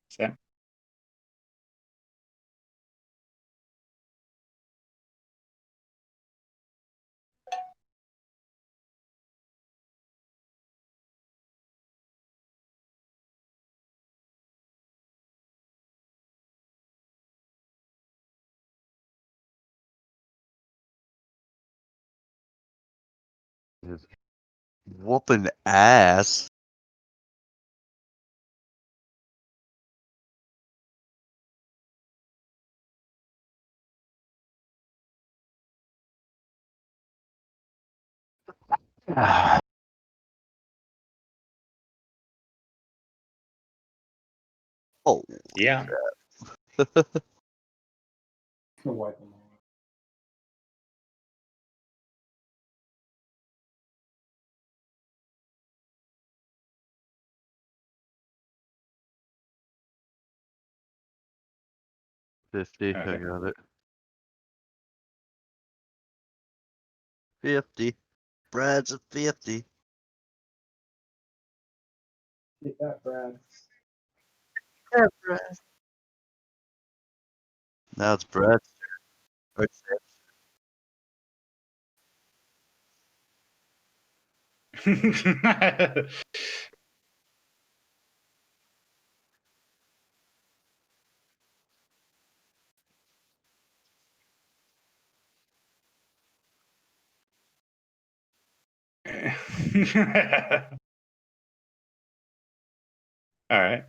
Sam? Whooping ass. Oh, Yeah. Wipe them all. $50. I Okay. got it. 50. Brad's at 50. Take that, Brad. Yeah, Brad. Now it's Brad's turn. All right.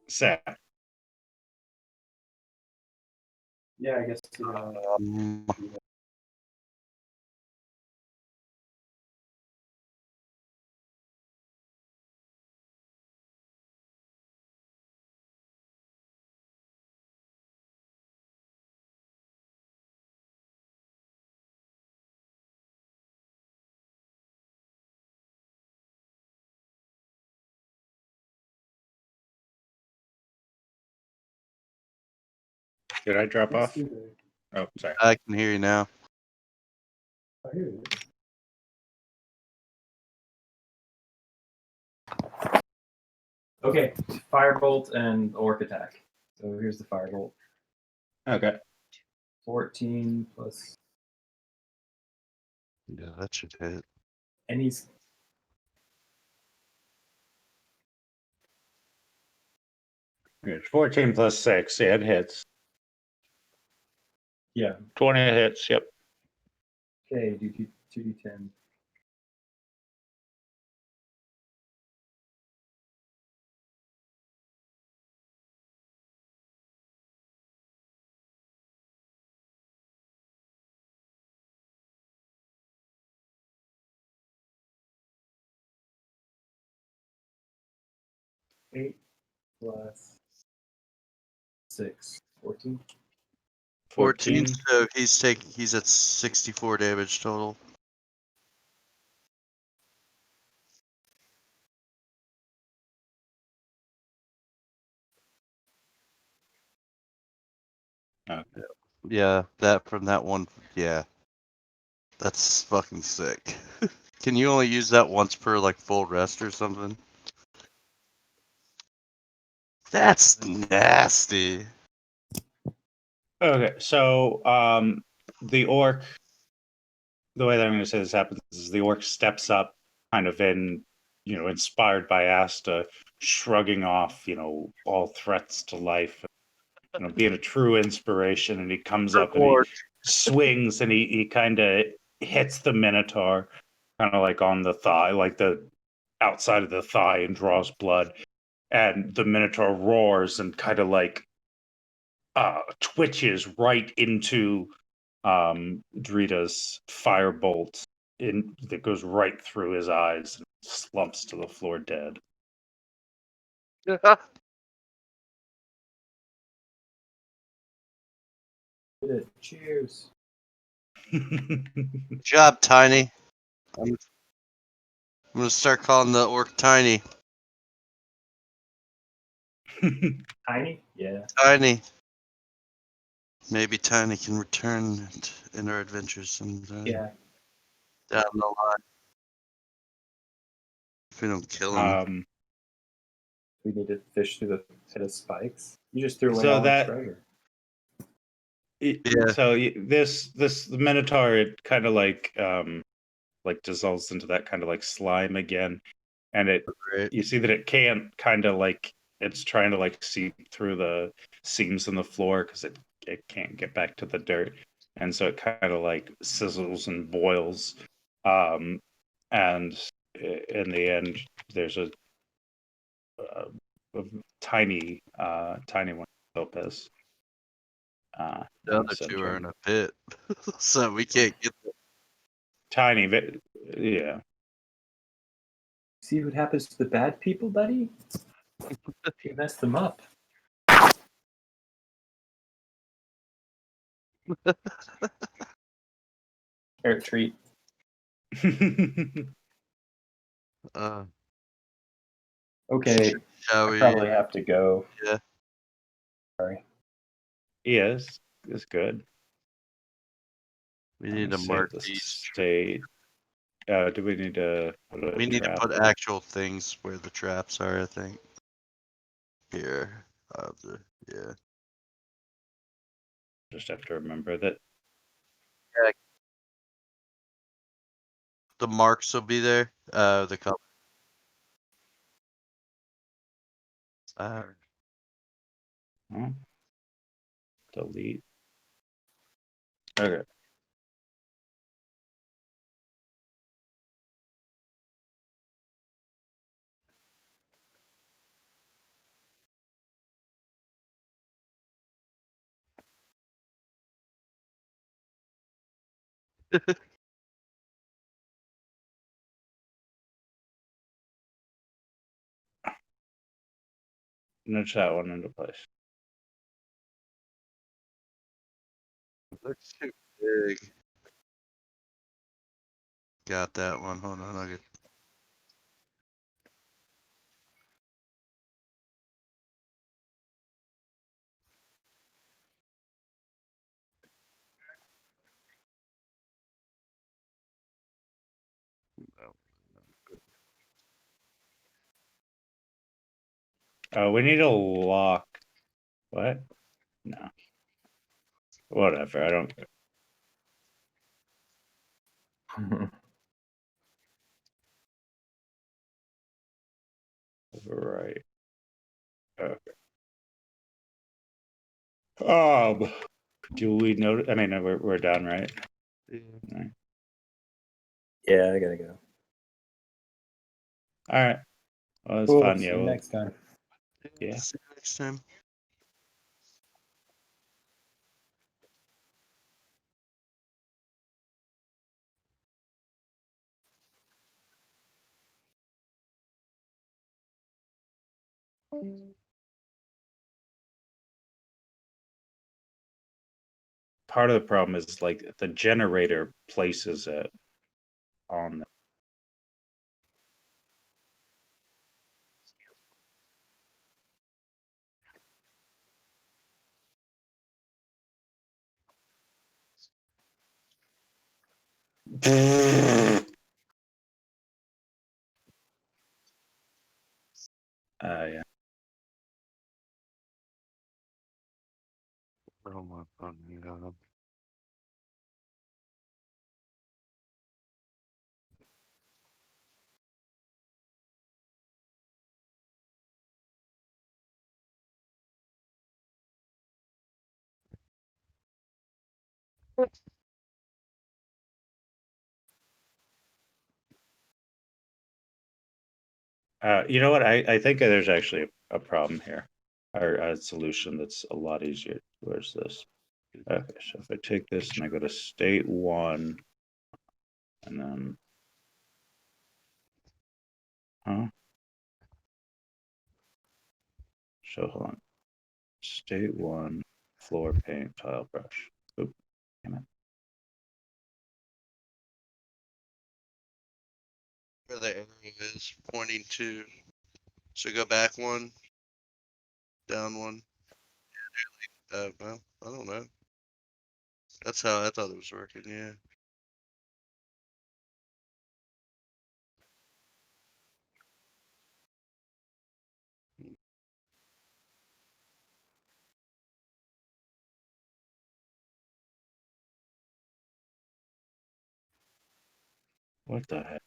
Sam. Yeah, I guess. Um, Did I drop Let's off? do the. Oh, sorry. I can hear you now. Oh, here it is. Okay, firebolt and orc attack. So here's the firebolt. Okay. 14 plus, Yeah, that should hit. and he's It's 14 plus 6. Yeah, it hits. yeah. 20 hits. Yep. Okay, do 2d10. Eight plus 6. 14. 14. 14. So he's at 64 damage total. Okay. Yeah, that from that one. Yeah, that's fucking sick. Can you only use that once per like full rest or something? That's nasty. Okay. So, the orc, the way that I'm going to say this happens is the orc steps up, kind of inspired by Asta, shrugging off, all threats to life, being a true inspiration. And he comes up and he Reward. swings and he kind of hits the Minotaur, kind of like on the thigh, like the outside of the thigh, and draws blood. And the Minotaur roars and kind of like twitches right into Drita's firebolt that goes right through his eyes and slumps to the floor dead. Did it. Cheers. Good job, Tiny. I'm gonna start calling the orc Tiny. Tiny? Yeah. Tiny. Maybe Tiny can return in our adventures sometime Yeah. down the line. If we don't kill him. We need to fish through the pit of spikes. You just threw away So all the that- treasure. Yeah. So this Minotaur, it kind of like dissolves into that kind of like slime again, and Right. you see that it can't kind of like it's trying to like seep through the seams in the floor because it can't get back to the dirt, and so it kind of like sizzles and boils, and in the end there's a tiny one Lopez. The other two are in a pit, so we can't get them. Tiny, yeah. See what happens to the bad people, buddy? You messed them up. Here, treat. Uh, Okay, shall I we? probably have to go. Yeah. Sorry. Yes, it's good. We need to Save mark the these. state. Do we need to put a We need to trap? put actual things where the traps are. I think. Here. Yeah. Just have to remember that. The marks will be there. The color. Huh? Delete. Okay. Nudge that one into place. Looks too big. Got that one. Hold on. I'll get. We need a lock. What? No. Whatever. I don't. Right. Okay. Do we know? I mean, we're done, right? Yeah. Yeah, I gotta go. All right. Well, it's Cool. fun. See Yeah. you Well, next time. Yeah. See you next time. Part of the problem is like the generator places it on yeah. Oh my fucking god. You know what? I think there's actually a problem here, or a solution that's a lot easier. Where's this? Okay, so if I take this and I go to state one, and then, huh? So hold on. State one, floor paint, tile brush. Oop, damn it. Where the arrow is pointing to. So go back one, down one. Well, I don't know. That's how I thought it was working, yeah. What the heck?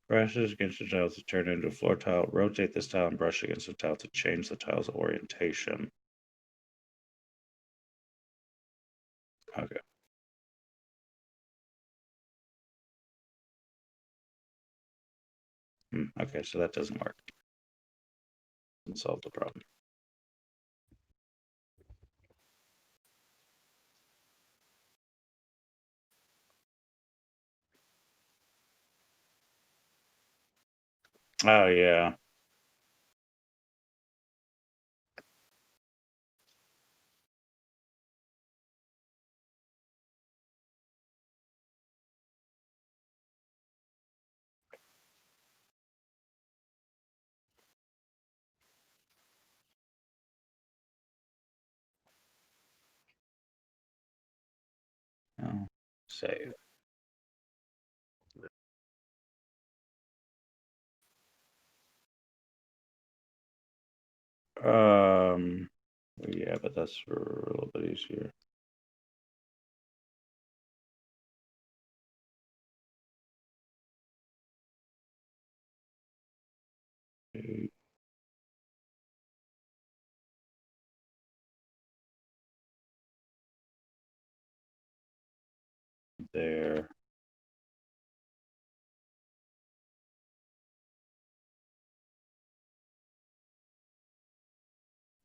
Brushes against the tile to turn into a floor tile. Rotate this tile and brush against the tile to change the tile's orientation. Okay. Okay, so that doesn't work. Doesn't solve the problem. Oh yeah. Oh, save. Yeah, but that's a little bit easier. There.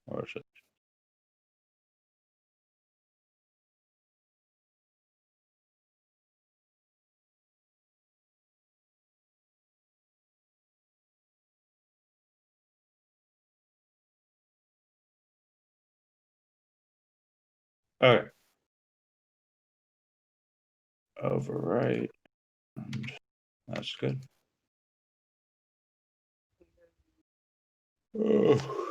Or is it? Okay. Overwrite. And that's good. Oh.